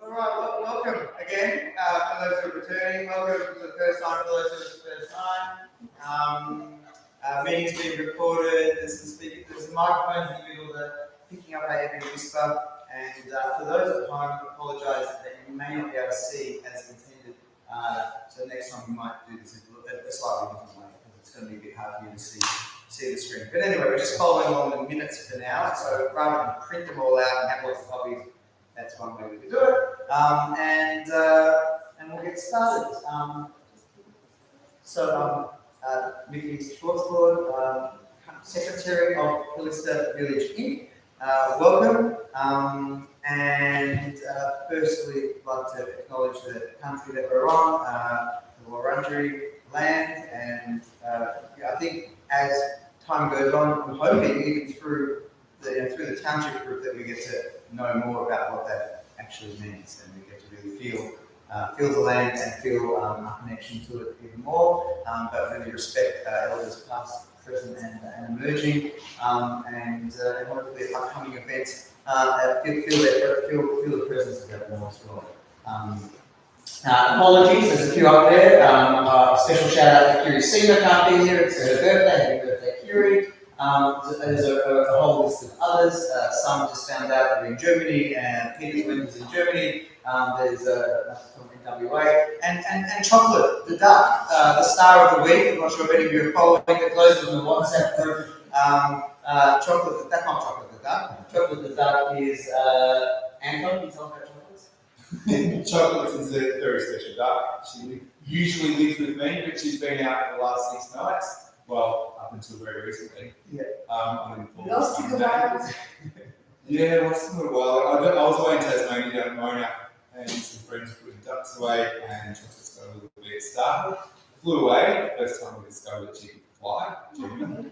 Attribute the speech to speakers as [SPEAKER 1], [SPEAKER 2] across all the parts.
[SPEAKER 1] All right, welcome again for those who are returning. Welcome for the first time for those who are the first time. Meetings being recorded. There's microphones in the middle that are picking up every whisper. And for those at home, I apologise that you may not be able to see as intended. So next time we might do this a slightly different way because it's going to be a bit hard for you to see the screen. But anyway, we're just following along the minutes for now. So rather than print them all out and have lots of copies, that's one way we can do it. And we'll get started. Vicky Schwartzboard, Secretary of Kallista Village Inc. Welcome. Firstly, I'd like to acknowledge the country that we're on, the Wurundjeri land, and I think as time goes on, I'm hoping even through the township group that we get to know more about what that actually means, and we get to really feel the land and feel our connection to it even more. But really respect elders past, present, and emerging, and hopefully upcoming events feel the presence of that more as well. Apologies, there's a few up there. Special shout out to Kiri Sina, can't be here, it's her birthday. Happy birthday, Kiri. There's a whole list of others. Some just found out that we're in Germany, and Peter's Winters in Germany. There's from WA, and Chocolate, the duck, the star of the week. I'm not sure if any of you are following it closely on the WhatsApp group. Chocolate, that's not Chocolate the duck. Chocolate the duck is Anton. Can you tell us about chocolates?
[SPEAKER 2] Chocolate is a very special duck. She usually lives with me, but she's been out for the last 6 nights. Well, up until very recently.
[SPEAKER 1] Yeah.
[SPEAKER 3] Lost in the wild.
[SPEAKER 2] Yeah, lost in the wild. I was away in Tasmania down at Mona, and some friends were putting ducks away, and Chocolate's got a little bit startled. Flew away. First time we discovered that she could fly, genuinely.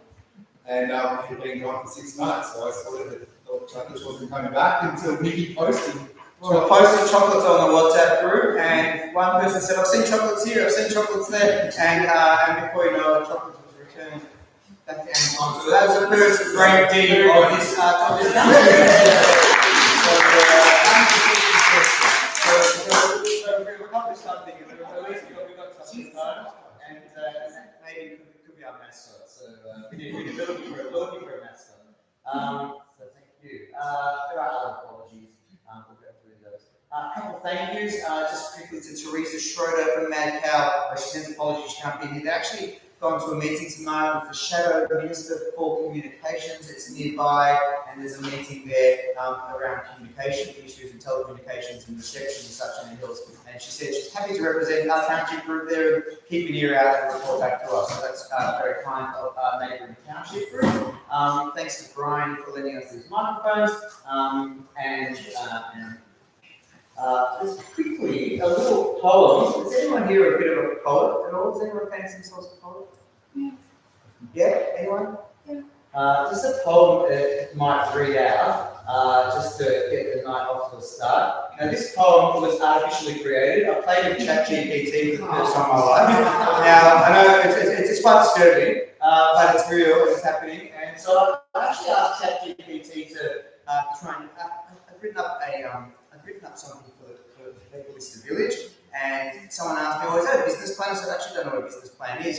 [SPEAKER 2] And had been gone for 6 months, so I thought Chocolate wasn't coming back until Mickey posted.
[SPEAKER 1] Well, I posted chocolates on the WhatsApp group, and one person said, "I've seen chocolates here, I've seen chocolates there," and before you know it, chocolates was returned back to Amazon. So that was the first great deed of this So we've accomplished something. At least we got something done, and maybe it could be our mascot. So we're looking for a mascot. So thank you. There are other apologies. We'll go through those. A couple of thank yous. Just quickly to Teresa Schroeder from Mad Cow. She sends apologies, she can't be here. They're actually gone to a meeting tonight with the Shadow Minister for Communications. It's nearby, and there's a meeting there around communication issues and telecommunications and reception and such in the hills. And she said she's happy to represent our township group there and keep an ear out and report back to us. So that's very kind of neighbouring township group. Thanks to Brian for lending us these microphones. Just quickly, a little poem. Is anyone here a bit of a poet at all? Does anyone fancy themselves a poet?
[SPEAKER 3] Yeah.
[SPEAKER 1] Yeah? Anyone?
[SPEAKER 3] Yeah.
[SPEAKER 1] Just a poem that might read out, just to get the night off to a start. Now, this poem was artificially created. I played with ChatGPT for the first time in my life. Now, I know it's quite disturbing, but it's real, it's happening. And so I actually asked ChatGPT to try and. I've written up something for the Kallista Village, and someone asked me, "Oh, is that a business plan?" I said, "I actually don't know what a business plan is."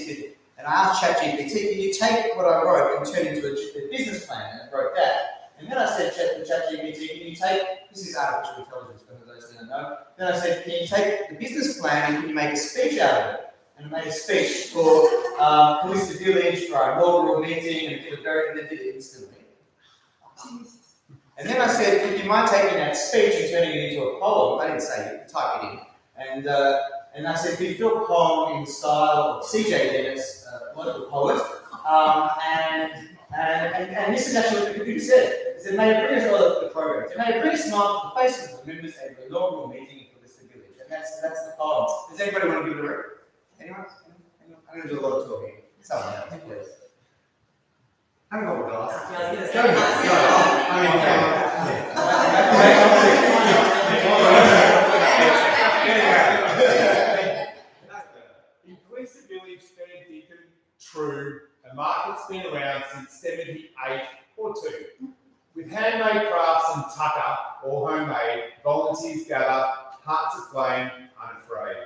[SPEAKER 1] And I asked ChatGPT, "Can you take what I wrote and turn it into a business plan?" And it wrote that. And then I said to ChatGPT, "Can you take," this is artificial intelligence for those that don't know. Then I said, "Can you take the business plan and can you make a speech out of it?" And I made a speech for Kallista Village for our inaugural meeting, and they did it instantly. And then I said, "Would you mind taking that speech and turning it into a poem?" I didn't say it, type it in. And I said, "Could you do a poem in the style of C.J. Dennis, local poet?" And this is actually what the computer said. It said, "May it bring us the program. It may it bring a smile to the faces of the members at the inaugural meeting of Kallista Village." And that's the poem. Does anybody want to give it a read? Anyone? I'm going to do a lot of talking. Someone else, please. I haven't got my glasses.
[SPEAKER 3] Yeah, I was going to
[SPEAKER 2] In Kallista Village, fair dinkum, true, a market's been around since 78 or 2. With handmade crafts and tucker, all homemade, volunteers gather, hearts aflame, unafraid.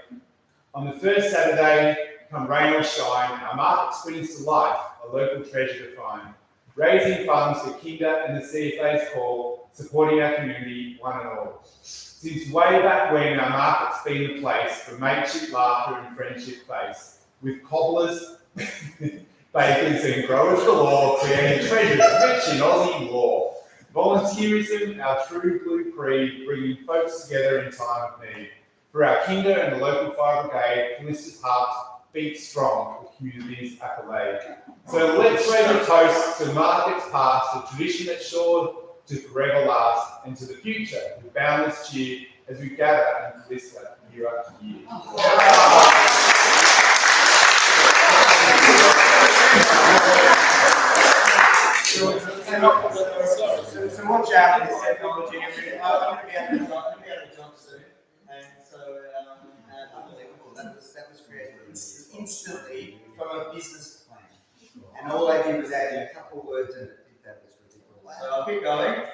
[SPEAKER 2] On the first Saturday, come rain or shine, our market springs to life, a local treasure to find. Raising funds for Kinder and the CFA's call, supporting our community, one and all. Since way back when, our market's been the place for mateship, laughter and friendship face. With cobblers, bakers and growers galore, creating treasures rich in Aussie lore. Volunteerism, our true blue creed, bringing folks together in time of need. For our Kinder and the local fire brigade, Kallista's heart beats strong for community's accolade. So let's raise a toast to markets past, a tradition that's sure to forever last, and to the future with boundless cheer as we gather in Kallista year after year.
[SPEAKER 1] So watch out for this technology. I'm going to be able to jump soon, and so unbelievable. That was created instantly from a business plan, and all I did was add in a couple of words, and that was ridiculous. So I'll keep going.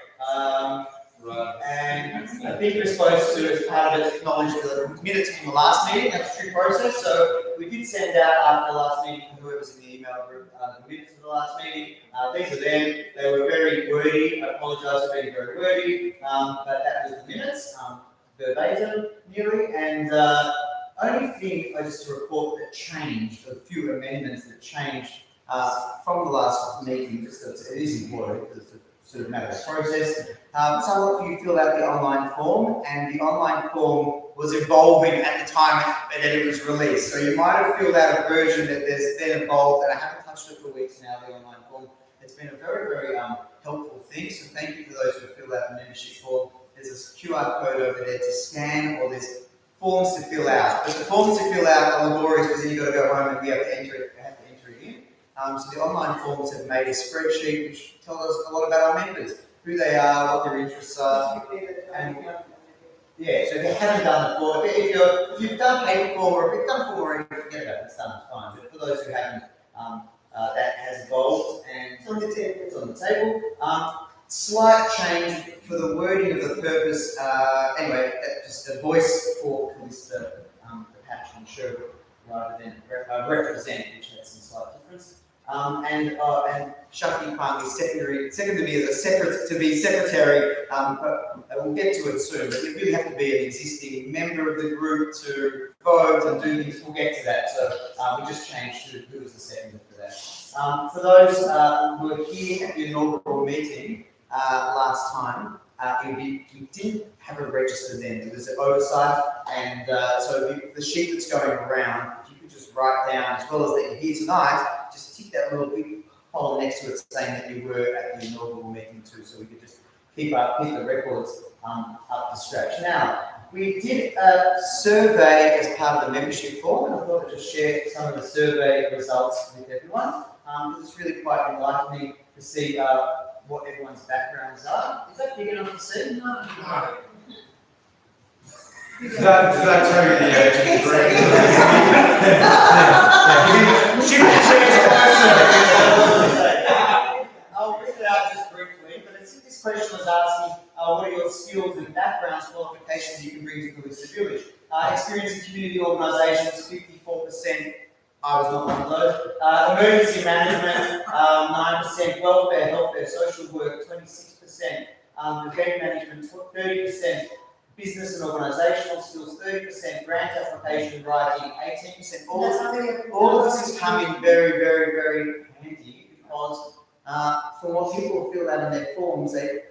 [SPEAKER 1] And I think we're supposed to, as part of it, acknowledge the minutes from the last meeting. That's a true process. So we did send out after the last meeting, whoever's in the email group, the minutes of the last meeting. These are them. They were very wordy. I apologise for being very wordy, but that was the minutes, verbatim, nearly. And only thing I just to report that changed, a few amendments that changed from the last meeting. Just it is important because it's a sort of matter of process. Some of you filled out the online form, and the online form was evolving at the time that it was released. So you might have filled out a version that there's then evolved, and I haven't touched it for weeks now, the online form. It's been a very, very helpful thing, so thank you for those who filled out the membership form. There's a QR code over there to scan, or there's forms to fill out. But the forms to fill out are laborious because then you've got to go home and we have to enter it in. So the online forms have made a spreadsheet which tells us a lot about our members, who they are, what their interests are, and yeah. So if you haven't done it before, if you've done paper form or if you've done form already, forget about it. It's done. It's fine. But for those who haven't, that has evolved and it's on the table. Slight change for the wording of the purpose. Anyway, just a voice for Kallista, the patron show rather than represent, which had some slight difference. And Shakti kindly seconded me as to be secretary, but we'll get to it soon. But you really have to be an existing member of the group to vote and do things. We'll get to that. So we just changed to who was the secretary for that. For those who were here at the inaugural meeting last time, we didn't have a register then. It was an oversight, and so the sheet that's going around, if you could just write down, as well as that you're here tonight, just tick that little big hole next to it saying that you were at the inaugural meeting too, so we could just keep the records up to scratch. Now, we did a survey as part of the membership form, and I thought I'd just share some of the survey results with everyone. It's really quite enlightening to see what everyone's backgrounds are. Is that big enough to see? No.
[SPEAKER 2] Does that tell you the age of the group?
[SPEAKER 1] I'll read it out just briefly, but this question was asking what are your skills and backgrounds, qualifications you can bring to Kallista Village. Experience in community organisations, 54%. I was not one of those. Emergency management, 9%. Welfare, healthcare, social work, 26%. Event management, 30%. Business and organisational skills, 30%. Grant application writing, 18%. All of this is coming very, very, very handy because for what people fill out in their forms, an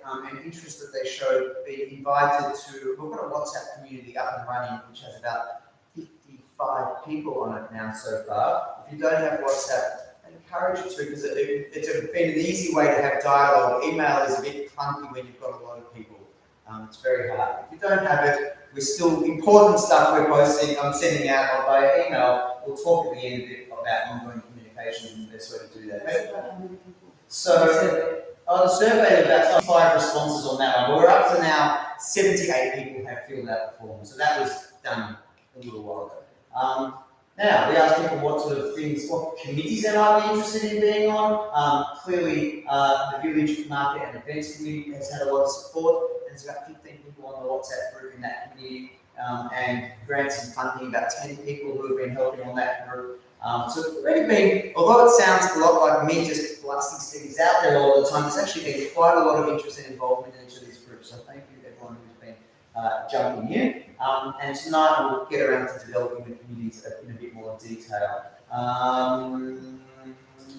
[SPEAKER 1] interest that they show, being invited to. We've got a WhatsApp community up and running, which has about 55 people on it now so far. If you don't have WhatsApp, I encourage you to because it's been an easy way to have dialogue. Email is a bit clunky when you've got a lot of people. It's very hard. If you don't have it, we're still important stuff we're posting. I'm sending out via email. We'll talk at the end of it about ongoing communications and the best way to do that. So, the survey had about 5 responses on that one, but we're up to now 78 people have filled out the form. So that was done a little while ago. Now, we asked people what sort of things, what committees they might be interested in being on. Clearly, the Village Market and Events Committee has had a lot of support. There's about 15 people on the WhatsApp group in that committee, and grants and funding, about 10 people who have been helping on that group. So it's already been, although it sounds a lot like me just blasting stickers out there all the time, there's actually been quite a lot of interest and involvement in each of these groups. So thank you everyone who's been jumping in. And tonight we'll get around to developing the communities in a bit more detail.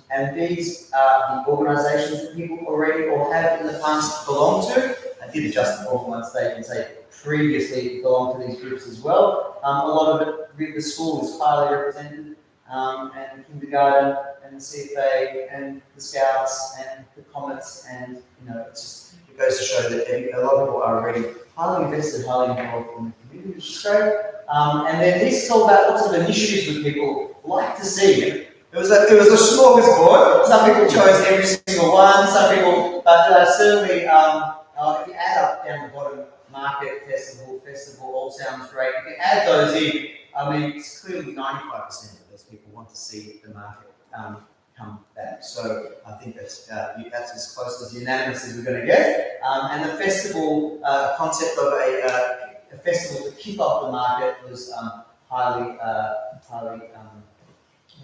[SPEAKER 1] And these are the organisations that people already or have in the past belonged to. I did adjust the form at one stage and say previously belonged to these groups as well. A lot of it, the school is highly represented, and kindergarten and the CFA and the Scouts and the Comets, and it's just, it goes to show that a lot of people are already highly invested, highly involved in the community, which is great. And then this is all about what sort of initiatives would people like to see. It was a smorgasbord. Some people chose every single one. Some people, but certainly, if you add up down the bottom, market, festival, all sounds great. If you add those in, I mean, it's clearly 95% of those people want to see the market come back. So I think that's as close as unanimous as we're going to get. And the festival concept of a festival to kick off the market was highly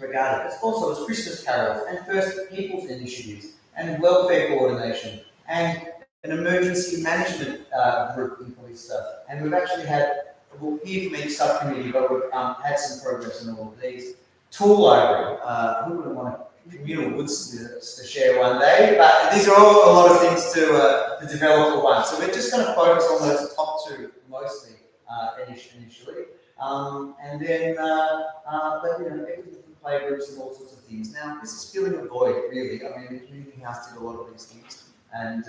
[SPEAKER 1] regarded. It's also Christmas carols and First Peoples initiatives and welfare coordination and an emergency management group in Kallista. And we've actually had, we'll hear from each subcommittee, but we've had some progress in all of these. Tool library, who wouldn't want communal woods to share one day? But these are all a lot of things to develop at once. So we're just going to focus on those top two mostly initially. And then, but different playgroups and all sorts of things. Now, this is filling a void, really. I mean, the community has to do a lot of these things, and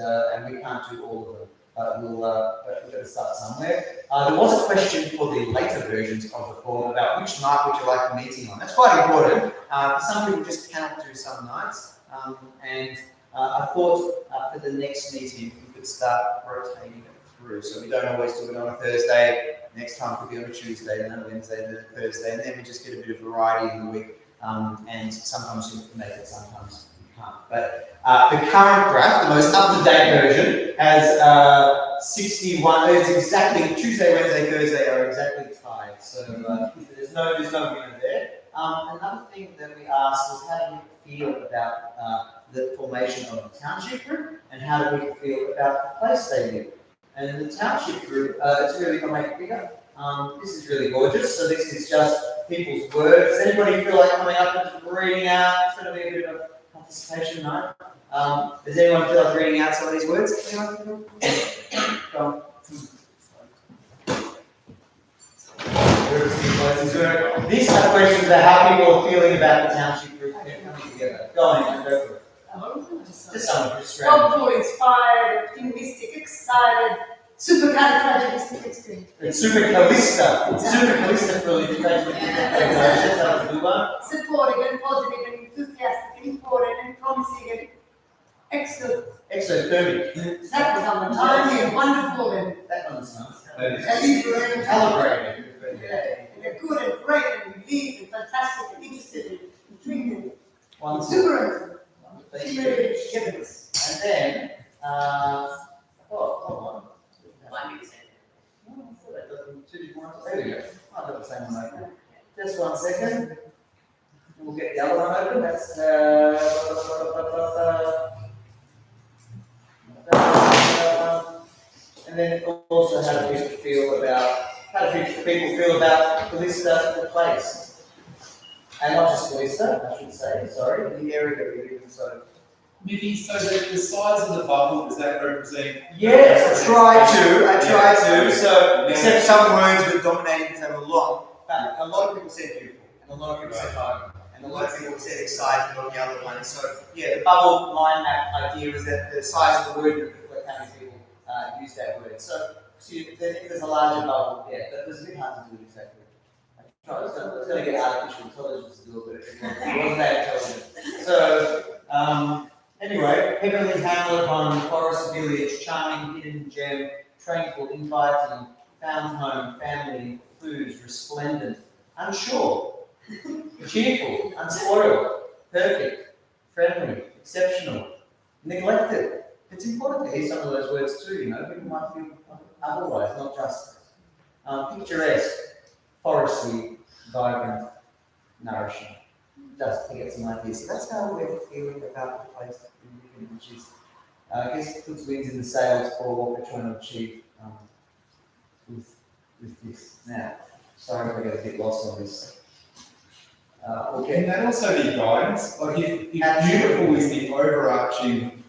[SPEAKER 1] we can't do all of them. But we've got to start somewhere. There was a question for the later versions of the form about which night would you like a meeting on. That's quite important. Some people just cannot do some nights. And I thought for the next meeting, we could start rotating it through. So we don't always do it on a Thursday. Next time could be on a Tuesday, then a Wednesday, then a Thursday. And then we just get a bit of variety in the week. And sometimes you can make it, sometimes you can't. But the current draft, the most up-to-date version, has 61. It's exactly Tuesday, Wednesday, Thursday are exactly tied. So there's no winner there. Another thing that we asked was how do we feel about the formation of the township group, and how do we feel about the place they live. And the township group, it's really going to make it bigger. This is really gorgeous. So this is just people's words. Does anybody feel like coming up and reading out? It's going to be a bit of a participation night. Does anyone feel like reading out some of these words? Anyone? Go on. These are questions about how people are feeling about the township group coming together. Go on, go for it. Just someone just
[SPEAKER 3] Hopeful, inspired, optimistic, excited, supercalifragilisticexpialidocious.
[SPEAKER 1] It's super Kallista. Super Kallista for the congratulations. That was a good one.
[SPEAKER 3] Supportive and positive and enthusiastic and important and promising and excellent.
[SPEAKER 1] Exothermic.
[SPEAKER 3] That was on the time and wonderful and
[SPEAKER 1] That one's nice.
[SPEAKER 3] calibrated.
[SPEAKER 1] Calibrated.
[SPEAKER 3] And good and great and relieved and fantastic and interested and intriguing.
[SPEAKER 1] Wonderful.
[SPEAKER 3] Super.
[SPEAKER 1] Thank you. And then, hold on. There we go. I've got the same one open. Just 1 second. We'll get the other one open. That's and then also how do people feel about Kallista, the place, and not just Kallista, I should say. Sorry, the area that we live in. So.
[SPEAKER 2] Maybe so that the size of the bubble, does that represent?
[SPEAKER 1] Yes, I try to. So, except some words were dominating because they were long. But a lot of people said beautiful, and a lot of people said home, and a lot of people said exciting on the other one. So, yeah, the bubble mind map idea is that the size of the word would reflect how many people use that word. So if there's a larger bubble, yeah, but it's a bit hard to do exactly. It's going to get artificial intelligence to do it, but it wasn't that intelligent. So, anyway, Heavenly Hamlet on Forest Village, charming hidden gem, tranquil, inviting, found home, family, foods, resplendent, unsure, cheerful, unspoiled, perfect, friendly, exceptional, neglected. It's important to hear some of those words too, you know, people might feel otherwise, not just picturesque, foresty, vibrant, nourishing. Just to get some ideas. So that's how we're feeling about the place that we live in, which is, I guess, puts wings in the sails for what we're trying to achieve with this. Now, sorry if I get a bit lost on this.
[SPEAKER 2] Can that also be guidance? Like if
[SPEAKER 1] Absolutely.
[SPEAKER 2] beautiful is the overarching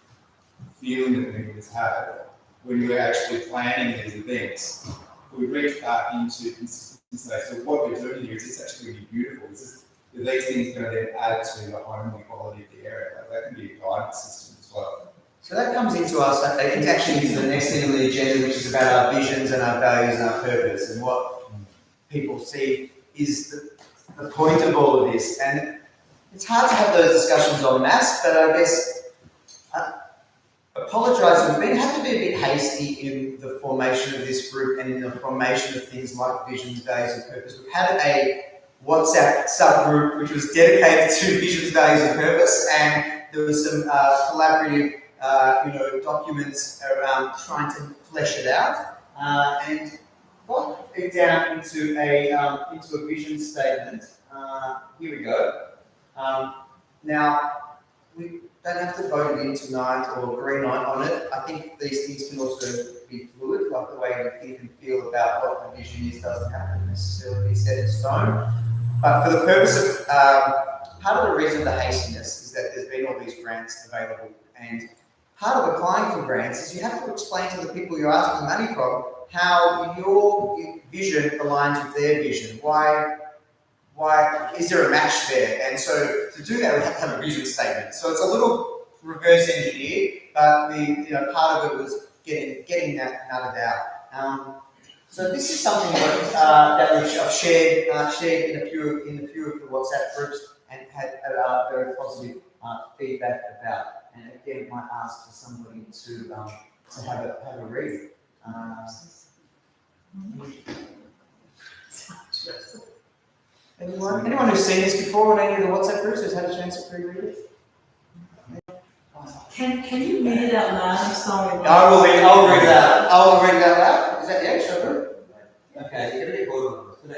[SPEAKER 2] feeling that members have when we're actually planning these events, we reach back into consistency. So what we're doing here is this actually going to be beautiful? Are these things going to then add to the home and the quality of the area? Like that can be a guidance system as well.
[SPEAKER 1] So that comes into us, it's actually into the next thing on the agenda, which is about our visions and our values and our purpose and what people see is the point of all of this. And it's hard to have those discussions en masse, but I guess apologising, we have to be a bit hasty in the formation of this group and in the formation of things like visions, values and purpose. We've had a WhatsApp subgroup which was dedicated to visions, values and purpose, and there was some collaborative documents around trying to flesh it out, and got it down into a vision statement. Here we go. Now, we don't have to vote it in tonight or agree on it. I think these things can also be fluid, like the way we think and feel about what the vision is doesn't have to necessarily be set in stone. But for the purpose of, part of the reason for the hastiness is that there's been all these grants available, and part of applying for grants is you have to explain to the people you're asking money from how your vision aligns with their vision. Why is there a match there? And so to do that, we have to have a vision statement. So it's a little reverse engineered, but part of it was getting that nutted out. So this is something that I've shared in a few of the WhatsApp groups and had very positive feedback about. And again, I might ask for somebody to have a read. Anyone who's seen this before on any of the WhatsApp groups has had a chance to pre-read it?
[SPEAKER 4] Can you read it out loud? I'm sorry.
[SPEAKER 1] I'll read it out. I'll read it out loud. Is that the extra group? Okay, you're going to get bored of it.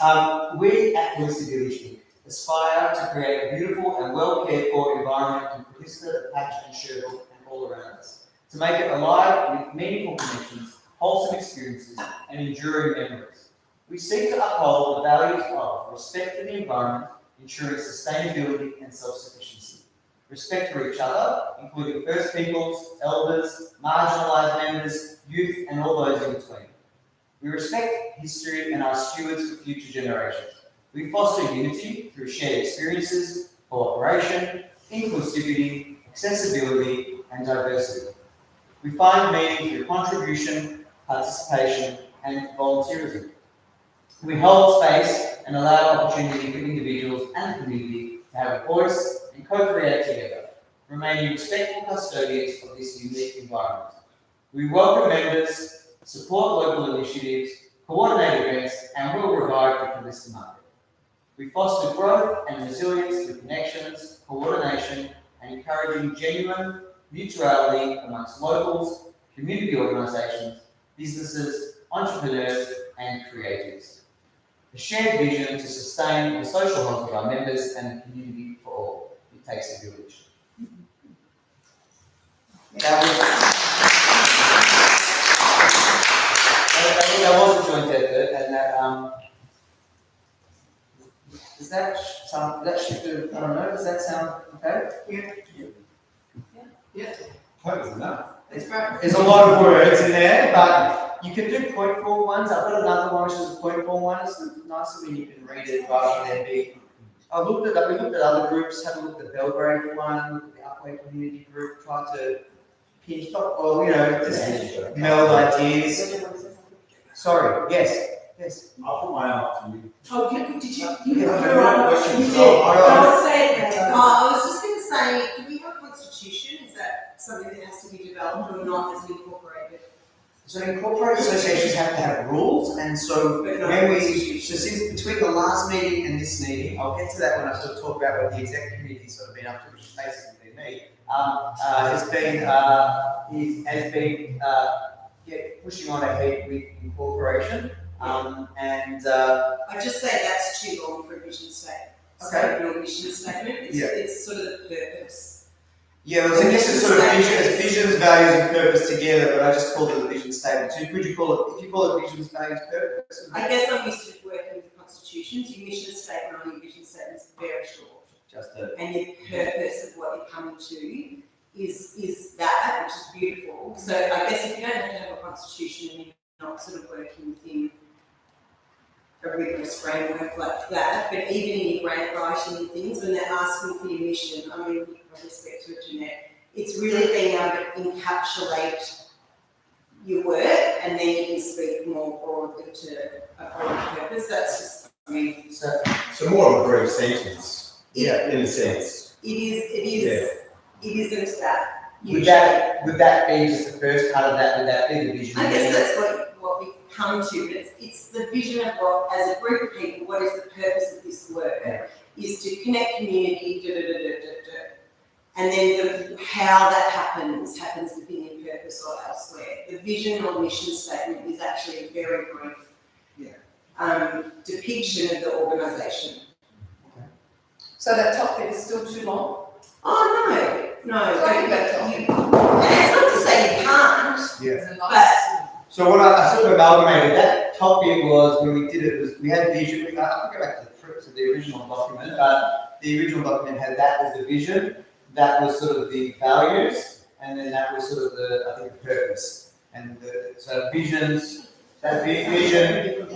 [SPEAKER 1] Anyway, we at Kallista Village Inc. aspire to create a beautiful and well cared for environment in Kallista, Patch and Sherwood and all around us. To make it alive with meaningful connections, wholesome experiences and enduring memories. We seek to uphold the values of respect for the environment, ensuring sustainability and self-sufficiency. Respect for each other, including First Peoples, elders, marginalised members, youth and all those in between. We respect history and are stewards for future generations. We foster unity through shared experiences, cooperation, inclusivity, accessibility and diversity. We find meaning through contribution, participation and volunteerism. We hold space and allow opportunity for individuals and the community to have a voice and co-create together, remaining respectful custodians of this unique environment. We welcome members, support local initiatives, coordinate events, and will revive the Kallista market. We foster growth and resilience through connections, coordination, and encouraging genuine mutuality amongst locals, community organisations, businesses, entrepreneurs, and creatives. A shared vision to sustain the social health of our members and the community for all. It takes a village. That was a joint effort, and does that sound? That should. I don't know. Does that sound okay? Yeah.
[SPEAKER 2] That was enough.
[SPEAKER 1] There's a lot of words in there, but you can do point form ones. I've got another one which is a point form one. It's nicer when you can read it rather than be. We looked at other groups, had a look at the Belgrade one, looked at the Upway community group, tried to pinch up, or just meld ideas. Sorry, yes.
[SPEAKER 5] I'll put mine up to you.
[SPEAKER 4] Oh, did you?
[SPEAKER 1] Yeah,
[SPEAKER 4] You're right.
[SPEAKER 5] question.
[SPEAKER 4] You did.
[SPEAKER 5] Oh,
[SPEAKER 4] I'll say it.
[SPEAKER 6] I was just going to say, do we have a constitution? Is that something that has to be developed or not as an incorporated?
[SPEAKER 1] So incorporated associations have to have rules, and so since between the last meeting and this meeting, I'll get to that when I sort of talk about what the exec committee sort of been up to, which is basically been me, has been pushing on ahead with incorporation, and
[SPEAKER 4] I just say that's too long for a vision statement.
[SPEAKER 1] Okay.
[SPEAKER 4] So your vision statement, it's sort of the purpose.
[SPEAKER 1] yeah, well, I guess it's sort of visions, values, and purpose together, but I just called it a vision statement. So could you call it, if you call it visions, values, purpose?
[SPEAKER 4] I guess I'm used to working with constitutions. Your mission statement or your vision statement is very short. And your purpose of what you're coming to is that, which is beautiful. So I guess if you don't have to have a constitution and you're not sort of working within a rigorous framework like that, but even in your grant writing and things, when they're asking for your mission, I mean, with respect to it, Jeanette, it's really being able to encapsulate your work, and then you can speak more broadly to a broader purpose. That's just, I mean,
[SPEAKER 5] So more of a brief sentence. Yeah, in a sense.
[SPEAKER 4] it isn't that.
[SPEAKER 1] Would that be just the first part of that? Would that be the vision?
[SPEAKER 4] I guess that's what we come to, but it's the vision of what, as a group of people, what is the purpose of this work, is to connect community, and then how that happens within your purpose or elsewhere. The vision or mission statement is actually a very brief depiction of the organisation.
[SPEAKER 6] So that top bit is still too long?
[SPEAKER 4] Oh, no.
[SPEAKER 6] Talking about top.
[SPEAKER 4] And it's not to say you can't,
[SPEAKER 1] Yeah.
[SPEAKER 6] It's a nice.
[SPEAKER 1] So what I sort of amalgamated, that top bit was when we did it, we had vision. I can go back to the original document, but the original document had that as the vision, that was sort of the values, and then that was sort of the purpose. And so visions, that vision,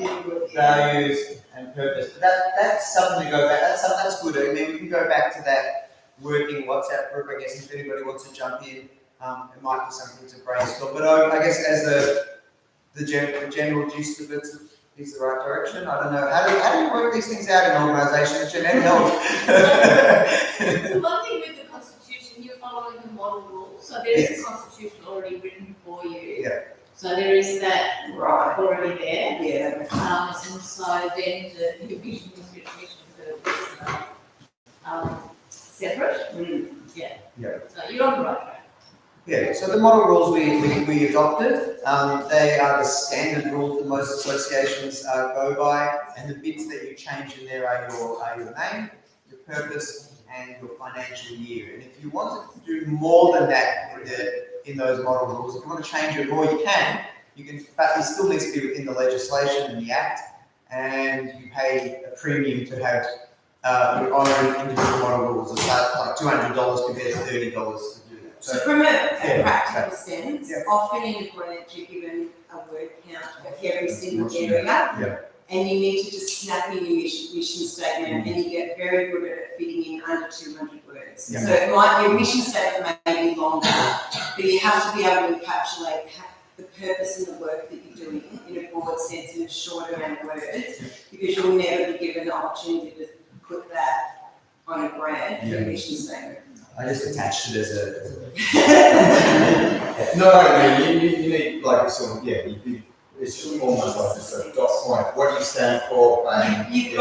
[SPEAKER 1] values, and purpose. But that's something to go back. That's good. And then we can go back to that working WhatsApp group. I guess if anybody wants to jump in, it might be something to brainstorm. But I guess as the general gist of it is the right direction. I don't know. How do you work these things out in organisations? Jeanette, help.
[SPEAKER 7] The one thing with the Constitution, you're following the model rules. So there is a Constitution already written for you.
[SPEAKER 1] Yeah.
[SPEAKER 7] So there is that already there.
[SPEAKER 4] Yeah.
[SPEAKER 7] And so then the vision is written separate. Yeah. So you're on the right track.
[SPEAKER 1] Yeah, so the model rules we adopted, they are the standard rules that most associations go by, and the bits that you change in there are your name, your purpose, and your financial year. And if you want to do more than that in those model rules, if you want to change it more, you can, but it still needs to be within the legislation and the Act, and you pay a premium to have your own individual model rules. It's like $200 compared to $30 to do that.
[SPEAKER 4] So from a practical sense, often in a grant you're given a word count for every single area, and you need to just snap in your mission statement, and you get very good at it fitting in under 200 words. So your mission statement may be longer, but you have to be able to encapsulate the purpose and the work that you're doing in a broad sense in a short amount of words, because you'll never be given the opportunity to put that on a grant for a mission statement.
[SPEAKER 1] I just attached it as a
[SPEAKER 5] No, I mean, you need like sort of, it's almost like just a dot point. What do you stand for? And,
[SPEAKER 4] you do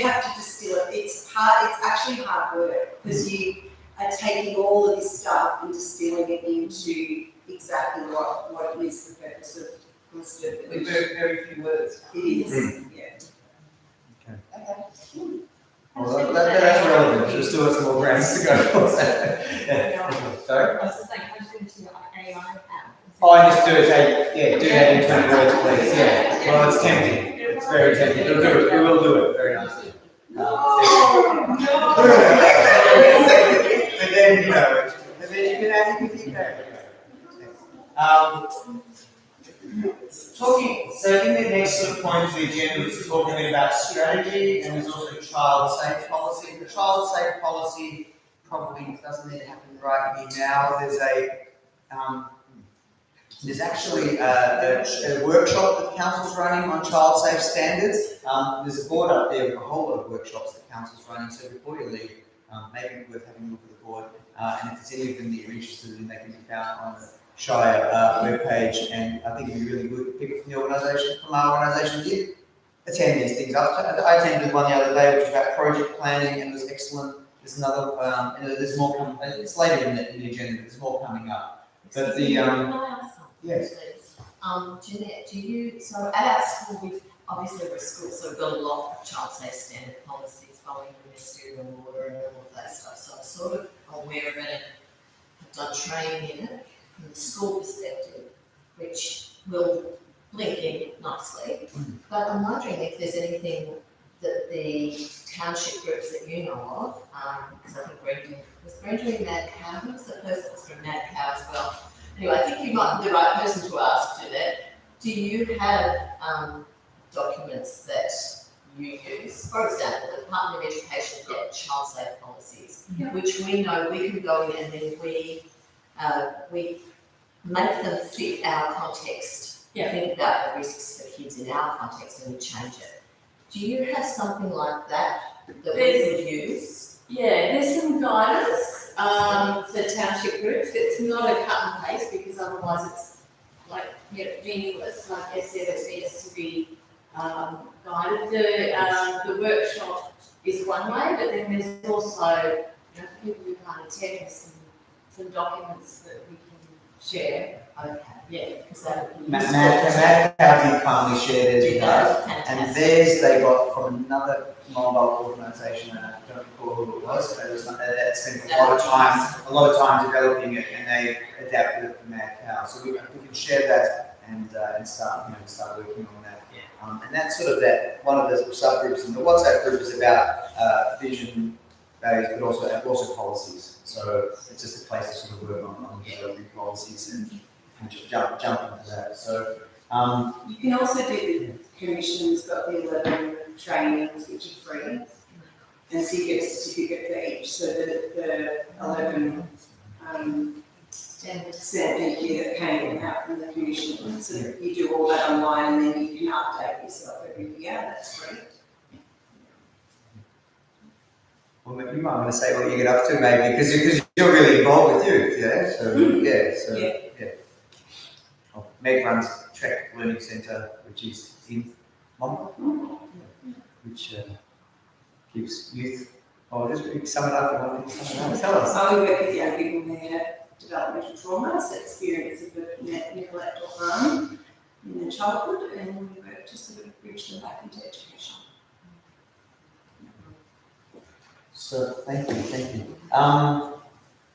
[SPEAKER 4] have to distill it. It's actually hard work, because you are taking all of this stuff and distilling it into exactly what is the purpose of Kallista.
[SPEAKER 6] With very few words.
[SPEAKER 4] It is,
[SPEAKER 6] Okay.
[SPEAKER 1] Well, that's relevant. There's still some more grants to go. Sorry?
[SPEAKER 7] I was just saying, I just into your AI app.
[SPEAKER 1] Oh, I just do it. Do that in 20 words, please. Yeah. Well, it's tempting. It's very tempting. We'll do it. We will do it very nicely. But then you can keep going. So in the next sort of point of the agenda, we're talking a bit about strategy, and there's also child safe policy. The child safe policy probably doesn't need to happen right here now. There's actually a workshop that council's running on child safe standards. There's a board up there with a whole lot of workshops that council's running. So before you leave, maybe worth having a look at the board. And if there's any of them that you're interested in, they can be found Shire webpage, and I think it'd be really good if people from the organisation, from our organisation, did attend these things. I attended one the other day, which was about project planning, and it was excellent. There's another, and there's more coming. It's later in the agenda, but there's more coming up. But the
[SPEAKER 8] Can I ask something,
[SPEAKER 1] yes.
[SPEAKER 8] please? Jeanette, do you, so at our school, obviously we're a school, so we've got a lot of child safe standard policies following the ministerial order and all of that stuff, so I'm sort of aware of it and have done training in it from the school perspective, which will link in nicely. But I'm wondering if there's anything that the township groups that you know of, because I think Brenda doing Mad Cow, who was the person that was from Mad Cow as well? Anyway, I think you might be the right person to ask, Jeanette. Do you have documents that you use? For example, the Department of Education have got child safe policies, which we know we can go in and then we make them fit our context. Think about the risks for kids in our context and we change it. Do you have something like that that we could use?
[SPEAKER 7] Yeah, there's some guidance for township groups. It's not a cut and paste because otherwise it's like meaningless. Like I said, it needs to be guided. The workshop is one way, but then there's also, for people who can't attend, there's some documents that we can share.
[SPEAKER 8] Okay.
[SPEAKER 7] Yeah.
[SPEAKER 8] Because that would be
[SPEAKER 1] Mad Cow did kindly share theirs with us,
[SPEAKER 8] fantastic.
[SPEAKER 1] and theirs they got from another mobile organisation, and I don't recall who it was, but it was that spent a lot of time developing it, and they adapted it for Mad Cow. So we can share that and start working on that. And that's sort of one of the subgroups in the WhatsApp group is about vision, values, but also policies. So it's just a place to sort of work on developing policies and just jump into that. So
[SPEAKER 4] You can also do the commission's got the 11 trainings which are free, and so you get a certificate for each. So the 11 thank you that came out from the commission. So you do all that online, and then you can update yourself every year. That's great.
[SPEAKER 1] well, you might want to say what you get up to, maybe, because you're really involved with youth, yeah. So yeah. Oh, Meg runs Trek Learning Centre, which is in Monmouth, which gives youth. Oh, just sum it up and tell us.
[SPEAKER 4] So we work with young people in their developmental trauma, so experience of neglect or harm in their childhood, and we work to sort of bridge them back into education.
[SPEAKER 1] So thank you.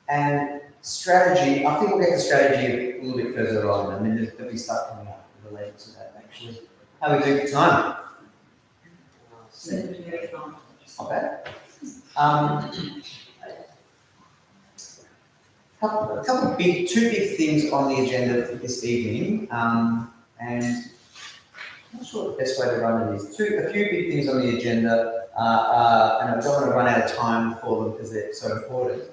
[SPEAKER 1] And strategy, I think we'll get to strategy a little bit further on. I mean, there'll be stuff coming up related to that actually. How are we doing for time? Not bad. Two big things on the agenda for this evening, and I'm not sure what the best way to run it is. A few big things on the agenda, and I don't want to run out of time for them because they're so important,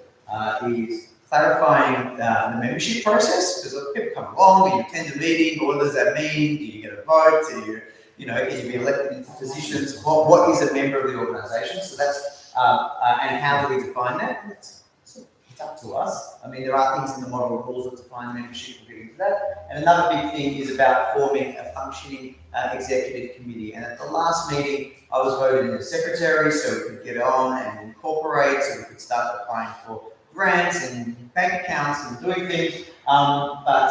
[SPEAKER 1] is clarifying the membership process, because people come along, you attend a meeting, but what does that mean? Do you get a vote? Can you be elected into positions? What is a member of the organisation? So that's, and how do we define that? It's up to us. I mean, there are things in the model rules that define membership, we'll get into that. And another big thing is about forming a functioning executive committee. And at the last meeting, I was voted in as secretary so we could get on and incorporate, so we could start applying for grants and bank accounts and doing things. But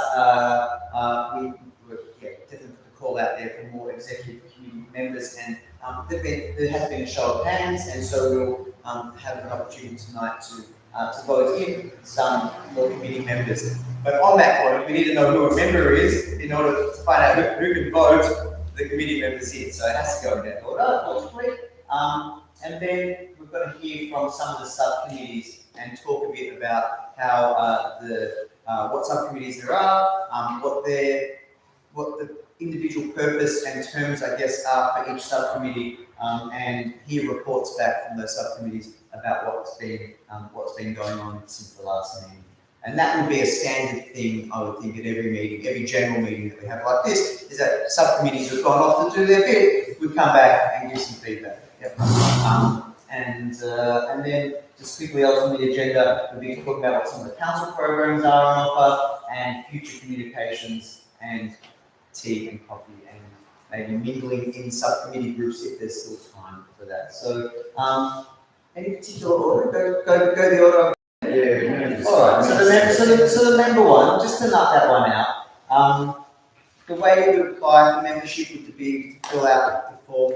[SPEAKER 1] we were definitely put the call out there for more executive committee members. And there has been a show of hands, and so we'll have an opportunity tonight to vote in some more committee members. But on that point, we need to know who a member is in order to find out who can vote the committee members in. So it has to go in that order, logically. And then we're going to hear from some of the subcommittees and talk a bit about how what subcommittees there are, what the individual purpose and terms, I guess, are for each subcommittee, and hear reports back from those subcommittees about what's been going on since the last meeting. And that would be a standard thing, I would think, at every meeting, every general meeting that we have like this, is that subcommittees have gone off to do their bit, we come back and give some feedback. Yep. And then just quickly else on the agenda, we'll be talking about what some of the council programs are on offer and future communications and tea and coffee and maybe mingling in subcommittee groups if there's still time for that. So, any particular order? Go the order.
[SPEAKER 5] Yeah.
[SPEAKER 1] All right. So the member one, just to nut that one out. The way you would apply for membership would be to fill out the form.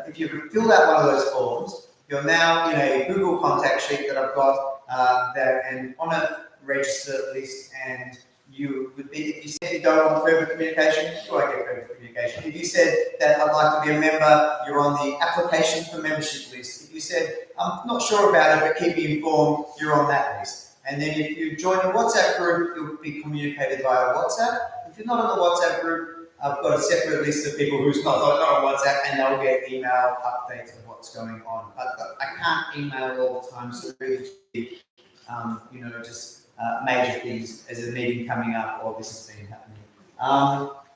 [SPEAKER 1] If you've filled out one of those forms, you're now in a Google contact sheet that I've got there, and on a register list, and you would be, if you said you don't want further communication, you won't get further communication. If you said that I'd like to be a member, you're on the application for membership list. If you said, I'm not sure about it, but keep me informed, you're on that list. And then if you join the WhatsApp group, you'll be communicated via WhatsApp. If you're not on the WhatsApp group, I've got a separate list of people who's not on WhatsApp, and they'll get email updates of what's going on. But I can't email all the time, so really, just major things as a meeting coming up or this has been happening.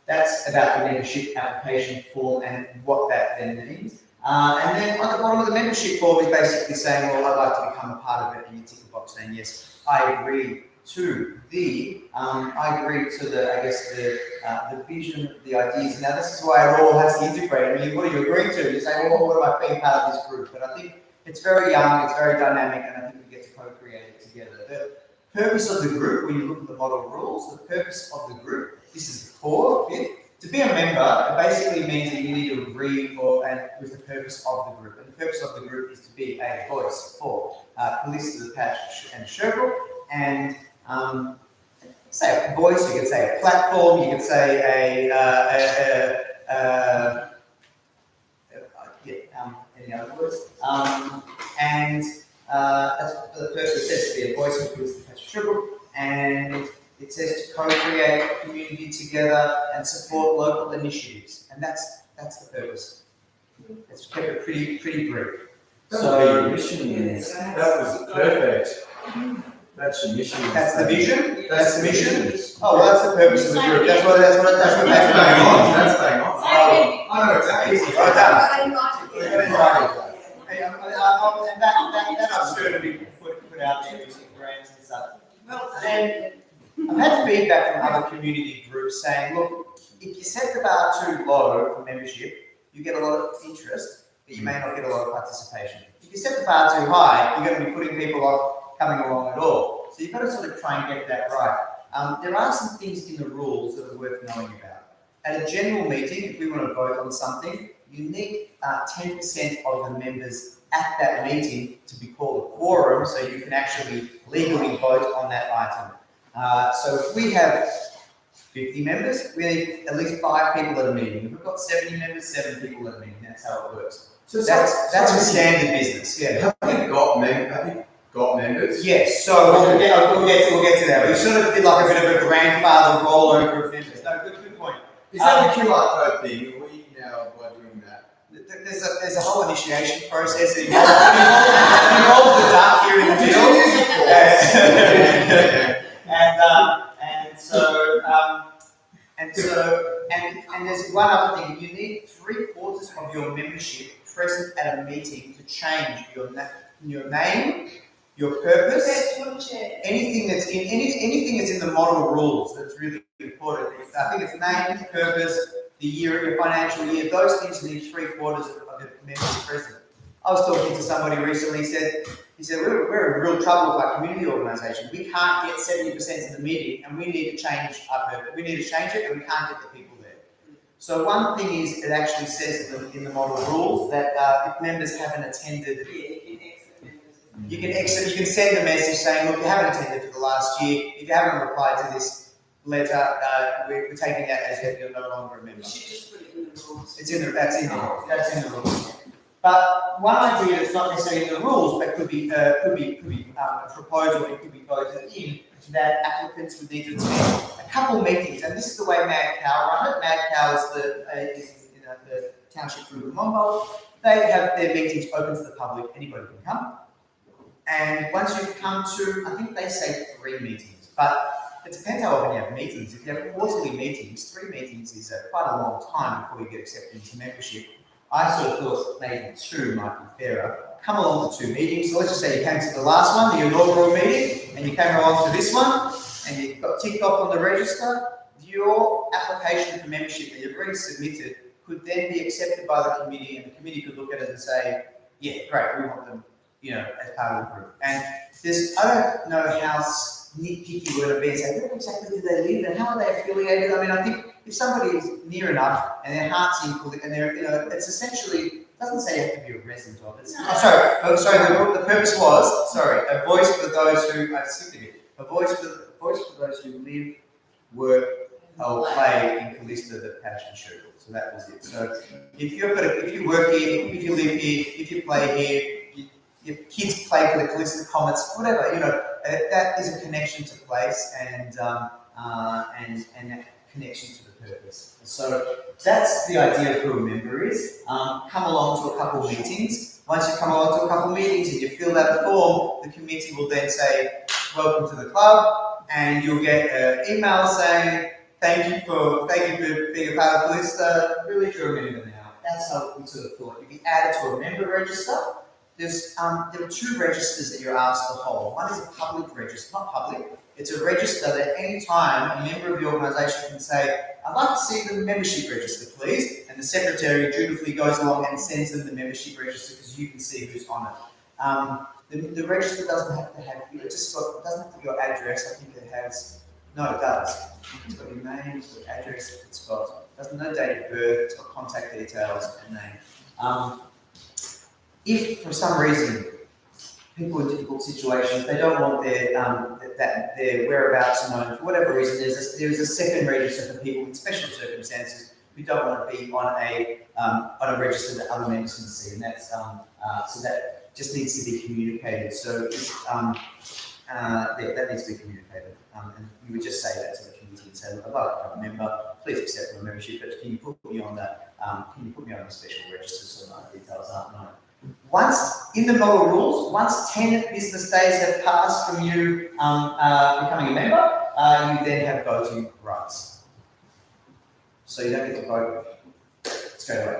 [SPEAKER 1] That's about the membership application form and what that then means. And then on the bottom of the membership form is basically saying, well, I'd like to become a part of it, and you tick a box saying, yes, I agree to the vision, the ideas. Now, this is why it all has to integrate. I mean, what are you agreeing to? You say, well, what am I being part of this group? But I think it's very young, it's very dynamic, and I think we get to co-create it together. The purpose of the group, when you look at the model rules, the purpose of the group, this is the core bit. To be a member, it basically means that you need to agree with the purpose of the group. And the purpose of the group is to be a voice for Kallista, Patch, and Sherbrooke. And say a voice, you could say a platform, you could say any other words. And that's what the purpose says, to be a voice for Kallista, Patch, and Sherbrooke. And it says to co-create community together and support local initiatives, and that's the purpose. It's kept it pretty brief.
[SPEAKER 5] So mission is that was perfect. That's the mission.
[SPEAKER 1] That's the vision. That's the mission. Oh, well, that's the purpose of the group. That's what
[SPEAKER 5] That's bang on. That's bang on. I know exactly.
[SPEAKER 1] Right done. That I've certainly put out there using grants and stuff. And I've had feedback from other community groups saying, look, if you set the bar too low for membership, you get a lot of interest, but you may not get a lot of participation. If you set the bar too high, you're going to be putting people off coming along at all. So you've got to sort of try and get that right. There are some things in the rules that are worth knowing about. At a general meeting, if we want to vote on something, you need 10% of the members at that meeting to be called a quorum, so you can actually legally vote on that item. So if we have 50 members, we need at least 5 people at a meeting. If we've got 70 members, 7 people at a meeting. That's how it works. So that's a standard business. Yeah.
[SPEAKER 5] Have you got members?
[SPEAKER 1] Yes. So we'll get to that. We sort of did like a bit of a grandfather rollover of members. No, good point.
[SPEAKER 5] Is that a QR code thing? Are we now by doing that?
[SPEAKER 1] There's a whole initiation process. It involves the duck here in the middle. And there's one other thing. You need 3/4 of your membership present at a meeting to change your name, your purpose, anything that's in the model rules. That's really important. I think it's name, purpose, the year, your financial year. Those things need 3/4 of the members present. I was talking to somebody recently. He said, we're in real trouble with our community organisation. We can't get 70% of the meeting, and we need to change our purpose. We need to change it, and we can't get the people there. So one thing is, it actually says in the model rules that if members haven't attended, you can exit. You can send a message saying, look, you haven't attended for the last year. If you haven't replied to this letter, we're taking that as if you're no longer a member.
[SPEAKER 4] You should just put it in the rules.
[SPEAKER 1] That's in the rules. But one idea that's not necessarily in the rules, but could be a proposal, it could be voted in, that applicants would need to attend a couple of meetings. And this is the way Mad Cow run it. Mad Cow is the township group of Mombo. They have their meetings open to the public. Anybody can come. And once you've come to, I think they say 3 meetings, but it depends how often you have meetings. If you have quarterly meetings, 3 meetings is quite a long time before you get accepted into membership. I sort of thought maybe 2 might be fairer. Come along to 2 meetings. So let's just say you came to the last one, the inaugural meeting, and you came along to this one, and you got ticked off on the register. Your application for membership that you've already submitted could then be accepted by the committee, and the committee could look at it and say, yeah, great, we want them, as part of the group. And I don't know how nitpicky we're going to be and say, where exactly do they live and how are they affiliated? I mean, I think if somebody is near enough and their heart's equal, and they're, it's essentially, doesn't say you have to be a resident of it. The purpose was, a voice for those who, I skipped a bit, a voice for those who live, work, or play in Kallista, the parish and Sherwood. So that was it. So if you work here, if you live here, if you play here, your kids play for the Kallista Comets, whatever, that is a connection to place and that connection to the purpose. So that's the idea of who a member is. Come along to a couple of meetings. Once you come along to a couple of meetings and you fill out the form, the committee will then say, welcome to the club, and you'll get an email saying, thank you for being a part of Kallista. Really, you're a member now. That's how we sort of thought. You'd be added to a member register. There are 2 registers that you're asked to hold. One is a public register, not public. It's a register that at any time a member of the organisation can say, I'd like to see the membership register, please. And the secretary dutifully goes along and sends them the membership register because you can see who's on it. The register doesn't have to have, it doesn't have to be your address. I think it has, no, it does. It's got your name, it's got address, it's got, no date of birth, it's got contact details and name. If for some reason people in difficult situations, they don't want their whereabouts known for whatever reason, there's a second register for people in special circumstances who don't want to be on a register that other members can see, and that's so that just needs to be communicated. So that needs to be communicated, and you would just say that to the committee and say, look, I'd like to become a member. Please accept my membership, but can you put me on the special register so my details aren't known? Once in the model rules, once 10 business days have passed from you becoming a member, you then have voting rights. So you don't get to vote straight away.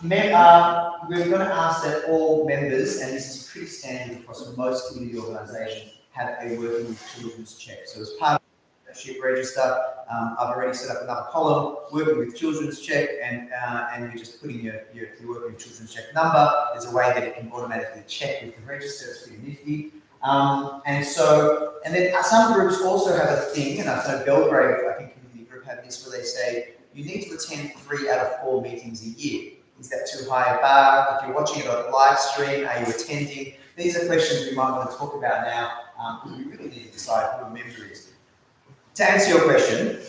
[SPEAKER 1] We're going to ask that all members, and this is pretty standard across most community organisations, have a working with children's check. So as part of the membership register, I've already set up another column, working with children's check, and you just put in your working with children's check number. There's a way that it can automatically check with the register. It's pretty nifty. And then some groups also have a thing, and I know Belgrave, I think community group have this, where they say you need to attend 3 out of 4 meetings a year. Is that too high a bar? If you're watching it on live stream, are you attending? These are questions we might want to talk about now, because we really need to decide who a member is. To answer your question,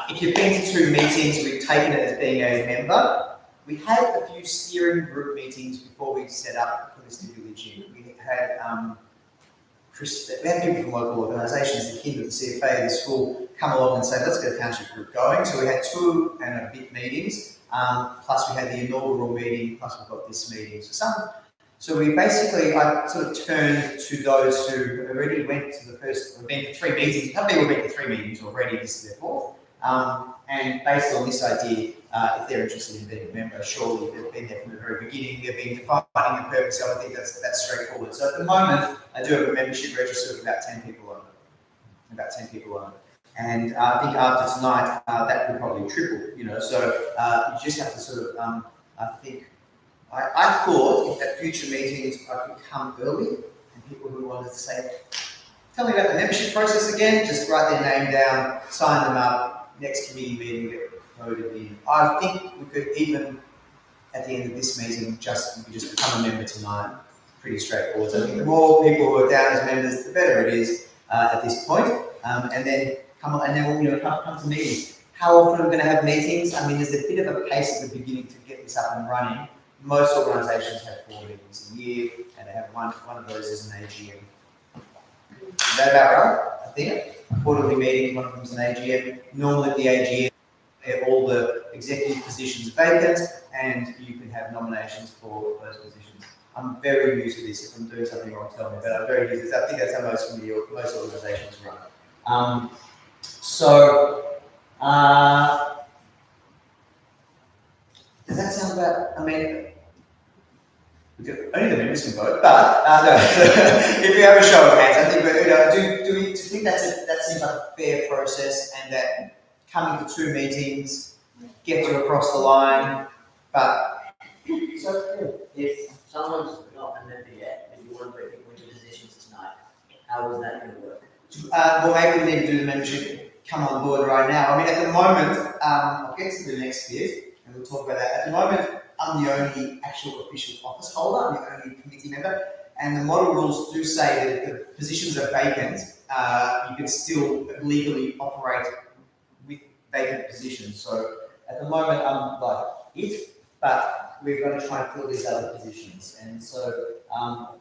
[SPEAKER 1] if you've been to 2 meetings, we've taken it as being a member. We had a few steering group meetings before we set up Kallista Village Inn. We had people from local organisations, the KIND, the CFA, the school, come along and say, let's get a township group going. So we had 2 and a bit meetings, plus we had the inaugural meeting, plus we've got this meeting. So we basically, I sort of turned to those who already went to the first, or been to 3 meetings. Some people went to 3 meetings already, this is their 4th. And based on this idea, if they're interested in being a member, surely they've been there from the very beginning, they've been defining the purpose, so I think that's straightforward. So at the moment, I do have a membership register of about 10 people on it. And I think after tonight, that could probably triple, so you just have to sort of, I think, I thought if at future meetings I could come early, and people who wanted to say, tell me about the membership process again, just write their name down, sign them up, next committee meeting, get voted in. I think we could even, at the end of this meeting, you could just become a member tonight. Pretty straightforward. So I think the more people who are down as members, the better it is at this point. And then come to meetings. How often are we going to have meetings? I mean, there's a bit of a pace at the beginning to get this up and running. Most organisations have 4 meetings a year, and they have one of those is an AGM. Is that about right? I think a quarterly meeting, one of them is an AGM. Normally, at the AGM, all the executive positions vacant, and you can have nominations for those positions. I'm very new to this. If I'm doing something wrong, tell me. But I'm very new to this. I think that's how most organisations run. Does sounds about, I mean, only the members can vote, but no. If we have a show of hands, I think, do you think that seems like a fair process, and that coming to 2 meetings gets you across the line, but
[SPEAKER 9] So if someone's not a member yet and you want to put people into positions tonight, how is that going to work?
[SPEAKER 1] well, maybe we need to do the membership come on board right now. I mean, at the moment, I'll get to the next bit and we'll talk about that. At the moment, I'm the only actual official office holder, I'm the only committee member, and the model rules do say that if the positions are vacant, you can still legally operate with vacant positions. So at the moment, I'm like but we're going to try and fill these other positions, and so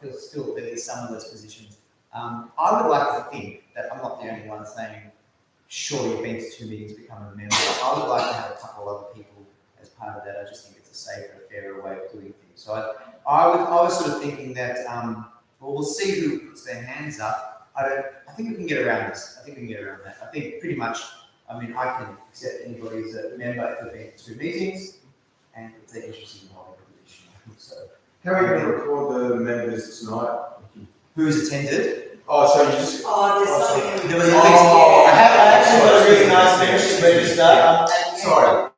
[SPEAKER 1] there's still at least some of those positions. I would like to think that I'm not the only one saying, sure, you've been to 2 meetings, become a member. I would like to have a couple other people as part of that. I just think it's a safer, fairer way of doing things. So I was sort of thinking that, well, we'll see who puts their hands up. I think we can get around this. I think we can get around that. I think pretty much, I mean, I can accept anybody as a member if they've been to 2 meetings, and if they're interested in holding a position. So,
[SPEAKER 5] How are you going to record the members tonight?
[SPEAKER 1] who's attended?
[SPEAKER 5] Oh, so you just.
[SPEAKER 4] Oh, there's something.
[SPEAKER 1] There was a list. I actually got a really nice membership register.
[SPEAKER 5] Sorry.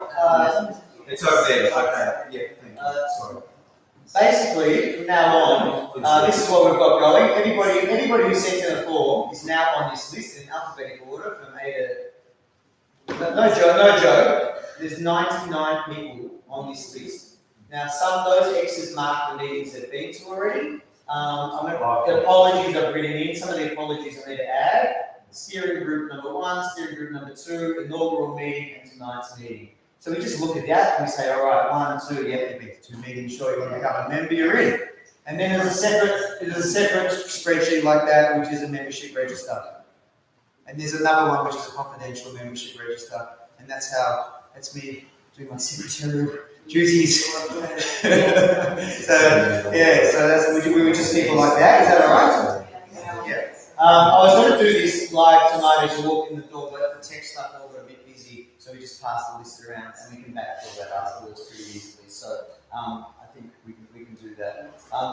[SPEAKER 5] It's over there. Okay. Yeah. Thank you. Sorry.
[SPEAKER 1] Basically, from now on, this is what we've got going. Everybody who sent in a form is now on this list in alphabetical order from A to. No joke. There's 99 people on this list. Now, some of those X's mark the meetings they've been to already. The apologies I've written in. Some of the apologies I need to add. Steering group number 1, steering group number 2, inaugural meeting, and tonight's meeting. So we just look at that and we say, all right, 1, 2, yeah, you've been to 2 meetings, sure, you want to become a member, you're in. And then there's a separate spreadsheet like that, which is a membership register. And there's another one which is a confidential membership register, and that's me doing my secretarial duties. So we would just people like that. Is that all right? Yeah. I was going to do this live tonight as you walk in the door, but the tech stuff all got a bit busy, so we just passed the list around, and we can backfill that afterwards pretty easily. So I think we can do that.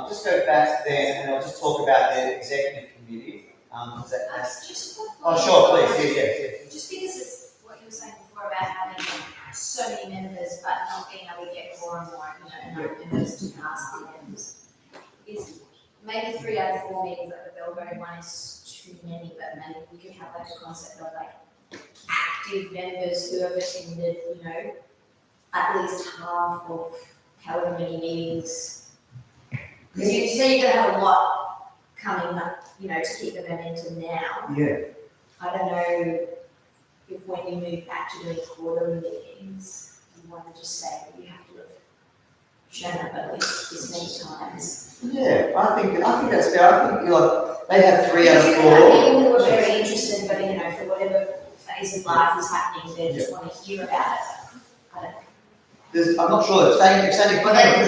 [SPEAKER 1] Just go back there, and I'll just talk about the executive committee. Sure, please. Yeah.
[SPEAKER 10] Just because it's what you were saying before about having so many members but not being able to get more and more, enough members to pass the members, is maybe 3 out of 4 meetings at the Belgrade one is too many, but maybe we could have like a concept of like active members who have attended, at least half of however many meetings. Because you say you're going to have a lot coming up, to keep the momentum now.
[SPEAKER 1] Yeah.
[SPEAKER 10] I don't know if when you move back to doing quarterly meetings, you want to just say that you have to have shown up at least this many times.
[SPEAKER 1] Yeah, I think that's fair. I think they have 3 out of 4.
[SPEAKER 10] People who are very interested, but for whatever phase of life is happening, they just want to hear about it. I don't know.
[SPEAKER 1] I'm not sure. If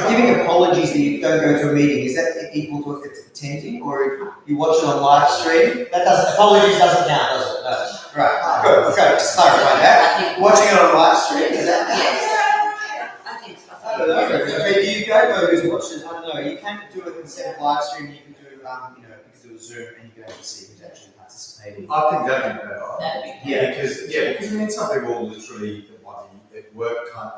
[SPEAKER 1] giving apologies that you don't go to a meeting, is that equal to attending, or if you watch it on live stream? Apologies doesn't count, does it? No. Right. Good. Okay. Just clarify that. Watching it on live stream, does that count?
[SPEAKER 4] I think so.
[SPEAKER 1] I don't know. Maybe you don't know who's watching. I don't know. You can do it instead of live stream. You can do, you can do a Zoom, and you can actually see who's actually participating.
[SPEAKER 5] I think that'd be better.
[SPEAKER 10] That'd be
[SPEAKER 5] Because some people literally at work can't,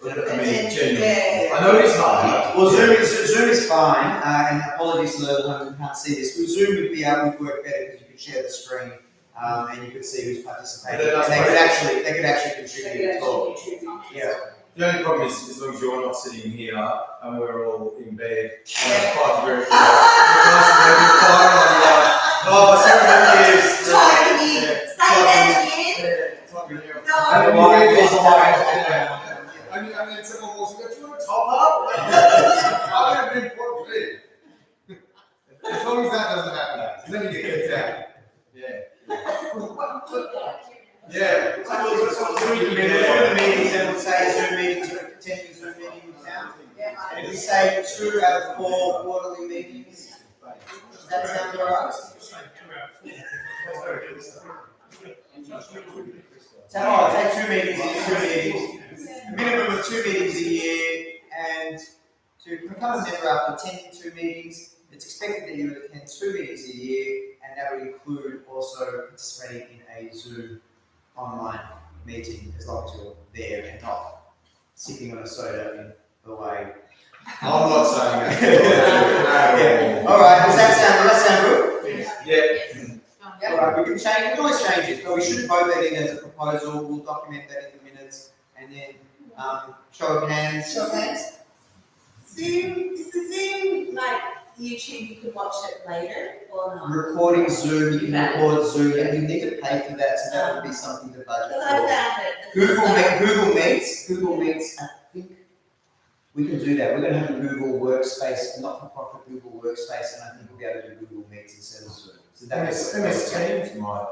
[SPEAKER 5] genuinely. I know it's hard.
[SPEAKER 1] Well, Zoom is fine, and apologies to those who can't see this. With Zoom would work better because you could share the screen, and you could see who's participating. And they could actually contribute at all. Yeah.
[SPEAKER 5] The only problem is, as long as you're not sitting here and we're all in bed, quite very and then someone walks and goes, "Do you want to top up?" I'm going to be important thing. As long as that doesn't happen, then you get kicked out. Yeah.
[SPEAKER 1] So we can do the meetings and we'll say Zoom meetings, attending Zoom meetings now. And if we say 2 out of 4 quarterly meetings, does that sound all right? Say 2 meetings, 2 meetings. A minimum of 2 meetings a year, So you can become a member after attending 2 meetings. It's expected that you would attend 2 meetings a year, and that would include also participating in a Zoom online meeting, as long as you're there and not sipping on a soda in the way.
[SPEAKER 5] I'm not saying that.
[SPEAKER 1] Yeah. All right. Does that sound good?
[SPEAKER 5] Yeah.
[SPEAKER 1] All right. We can change. We can always change it, but we should vote that in as a proposal. We'll document that in the minutes, and then show of hands.
[SPEAKER 6] Show of hands.
[SPEAKER 4] Zoom, is the Zoom like YouTube, you can watch it later or not?
[SPEAKER 1] Recording Zoom. You can record Zoom, and you need to pay for that, so that would be something to budget
[SPEAKER 4] Because I
[SPEAKER 1] for.
[SPEAKER 4] found it.
[SPEAKER 1] Google Meets. I think we can do that. We're going to have a Google Workspace, not-for-profit Google Workspace, and I think we'll be able to do Google Meets instead of Zoom. So that
[SPEAKER 5] MS Teams might.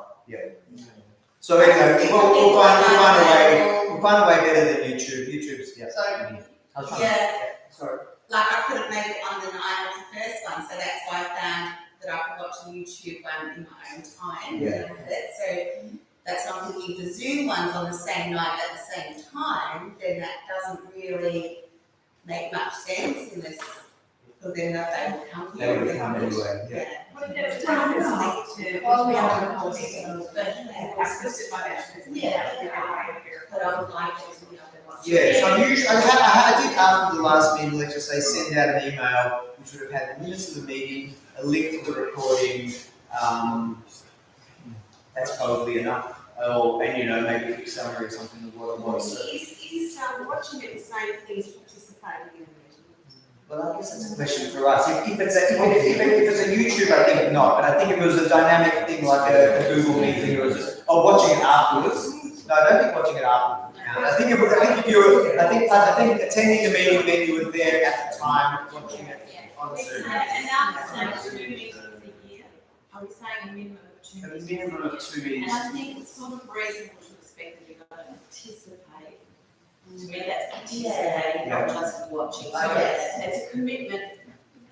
[SPEAKER 1] So anyway, we'll find a way. We'll find a way better than YouTube. YouTube's
[SPEAKER 6] So,
[SPEAKER 1] I was trying
[SPEAKER 4] Yeah.
[SPEAKER 1] Sorry.
[SPEAKER 4] Like I couldn't make it on the night of the first one, so that's why I found that I could watch the YouTube one in my own time.
[SPEAKER 1] Yeah.
[SPEAKER 4] With it. So that's why I'm thinking if the Zoom one's on the same night at the same time, then that doesn't really make much sense in this, because then they will come
[SPEAKER 1] They
[SPEAKER 4] here.
[SPEAKER 1] would come anyway. Yeah.
[SPEAKER 3] Well, there's time to speak to.
[SPEAKER 6] Well, we are
[SPEAKER 3] the
[SPEAKER 6] on
[SPEAKER 3] whole
[SPEAKER 6] the
[SPEAKER 3] meeting,
[SPEAKER 4] But I would like it to be on the one.
[SPEAKER 1] Yeah, so I did after the last meeting, let's just say, send out an email which would have had the minutes of the meeting, a link to the recording. That's probably enough. And maybe a quick summary or something of what it was. So,
[SPEAKER 4] Is watching it the same thing as participating in the meeting?
[SPEAKER 1] well, I guess that's a question for us. If it's a YouTube, I think not. But I think if it was a dynamic thing like a Google meeting, it was just watching it afterwards. No, I don't think watching it afterwards would count. I think attending the meeting meant you were there at the time watching it on Zoom.
[SPEAKER 4] And now we're saying 2 meetings a year. Are we saying a minimum of 2
[SPEAKER 1] A
[SPEAKER 4] meetings?
[SPEAKER 1] minimum of 2 meetings.
[SPEAKER 4] And I think it's sort of reasonable to expect that you're going to participate. To me, that's participating, not just watching. So it's a commitment,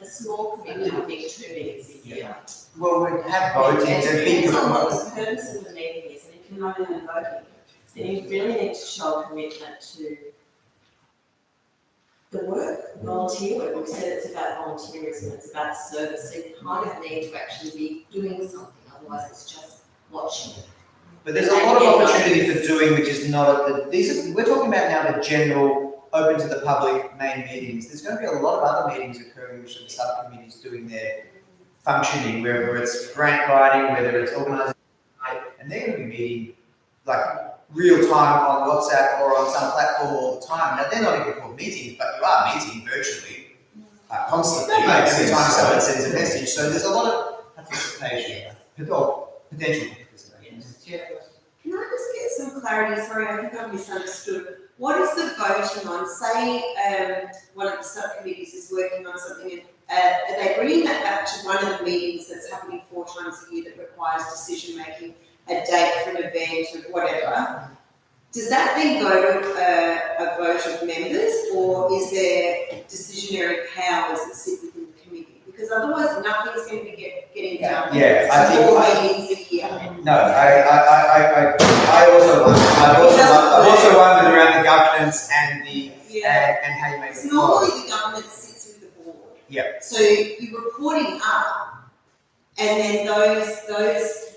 [SPEAKER 4] a small commitment, I think, 2 meetings a year.
[SPEAKER 1] Well, we have voting to be
[SPEAKER 4] Depends on what the purpose of the meeting is, and if you're not even voting, then you really need to show a commitment to the work, volunteer work. We've said it's about volunteerism, it's about service, so you kind of need to actually be doing something, otherwise it's just watching.
[SPEAKER 1] But there's a lot of opportunity for doing, which is not we're talking about now the general, open to the public main meetings. There's going to be a lot of other meetings occurring, which are the subcommittees doing their functioning, whether it's grant writing, whether it's organising, and they're going to be meeting like real time on WhatsApp or on some platform all the time. Now they're not even called meetings, but you are meeting virtually constantly every time someone sends a message. So there's a lot of participation, or potential participation.
[SPEAKER 4] Can I just get some clarity? Sorry, I think I've misunderstood. What is the voting on? Say one of the subcommittees is working on something and they bring that back to one of the meetings that's happening 4 times a year that requires decision making, a date for an event or whatever. Does that then go to a vote of members, or is there decisionary powers that sit within the committee? Because otherwise nothing's going to be getting done.
[SPEAKER 1] Yeah, I think.
[SPEAKER 4] 4 meetings a year.
[SPEAKER 1] No, I also wondered around the governance and and how you make it flow.
[SPEAKER 4] Normally the government sits with the board.
[SPEAKER 1] Yeah.
[SPEAKER 4] So you're reporting up, and then those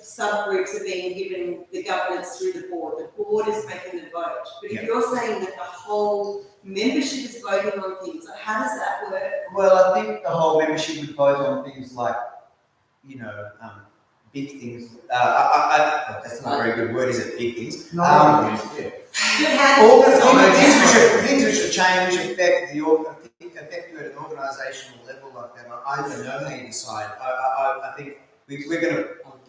[SPEAKER 4] subgroups are being given the governance through the board. The board is making the vote. But if you're saying that the whole membership is voting on things, like how does that work?
[SPEAKER 1] Well, I think the whole membership would vote on things like, big things. That's not a very good word, is it? Big things. All the things which will change, affect you at an organisational level like that. I don't know how you decide. I think we're going to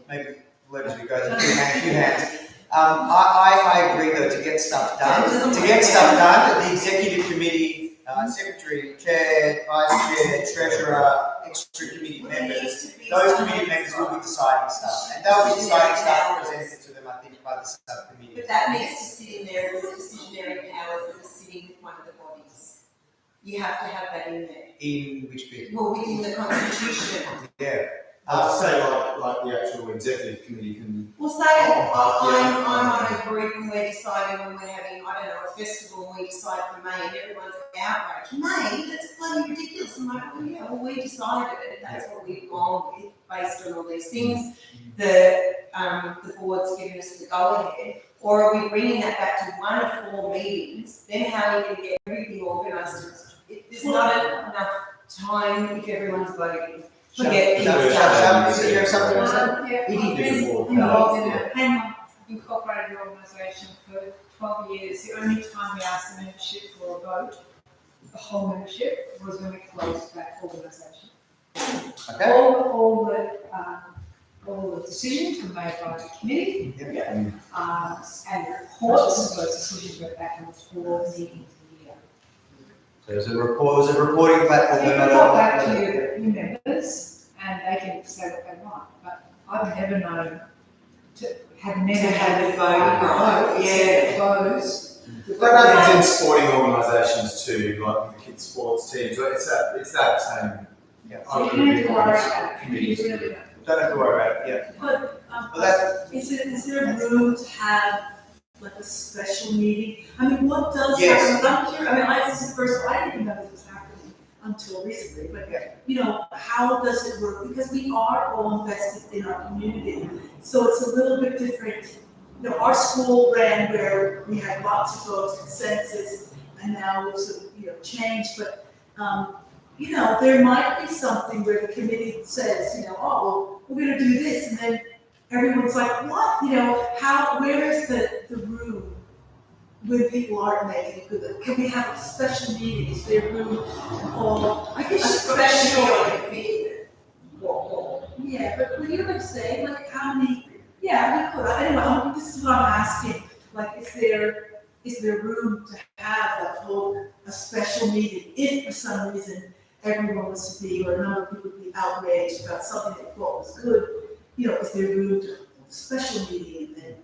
[SPEAKER 1] maybe let as we go. There's a few hands. I agree though, to get stuff done, the executive committee, secretary, chair, vice chair, treasurer, extra committee members, those committee members will be deciding stuff, and they'll be deciding stuff presented to them, I think, by the subcommittee.
[SPEAKER 4] But that needs to sit in there with decisionary powers that are sitting with one of the bodies. You have to have that in there.
[SPEAKER 1] In which bit?
[SPEAKER 4] Well, within the constitution.
[SPEAKER 1] Yeah.
[SPEAKER 5] I'd say like the actual executive committee can
[SPEAKER 4] Well, say I'm on a group and we're deciding when we're having, I don't know, a festival and we decide for May and everyone's outraged. May? That's bloody ridiculous. I'm like, well, yeah, well, we decided it. That's what we've gone with based on all these things. The board's given us the go ahead. Or are we bringing that back to 1 of 4 meetings? Then how are we going to get everything organised? There's not enough time if everyone's voting. To get things done.
[SPEAKER 1] So you have something to say?
[SPEAKER 3] Yeah,
[SPEAKER 5] He did the board.
[SPEAKER 3] involved in a panel incorporated organisation for 12 years. The only time we asked the membership for a vote, the whole membership, was when we closed that organisation.
[SPEAKER 1] Okay.
[SPEAKER 3] All the decisions were made by the committee,
[SPEAKER 1] Yeah.
[SPEAKER 3] and the reports of those decisions went back on 4 meetings a year.
[SPEAKER 1] So there's a reporting platform.
[SPEAKER 3] You
[SPEAKER 1] no
[SPEAKER 3] can
[SPEAKER 1] matter
[SPEAKER 3] go
[SPEAKER 1] what-
[SPEAKER 3] back to your members and they can say what they want, but I've never known to have
[SPEAKER 4] have a vote, yeah.
[SPEAKER 3] Close.
[SPEAKER 5] That happens in sporting organisations too, like the kids' sports teams. It's that same.
[SPEAKER 1] Yeah.
[SPEAKER 3] So you don't have to worry about it.
[SPEAKER 5] Committees.
[SPEAKER 3] You really don't.
[SPEAKER 1] Don't have to worry about it, yeah.
[SPEAKER 11] But,
[SPEAKER 1] Well, that,
[SPEAKER 11] is there room to have like a special meeting? I mean, what does
[SPEAKER 1] Yes.
[SPEAKER 11] happen? I'm curious, I mean, this is the first, I didn't know this was happening until recently, but, you know, how does it work? Because we are all invested in our community, so it's a little bit different. You know, our school ran where we had lots of votes, consensus, and now we've sort of, changed, but, you know, there might be something where the committee says, oh, well, we're gonna do this, and then everyone's like, what? Where is the room when people aren't making it good? Can we have a special meeting? Is there room for
[SPEAKER 4] I think
[SPEAKER 11] a
[SPEAKER 4] it's
[SPEAKER 11] special
[SPEAKER 4] meeting.
[SPEAKER 11] Yeah, but when you were saying, like, how many, yeah, we could, anyway, this is what I'm asking, like, is there room to have, like, hold a special meeting if for some reason everyone was to be, or a number of people would be outraged about something they thought was good, is there room to hold a special meeting and then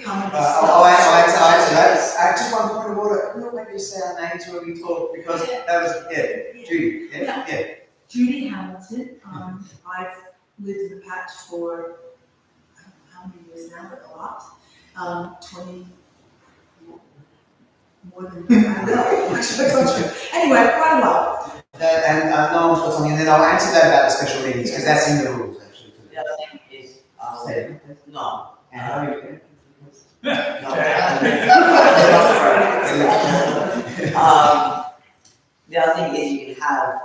[SPEAKER 11] come and discuss?
[SPEAKER 1] I'll answer that. Just one point of order. Can you maybe say our names when we talk? Because that was, Judy. Yeah.
[SPEAKER 11] Judy Hamilton, I've lived in the patch for, I don't know how many years now, but a lot, 20, more than that. Anyway, quite a while.
[SPEAKER 1] And no one's got something, and then I'll answer that about the special meetings, because that's in the rules, actually.
[SPEAKER 9] The other thing is,
[SPEAKER 1] Say
[SPEAKER 9] no.
[SPEAKER 1] And how are you?
[SPEAKER 9] The other thing is you can have,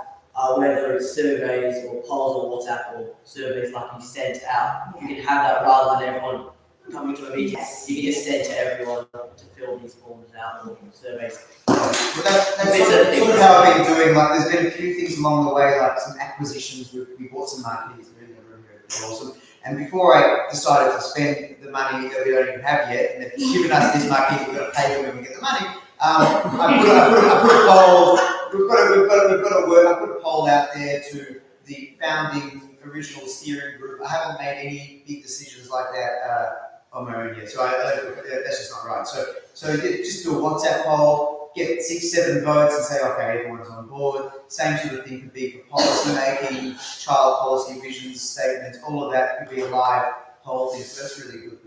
[SPEAKER 9] whether it's surveys or polls or WhatsApp or surveys like you sent out, you can have that rather than everyone coming to a meeting. You can just send to everyone to fill these forms out or surveys.
[SPEAKER 1] Well, that's sort of how I've been doing. Like, there's been a few things along the way, like some acquisitions. We bought some marketing. It's awesome. And before I decided to spend the money that we don't even have yet, and they've given us this marketing, we've got to pay them when we get the money. I put a poll. I put a poll out there to the founding original steering group. I haven't made any big decisions like that on my own yet, so that's just not right. So just do a WhatsApp poll, get 6-7 votes, and say, okay, everyone's on board. Same sort of thing could be for policy making, child policy visions, statements. All of that could be a live poll thing. So that's really good.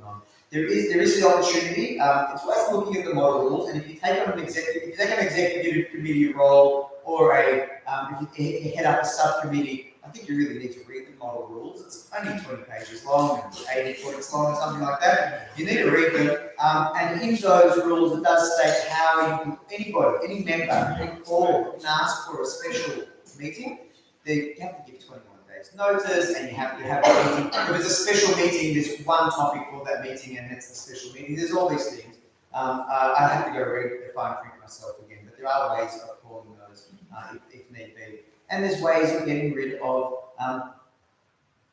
[SPEAKER 1] There is the opportunity. It's worth looking at the model rules, and if you take on an executive committee role, or if you head up a subcommittee, I think you really need to read the model rules. It's only 20 pages long and 80 points long or something like that. You need to read them. And in those rules, it does state how any member can call and ask for a special meeting. You have to give 21 days notice, and you have to have a meeting. If it's a special meeting, there's one topic for that meeting, and that's the special meeting. There's all these things. I have to go read the fine print myself again, but there are ways of calling those if need be. And there's ways of getting rid of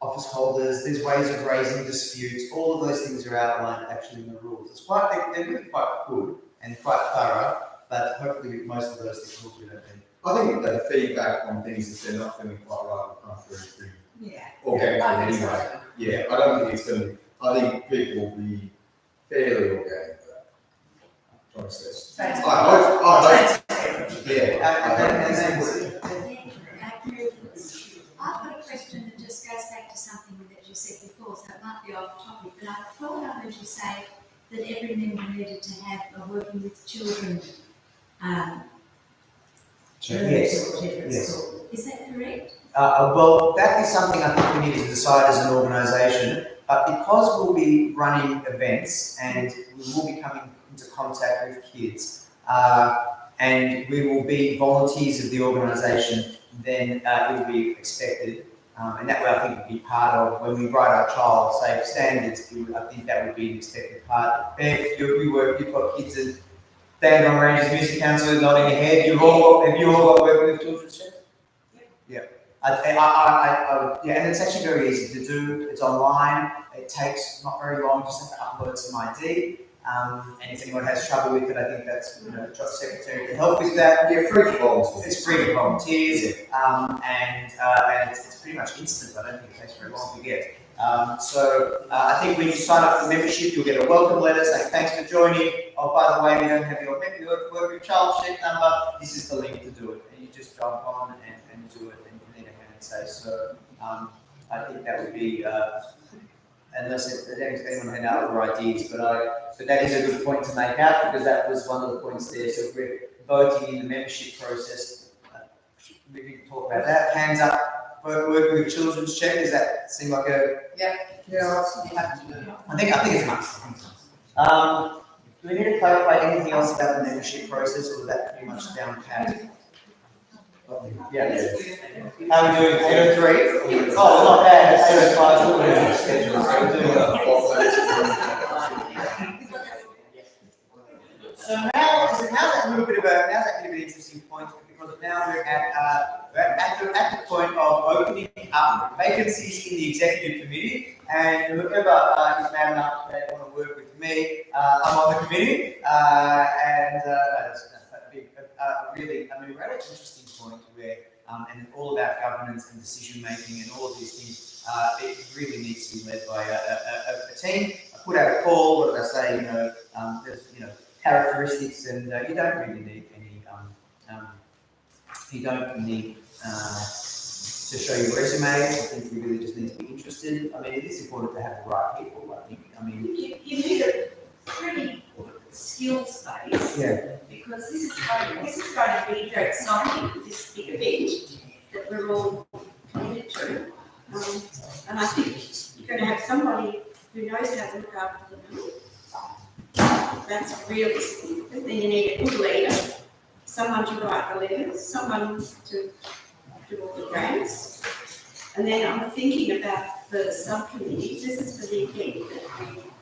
[SPEAKER 1] office holders. There's ways of raising disputes. All of those things are outlined actually in the rules. They're really quite good and quite thorough, but hopefully most of those rules we don't need.
[SPEAKER 5] I think that the feedback on things if they're not feeling quite right will come through
[SPEAKER 11] Yeah.
[SPEAKER 5] organically
[SPEAKER 11] I think so.
[SPEAKER 5] anyway. Yeah, I don't think it's going to. I think people will be fairly organic. Process. I hope.
[SPEAKER 10] I've got a question that just goes back to something that you said before, so it might be off topic, but I
[SPEAKER 12] heard you say that every member needed to have a working with children,
[SPEAKER 1] Yes.
[SPEAKER 12] or whatever it's
[SPEAKER 1] Yes.
[SPEAKER 12] called. Is that correct?
[SPEAKER 1] Well, that is something I think we need to decide as an organisation. But because we'll be running events and we will be coming into contact with kids, and we will be volunteers of the organisation, then it will be expected. And that way I think would be part of when we write our child safe standards. I think that would be an expected part. Bev, you've got kids at Dandenong Rangers Music Council nodding your head. Have you all got working with children's chefs? Yeah. Yeah, and it's actually very easy to do. It's online. It takes not very long. Just have to upload some ID. And if anyone has trouble with it, I think that's the job secretary to help with that.
[SPEAKER 5] Yeah, free for volunteers.
[SPEAKER 1] It's free for volunteers, and it's pretty much instant. I don't think it takes very long to get. So I think when you sign up for membership, you'll get a welcome letter saying thanks for joining. Oh, by the way, we don't have your work with child chef number. This is the link to do it, and you just jump on and do it, and you need a hand say. So I think that would be. Unless anyone had other ideas, but that is a good point to make out because that was one of the points there. So if we're voting in the membership process, we can talk about that. Hands up, working with children's check. Does that seem like a?
[SPEAKER 6] Yeah, you have to do it.
[SPEAKER 1] I think it's a must. Do we need to clarify anything else about the membership process, or is that pretty much down pat? Yeah. How are we doing? 8:03? Oh, not bad. 8:05 is the schedule. So we're doing So now's that little bit of an interesting point because now we're at the point of opening up vacancies in the executive committee, and whoever is mad enough that want to work with me, I'm on the committee, and that's big. Really, I mean, we're at an interesting point where, and all about governance and decision making and all of these things, it really needs to be led by a team. I put out a call. What did I say? There's characteristics, and you don't really need any. You don't need to show your resume. I think you really just need to be interested. I mean, it is important to have the right people. I think. I mean,
[SPEAKER 12] You need a pretty skills base.
[SPEAKER 1] Yeah.
[SPEAKER 12] Because this is going to be very exciting, this big event that we're all committed to. And I think you're going to have somebody who knows how to look after the people. That's really significant. Then you need a good leader, someone to write the letters, someone to do all the grants. And then I'm thinking about the subcommittees. This is for the event that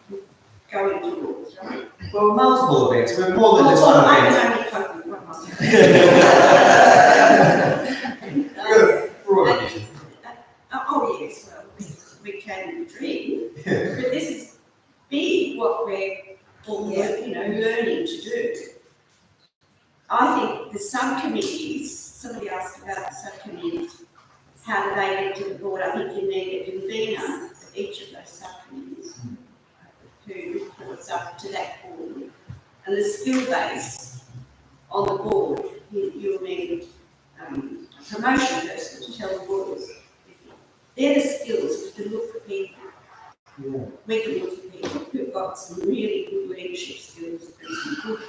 [SPEAKER 12] we're going towards, right?
[SPEAKER 1] Well, multiple events. We're more than just one event.
[SPEAKER 12] I can only cope with one month. Oh yes, well, we can dream, but this is big what we're all learning to do. I think the subcommittees, somebody asked about the subcommittees, how do they get to the board? I think you need a convener for each of those subcommittees who reports up to that board. And the skill base on the board, you'll need a promotion person to tell the boards. They're the skills to look for people.
[SPEAKER 1] Yeah.
[SPEAKER 12] We can look for people who've got some really good leadership skills and some good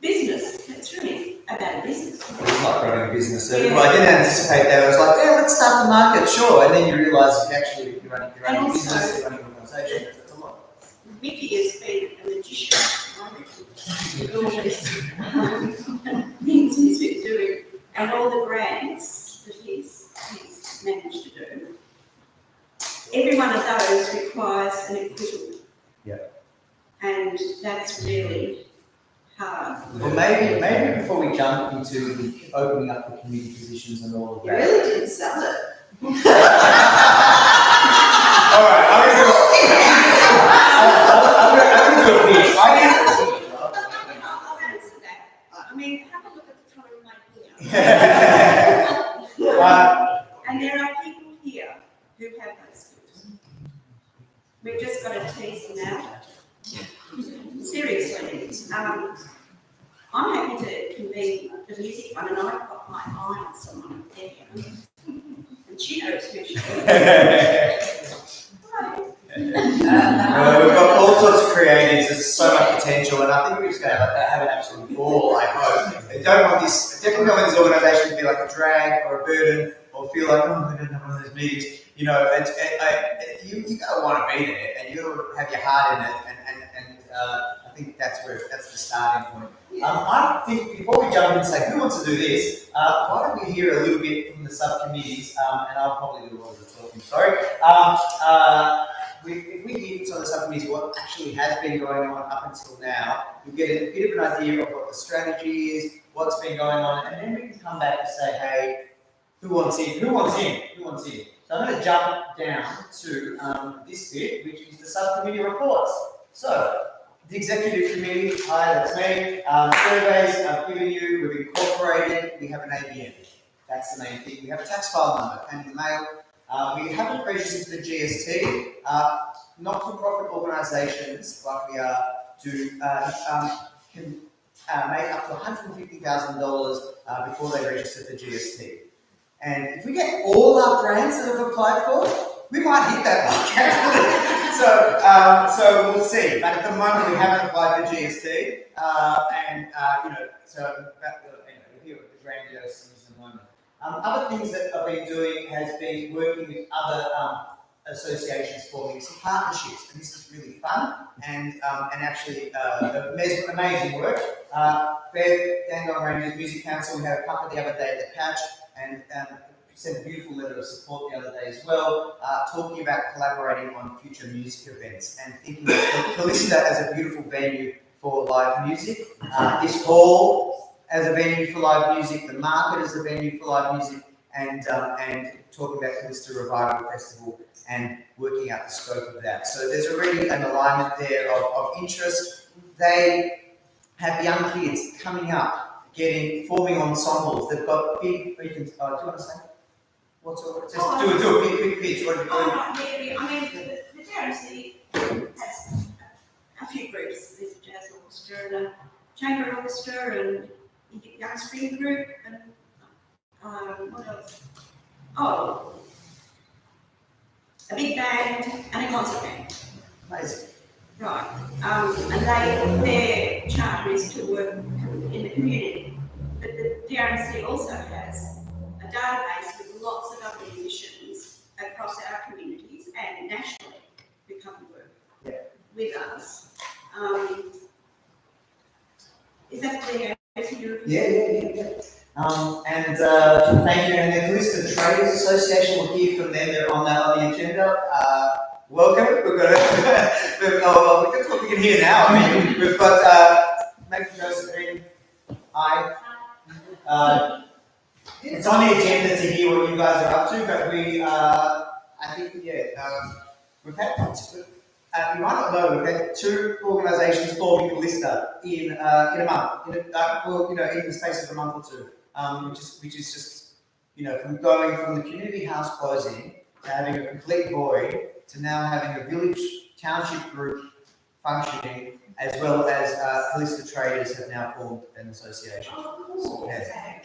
[SPEAKER 12] business. That's really about business.
[SPEAKER 1] It's like running a business. So I didn't anticipate that. I was like, yeah, let's start the market, sure. And then you realise you're running a business, you're running an organisation. That's a lot.
[SPEAKER 12] Mickey has been a magician, with all these things he's been doing, and all the grants that he's managed to do. Every one of those requires an equivalent.
[SPEAKER 1] Yeah.
[SPEAKER 12] And that's really hard.
[SPEAKER 1] Well, maybe before we jump into the opening up the committee positions and all of
[SPEAKER 6] You
[SPEAKER 1] that.
[SPEAKER 6] really didn't sell it.
[SPEAKER 1] All right, I'm going to do a pitch.
[SPEAKER 12] I'll answer that. I mean, have a look at the timeline here. And there are people here who have those skills. We've just got to tease them out. Seriously, I'm happy to convene the music one, and I've got my eye on someone there, and she knows who she is.
[SPEAKER 1] We've got I don't want this, I definitely don't want this organisation to be like a drag or a burden or feel like, oh, I don't have one of those meetings. You know, you gotta want to be there and you gotta have your heart in it, and I think that's the starting point. I think before we jump in and say who wants to do this, why don't we hear a little bit from the subcommittees, and I'll probably do a lot of the talking. Sorry. If we hear from some of the subcommittees what actually has been going on up until now, you'll get a bit of an idea of what the strategy is, what's been going on, and then we can come back and say, hey, who wants in? Who wants in? Who wants in? So I'm going to jump down to this bit, which is the subcommittee reports. So, the executive committee, hi, that's me. Surveys I've given you, we've incorporated, we have an ABN. That's the main thing. We have a tax file number, came in the mail. We haven't registered for GST. Not-for-profit organisations like we are can make up to $150,000 before they register for GST. And if we get all our brands that have applied for, we might hit that mark actually. So we'll see. But at the moment, we haven't applied for GST, we're here with the grandiose at the moment. Other things that I've been doing has been working with other associations, forming some partnerships, and this is really fun and actually amazing work. Bev, Dandenong Rangers Music Council, we had a couple the other day at the Patch, and sent a beautiful letter of support the other day as well, talking about collaborating on future music events and thinking of Kallista as a beautiful venue for live music. This hall as a venue for live music, the market as a venue for live music, and talking about Kallista Revival Festival and working out the scope of that. So there's already an alignment there of interest. They have young kids coming up, forming ensembles. They've got big. Do you want to say? Do a quick pitch. What are you doing?
[SPEAKER 12] I mean, the DRC has a few groups. There's a jazz orchestra and a chamber orchestra and a young string group and what else? Oh, a big band and a concert band.
[SPEAKER 1] Amazing.
[SPEAKER 12] Right. And their charter is to work in the community. But the DRC also has a database with lots of other musicians across our communities and nationally who come and work with us. Is that the
[SPEAKER 1] Yeah. And thank you. And the Kallista Traders Association, we'll hear from them. They're on the agenda. Welcome. We've got we can hear now. I mean, we've got Josephine. Hi. It's on the agenda to hear what you guys are up to, but I think we've had you might not know, we've had two organisations forming Kallista in a month, in the space of a month or two, which is just, from going from the community house closing to having a complete void to now having a village township group functioning, as well as Kallista Traders have now formed an association. So, yeah.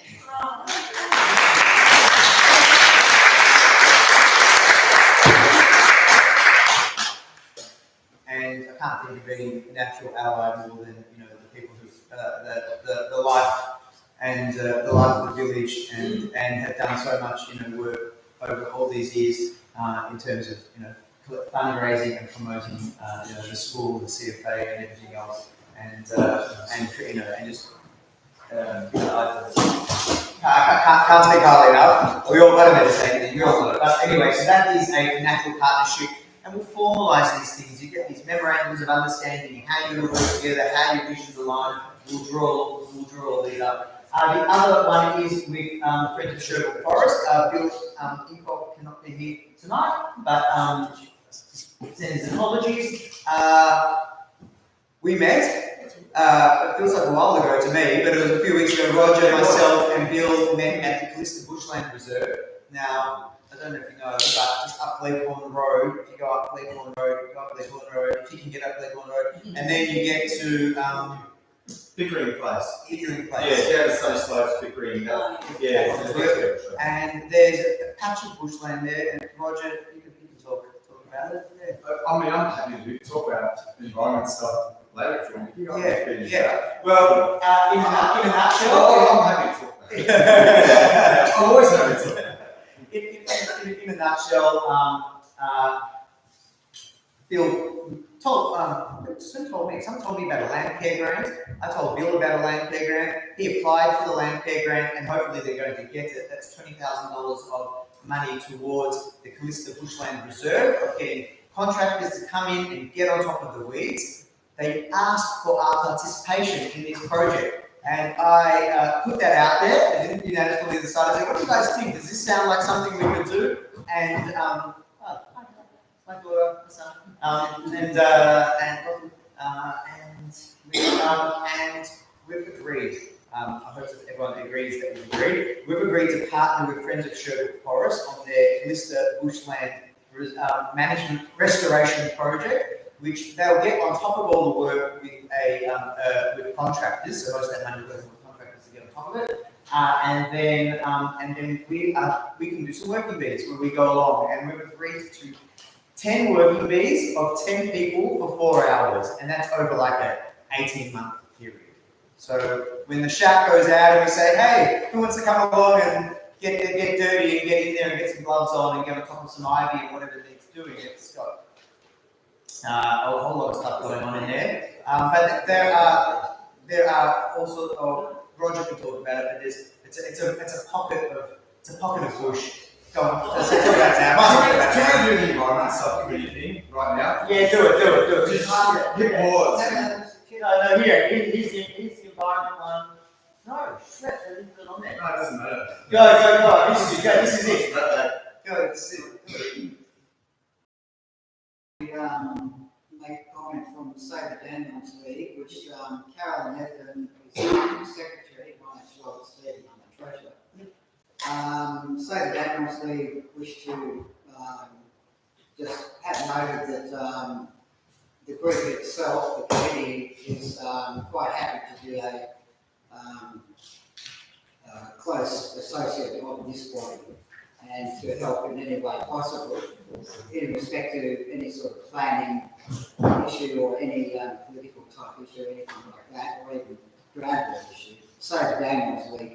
[SPEAKER 1] And I can't think of any natural ally more than the people who the life and the life of the village and have done so much work over all these years in terms of fundraising and promoting the school, the CFA, and everything else, and just I can't speak highly enough. We all got to meditate. We all got it. But anyway, so that is a natural partnership. And we'll formalise these things. You get these memorandums of understanding, how you're going to work together, how your visions align. We'll draw all these up. The other one is with Friends of Sherwood Forest. Bill Incock cannot be here tonight, but sends apologies. We met. It feels like a while ago to me, but it was a few weeks ago. Roger, myself, and Bill met at the Kallista Bushland Reserve. Now, I don't know if you know, but just up Leghorn Road, if you go up Leghorn Road, if you can get up Leghorn Road, and then you get to
[SPEAKER 5] Pickering Place.
[SPEAKER 1] Yeah,
[SPEAKER 5] the Sunny Slopes, Pickering.
[SPEAKER 1] And there's a patch of bushland there, and Roger, you can talk about it. Yeah.
[SPEAKER 13] I mean, I'm happy to talk about environment stuff
[SPEAKER 5] later if you want.
[SPEAKER 1] Well, in a nutshell,
[SPEAKER 5] I'm happy to talk about it. I'm always happy to talk about it.
[SPEAKER 1] in a nutshell, Bill someone told me about a land care grant. I told Bill about a land care grant. He applied for the land care grant, and hopefully they're going to get it. That's $20,000 of money towards the Kallista Bushland Reserve, of getting contractors to come in and get on top of the weeds. They asked for our participation in this project, and I put that out there, and then unanimously decided, what do you guys think? Does this sound like something we could do? And my daughter, my son, and we've agreed. I hope that everyone agrees that we've agreed. We've agreed to partner with Friends of Sherwood Forest on their Kallista Bushland Management Restoration Project, which they'll get on top of all the work with with contractors. So most of that money goes with contractors to get on top of it. And then we can do some working bees where we go along, and we've agreed to 10 working bees of 10 people for 4 hours, and that's over like an 18-month period. So when the shack goes out and we say, hey, who wants to come along and get dirty and get in there and get some gloves on and get on top of some ivy and whatever it needs doing, it's got a whole lot of stuff going on in there. But there are also, Roger can talk about it, but it's a pocket of bush. Go on, let's talk about that.
[SPEAKER 5] Can we do the environment subcommittee thing right now?
[SPEAKER 1] Yeah, do it.
[SPEAKER 5] Just hit pause.
[SPEAKER 1] No, here, here's the environment one. No, shit, I didn't put it on there.
[SPEAKER 5] No, it doesn't matter.
[SPEAKER 1] Go. This is it. Go, this is it.
[SPEAKER 13] Make a comment from Sabre Daniels League, which Carolyn Ethan is the secretary, my name's Robert Stevens, I'm the treasurer. Sabre Daniels League wish to just have noted that the group itself, the committee, is quite happy to be a close associate of this body and to help in any way possible in respect to any sort of planning issue or any political type issue, anything like that, or even ground work issue. Sabre Daniels League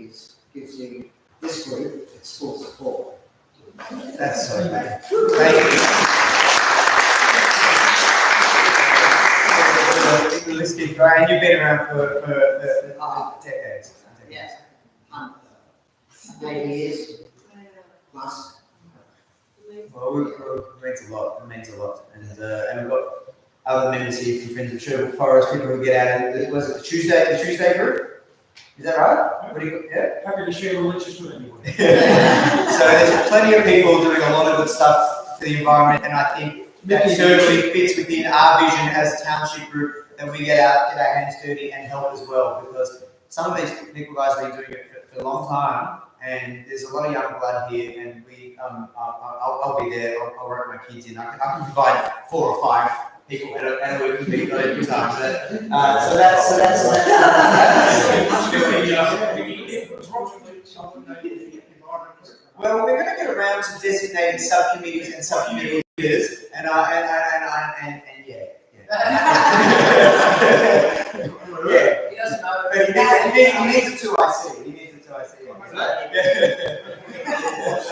[SPEAKER 13] gives you this group its full support.
[SPEAKER 1] That's so good. Thank you. Let's keep going. You've been around for decades.
[SPEAKER 13] Yes. 8 years plus.
[SPEAKER 1] Well, it means a lot. And we've got other members here from Friends of Sherwood Forest, people who get out of was it the Tuesday group? Is that right? What do you got? Yeah?
[SPEAKER 14] Happy to share the lectures with anyone.
[SPEAKER 1] So there's plenty of people doing a lot of good stuff for the environment, and I think that certainly fits within our vision as a township group that we get out, get our hands dirty and help as well, because some of these people guys have been doing it for a long time, and there's a lot of young blood here, and I'll be there, I'll work my kids in. I can provide 4 or 5 people and a working bee at every time. So that's well, we're going to get around to designating subcommittees and subcommittee leaders, and yeah.
[SPEAKER 6] He doesn't know.
[SPEAKER 1] But he needs a 2IC. He needs a 2IC.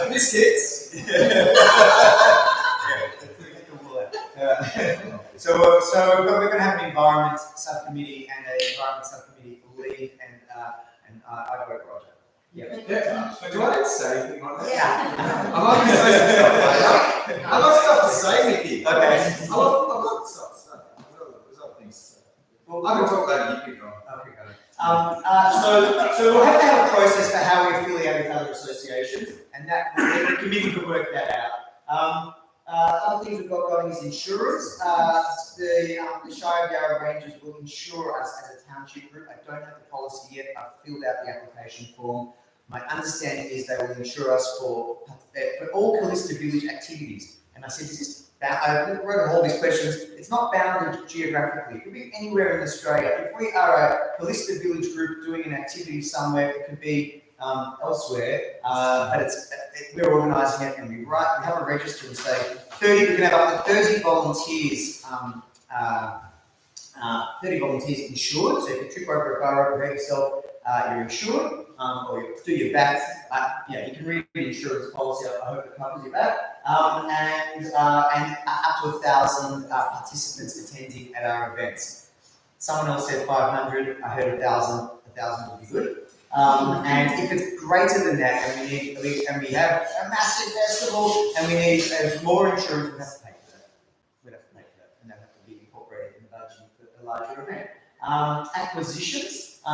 [SPEAKER 5] Biscuits.
[SPEAKER 1] So we're going to have an environment subcommittee and an environment subcommittee lead, and I vote Roger.
[SPEAKER 5] Yeah. Do I say anything like that?
[SPEAKER 1] Yeah.
[SPEAKER 5] I like to say some stuff later. I got stuff to say, Mickey.
[SPEAKER 1] Okay.
[SPEAKER 5] I've got stuff to say. There's other things to say. Well, I can talk later, you can go.
[SPEAKER 1] Okay, got it. So we'll have to have a process for how we affiliate with other associations, and that the committee could work that out. Other things we've got going is insurance. The Shire of Yarra Rangers will insure us as a township group. I don't have the policy yet. I've filled out the application form. My understanding is they will insure us for all Kallista Village activities. And I said, I wrote all these questions. It's not bounded geographically. It could be anywhere in Australia. If we are a Kallista Village group doing an activity somewhere, it could be elsewhere, but we're organising it, and we have a register and say 30. We're going to have up to 30 volunteers 30 volunteers insured, so if you trip over a bar rope or hurt yourself, you're insured, or you do your back, you can read the insurance policy, I hope it covers your back, and up to 1,000 participants attending at our events. Someone else said 500, I heard 1,000, 1,000 would be good. And if it's greater than that, and we have a massive festival, and we need more insurance, we have to pay for that. We have to pay for that, and that has to be incorporated in the budget for a larger event. Acquisitions, we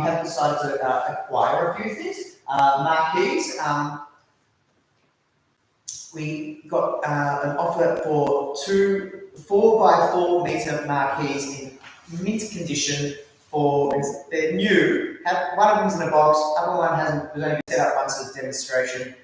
[SPEAKER 1] have decided to acquire a few things. Marquees, we got an offer for 2 4x4 metre marquees in mint condition. They're new. One of them's in a box. Other one hasn't. We've only set up once as a demonstration.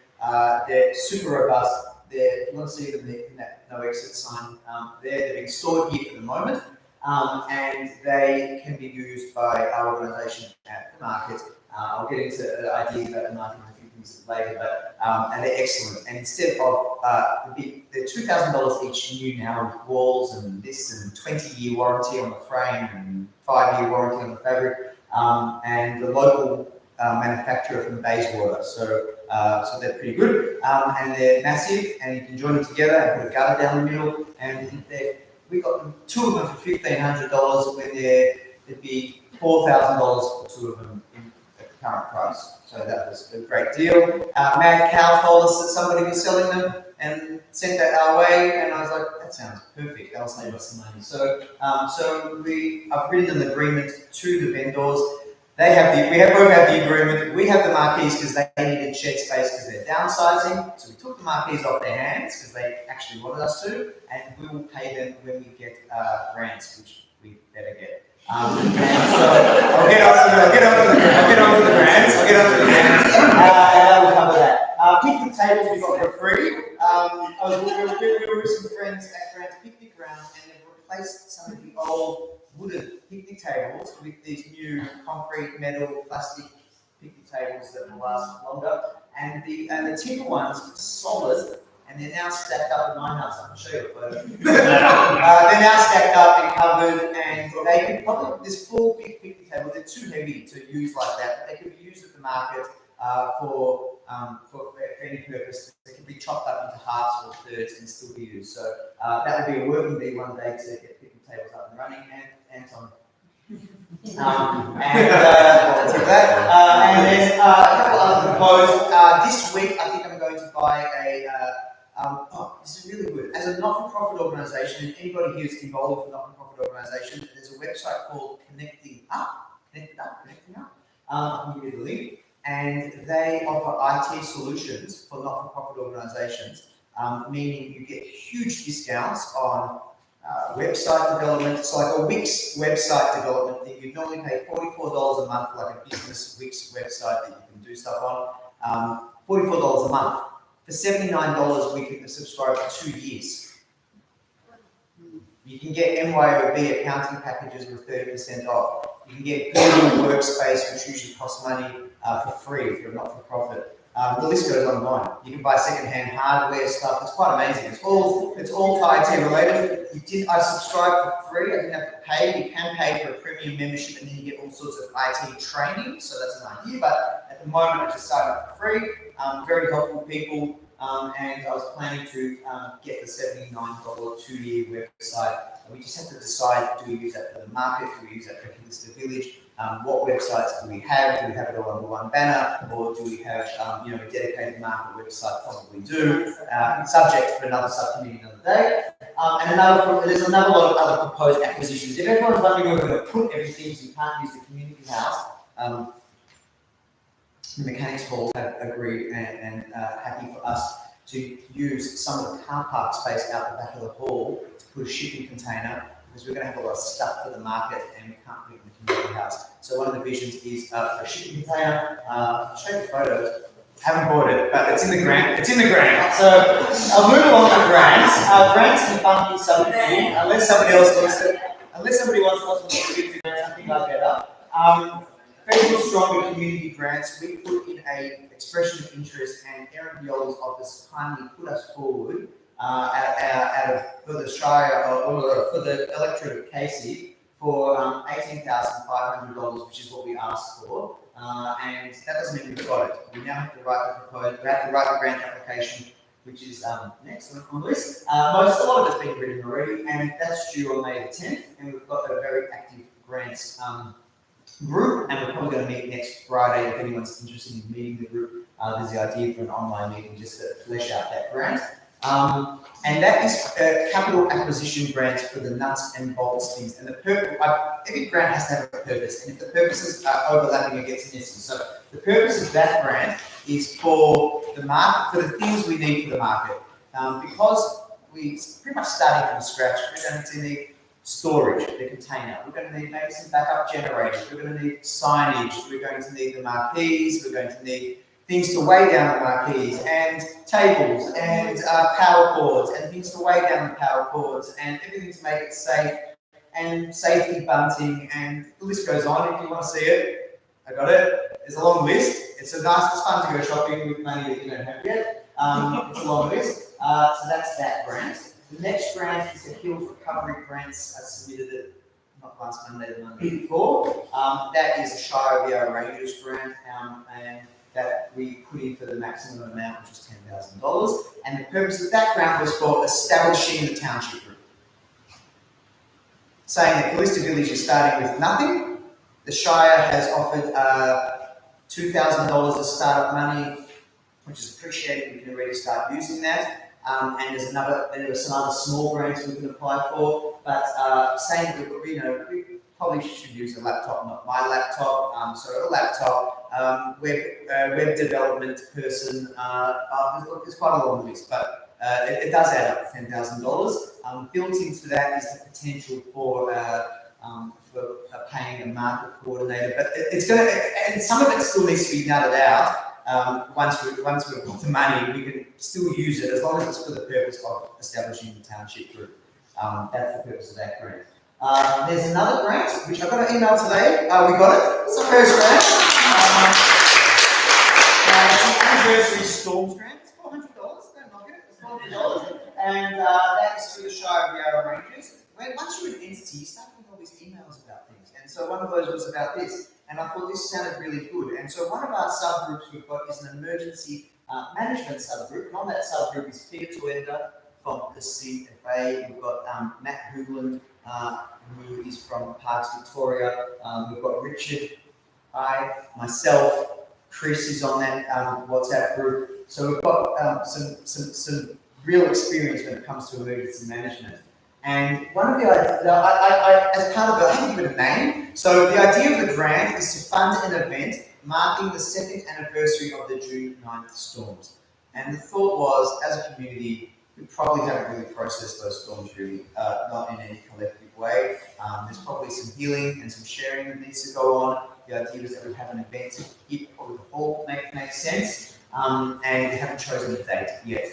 [SPEAKER 1] They're super robust. You want to see them in that no exit sign there. They're being stored here for the moment, and they can be used by our organisation at the market. I'll get into the idea about the market and a few things later, but and they're excellent. And instead of they're $2,000 each new now with walls and this and 20-year warranty on the frame and 5-year warranty on the fabric, and the local manufacturer from Bayswater, so they're pretty good, and they're massive, and you can join them together and put a gutter down the middle, and we got them, 2 of them for $1,500 when it'd be $4,000 for 2 of them at the current price. So that was a great deal. Mad Cow told us that somebody was selling them and sent that our way, and I was like, that sounds perfect. That'll save us some money. So, I've written an agreement to the vendors. We both have the agreement. We have the marquees because they needed shed space because they're downsizing. So we took the marquees off their hands because they actually wanted us to, and we will pay them when we get grants, which we better get. And so I'll get onto the grants. And I will cover that. Picnic tables we got for free. We were with some friends at Grant's Picnic Ground, and they've replaced some of the old wooden picnic tables with these new concrete, metal, plastic picnic tables that will last longer. And the timber ones are solid, and they're now stacked up in my house. I can show you a photo. They're now stacked up and covered, and they could probably, this 4 big picnic tables, they're too heavy to use like that, but they could be used at the market for any purpose. They can be chopped up into halves or thirds and still be used. So that would be a working day one day to get picnic tables up and running, and Anton. And then a couple other proposed. This week, I think I'm going to buy this is really good. As a not-for-profit organisation, and anybody here is involved with a not-for-profit organisation, there's a website called Connecting Up. I'll give you the link. And they offer IT solutions for not-for-profit organisations, meaning you get huge discounts on website development. It's like a Wix website development thing. You'd normally pay $44 a month, like a business Wix website that you can do stuff on. $44 a month. For $79, we can subscribe for 2 years. You can get MYOB accounting packages with 30% off. You can get Google Workspace, which usually costs money, for free if you're not for profit. The list goes on and on. You can buy second-hand hardware stuff. It's quite amazing. It's all IT related. I subscribed for free. I didn't have to pay. You can pay for a premium membership, and then you get all sorts of IT training. So that's an idea. But at the moment, I just signed up for free. Very helpful people. And I was planning to get the $79 2-year website. We just have to decide, do we use that for the market? Do we use that for Kallista Village? What websites do we have? Do we have it all under one banner? Or do we have a dedicated market website? Probably do. Subject for another subcommittee another day. And there's another lot of other proposed acquisitions. If everyone's wondering where we're going to put everything so you can't use the community house, the Mechanics Hall have agreed and happy for us to use some of the car park space out the back of the hall to put a shipping container, because we're going to have a lot of stuff for the market and we can't put it in the community house. So one of the visions is for a shipping container. I'll show you photos. Haven't bought it, but it's in the grant. So I'll move along to grants. Grants and funding subcommittee, unless somebody wants to speak to grants, I think I'll get up. Federal Stronger Community Grants, we put in an expression of interest, and Erin Viola's office kindly put us forward for the Shire, or for the electorate of Casey, for $18,500, which is what we asked for, and that doesn't mean we've got it. We now have to write the grant application, which is next on the list. A lot of it's been written already, and that's due on May the 10th, and we've got a very active grants group, and we're probably going to meet next Friday if anyone's interested in meeting the group. There's the idea for an online meeting just to flesh out that grant. And that is capital acquisition grants for the nuts and bolts things. And the every grant has to have a purpose, and if the purposes are overlapping, it gets messy. So the purpose of that grant is for the market, for the things we need for the market. Because we're pretty much starting from scratch, we're going to need storage, the container. We're going to need maybe some backup generators. We're going to need signage. We're going to need the marquees. We're going to need things to weigh down the marquees, and tables, and power cords, and things to weigh down the power cords, and everything to make it safe, and safety bunting, and the list goes on. If you want to see it, I got it. It's a long list. It's fun to go shopping with money that you don't have yet. It's a long list. So that's that grant. The next grant is the Hills Recovery Grants. I submitted it not last Monday, the Monday before. That is a Shire of Yarra Rangers grant, and that we put in for the maximum amount, which is $10,000. And the purpose of that grant was for establishing the township group. Saying that Kallista Village is starting with nothing. The Shire has offered $2,000 of startup money, which is appreciated. We can already start using that. And there are some other small grants we can apply for. But saying that we probably should use a laptop, not my laptop. So a laptop, web development person. There's quite a long list, but it does add up to $10,000. Built into that is the potential for paying a market coordinator, but it's going to, and some of it still needs to be nutted out. Once we've got the money, we can still use it as long as it's for the purpose of establishing the township group. That's the purpose of that grant. There's another grant, which I got an email today. We got it. It's the first grant. It's an anniversary storms grant. It's $400. Don't knock it. It's $400. And that is through the Shire of Yarra Rangers. Once you're an entity, you start getting all these emails about things. And so one of those was about this. And I thought this sounded really good. And so one of our subgroups we've got is an emergency management subgroup. And on that subgroup is Peter Tuenda from the CFA. We've got Matt Hoogland, who is from Parks Victoria. We've got Richard, myself, Chris is on that WhatsApp group. So we've got some real experience when it comes to emergency management. And one of the ideas, as part of it, I haven't given a name. So the idea of the grant is to fund an event marking the 2nd anniversary of the June 9th storms. And the thought was, as a community, we probably haven't really processed those storms really, not in any collective way. There's probably some healing and some sharing that needs to go on. The idea is that we have an event to hit probably the whole makes sense. And we haven't chosen a date yet.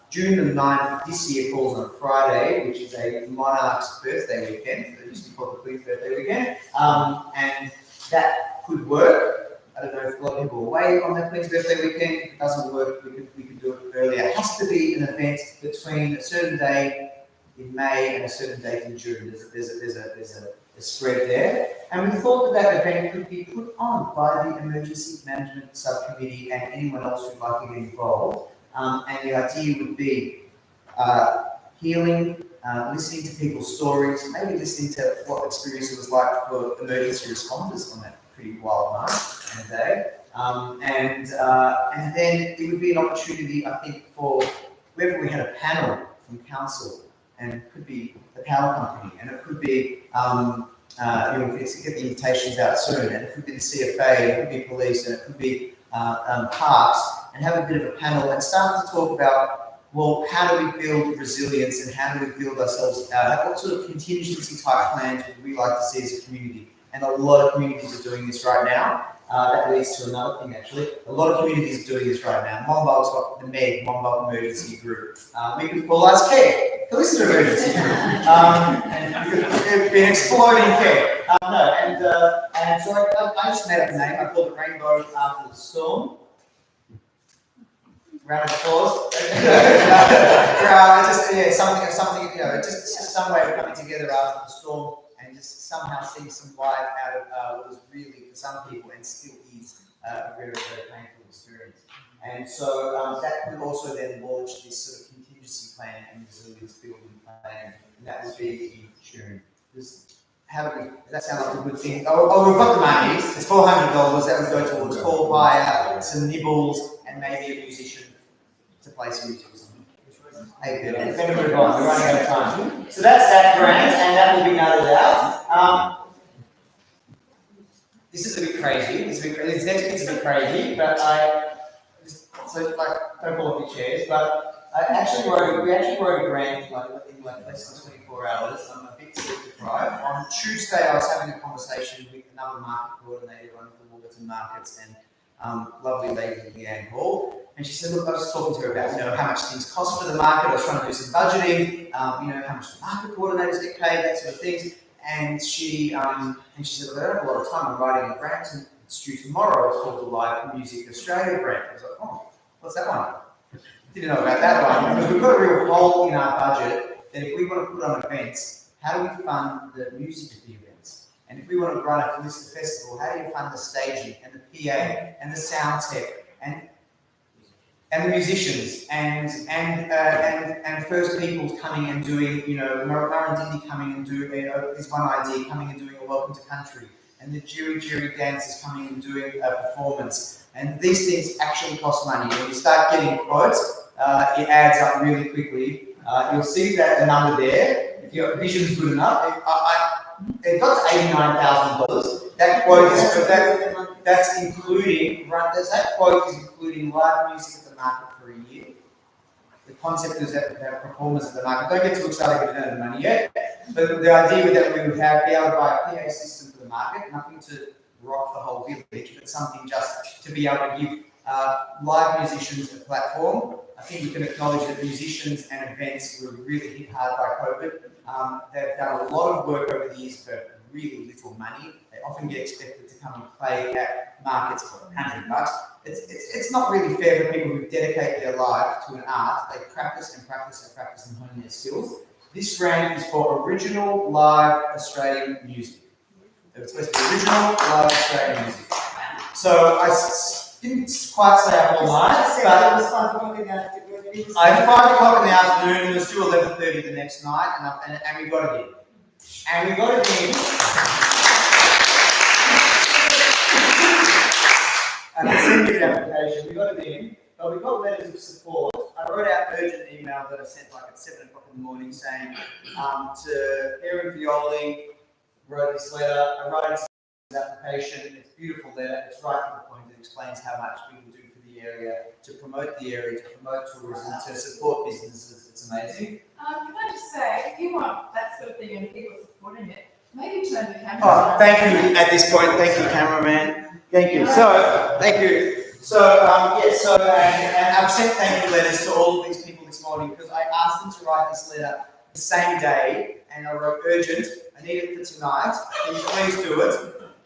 [SPEAKER 1] June the 9th this year falls on a Friday, which is a monarch's birthday weekend. It used to be called the Queen's birthday weekend. And that could work. I don't know if a lot of people are away on that Queen's birthday weekend. If it doesn't work, we can do it earlier. It has to be an event between a certain day in May and a certain date in June. There's a spread there. And we thought that event could be put on by the Emergency Management Subcommittee and anyone else who'd like to get involved. And the idea would be healing, listening to people's stories, maybe listening to what experience it was like for emergency responders on that pretty wild night and day. And then it would be an opportunity, I think, for whether we had a panel from council, and it could be the power company, and it could be, we could get the invitations out soon, and it could be the CFA, and it could be police, and it could be parks, and have a bit of a panel and start to talk about, well, how do we build resilience and how do we build ourselves out? What sort of contingency type plans would we like to see as a community? And a lot of communities are doing this right now. That leads to another thing, actually. A lot of communities are doing this right now. Mombal's got the MEG, Mombal Emergency Group. We could call us CARE, Kallista Emergency Group. And we've been exploding CARE. And so I just made up a name. I called it Rainbow After the Storm. Round of applause. Something, just some way of coming together after the storm and just somehow seeing some life out of what was really, for some people, and still is, a very, very painful experience. And so that could also then launch this sort of contingency plan and resilience building plan, and that would be in June. Does that sound like a good thing? Oh, we've got the money. It's $400 that would go towards call hire, some nibbles, and maybe a musician to play some music or something. Hey, good. We're going to move on. We're running out of time. So that's that grant, and that will be noted out. This is a bit crazy. This next bit's a bit crazy, but don't fall off your chairs. But we actually wrote a grant in less than 24 hours. I'm a bit sleep deprived. On Tuesday, I was having a conversation with another market coordinator running the Warburton markets, and lovely lady Leanne Hall. And she said, look, I was talking to her about, how much things cost for the market. I was trying to do some budgeting, how much the market coordinators get paid, that sort of things. And she said, well, I don't have a lot of time. I'm writing a grant, and it's due tomorrow. It's called the Live Music Australia grant. I was like, oh, what's that one? Didn't know about that one, because we've got a real hole in our budget that if we want to put on events, how do we fund the music of the events? And if we want to run a Kallista festival, how do you fund the staging and the PA and the sound tech and the musicians and First Peoples coming and doing, Murrindindi coming and doing this one idea, coming and doing a Welcome to Country, and the Jiri dancers coming and doing a performance. And these things actually cost money. When you start getting quotes, it adds up really quickly. You'll see that the number there, if your vision's good enough, it got to $89,000. That quote is for that. That's including that quote is including live music at the market for a year. The concept is that we have performers at the market. Don't get too excited if you don't have the money yet. But the idea that we would be able to buy a PA system for the market, nothing to rock the whole village, but something just to be able to give live musicians a platform. I think we can acknowledge that musicians and events were really hit hard by COVID. They've done a lot of work over the years for really little money. They often get expected to come and play at markets for $100. It's not really fair for people who dedicate their life to an art. They practice and practice and practice and hone their skills. This grant is for original live Australian music. It's supposed to be original live Australian music. So I didn't quite stay up all night, but I had 5 o'clock in the afternoon and it was due 11:30 the next night, and we got it in. And we got it in. And I sent you the application. We got it in, but we got letters of support. I wrote out urgent email that I sent at 7 o'clock in the morning saying to Erin Violi, wrote this letter. I wrote his application. It's a beautiful letter. It's right to the point. It explains how much we will do for the area, to promote the area, to promote tourism, to support businesses. It's amazing.
[SPEAKER 6] Can I just say, if you want that sort of thing and people supporting it, maybe turn the camera
[SPEAKER 1] on. Thank you at this point. Thank you, cameraman. Thank you. So, thank you. So, and I've sent thank you letters to all of these people this morning because I asked them to write this letter the same day, and I wrote urgent. I need it for tonight. Can you please do it?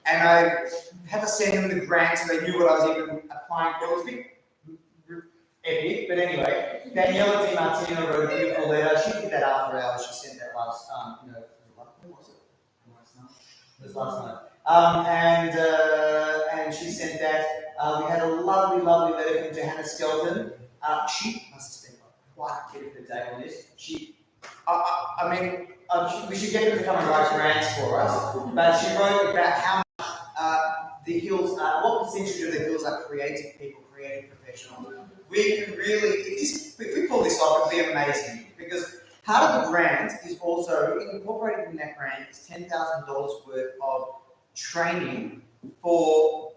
[SPEAKER 1] And I had to send them the grant so they knew what I was even applying for. It was a bit epic, but anyway, Daniela Di Martino wrote a beautiful letter. She did that after hours. She sent that last, when was it? It was last night. And she sent that. We had a lovely letter from Johanna Skelton. She must have spent quite a bit of her day on this. We should get them to come and write grants for us. But she wrote about how the hills are, what percentage of the hills are creative people, creative professionals. We can really, if we pull this off, it'll be amazing. Because part of the grant is also, incorporated in that grant is $10,000 worth of training for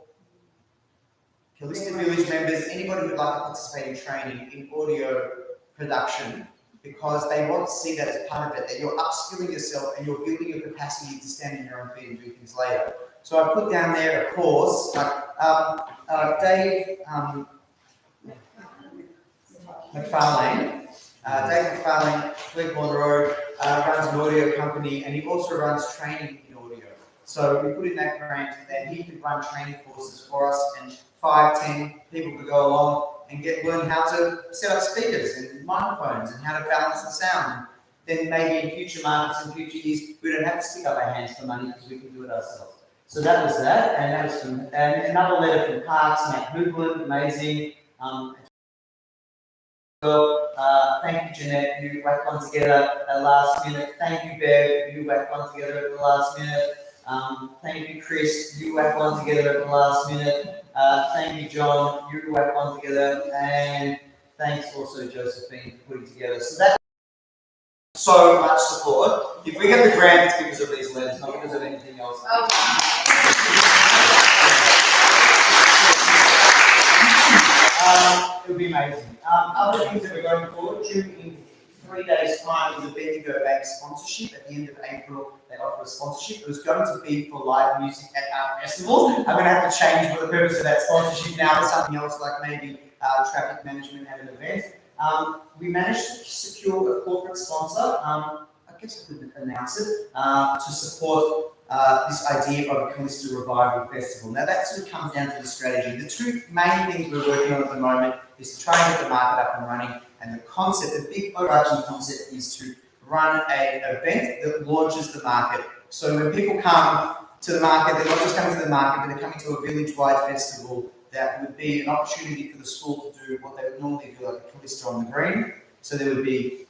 [SPEAKER 1] Kallista Village members, anybody who'd like to participate in training in audio production, because they want to see that as part of it, that you're upskilling yourself and you're building your capacity to stand on your own feet and do things later. So I put down there a course, Dave McFarlane, Fleetwood Road, runs an audio company, and he also runs training in audio. So we put in that grant that he could run training courses for us, and 5-10 people could go along and learn how to set up speakers and microphones and how to balance the sound. then maybe in future markets and future years, we don't have to stick up our hands for money because we can do it ourselves. So that was that, and that was from, and another letter from Parks, Matt Hoogland, amazing. Thank you, Jeanette, you whacked one together at last minute. Thank you, Bev, you whacked one together at the last minute. Thank you, Chris, you whacked one together at the last minute. Thank you, John, you whacked one together. And thanks also, Josephine, for putting together. So that's so much support. If we get the grant, it's because of these letters, not because of anything else. It would be amazing. Other things that we're going forward, in 3 days' time is a Bendigo Bank sponsorship. At the end of April, they offer a sponsorship. It was going to be for live music at our festival. I'm going to have to change what the purpose of that sponsorship now to something else, like maybe traffic management at an event. We managed to secure a corporate sponsor. I guess I could announce it to support this idea of a Kallista Revival Festival. Now that sort of comes down to the strategy. The two main things we're working on at the moment is to try and get the market up and running, and the concept, the big overarching concept is to run an event that launches the market. So when people come to the market, they're not just coming to the market, but they're coming to a village-wide festival that would be an opportunity for the school to do what they would normally do, like a Kallista on the green. So there would be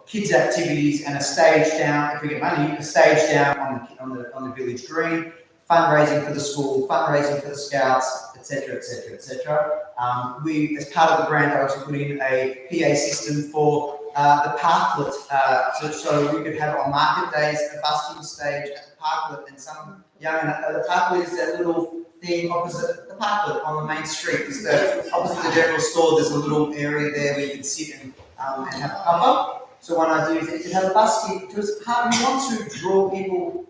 [SPEAKER 1] kids' activities and a stage down, if we get money, a stage down on the village green, fundraising for the school, fundraising for the scouts, etc., etc., etc. We, as part of the grant, I also put in a PA system for the parklet, so we could have on market days a busking stage at the parklet, and some young, the parklet is that little thing opposite the parklet on the main street. It's the opposite the general store. There's a little area there where you can sit and have a cover. So one idea is that you can have a busking, because we want to draw people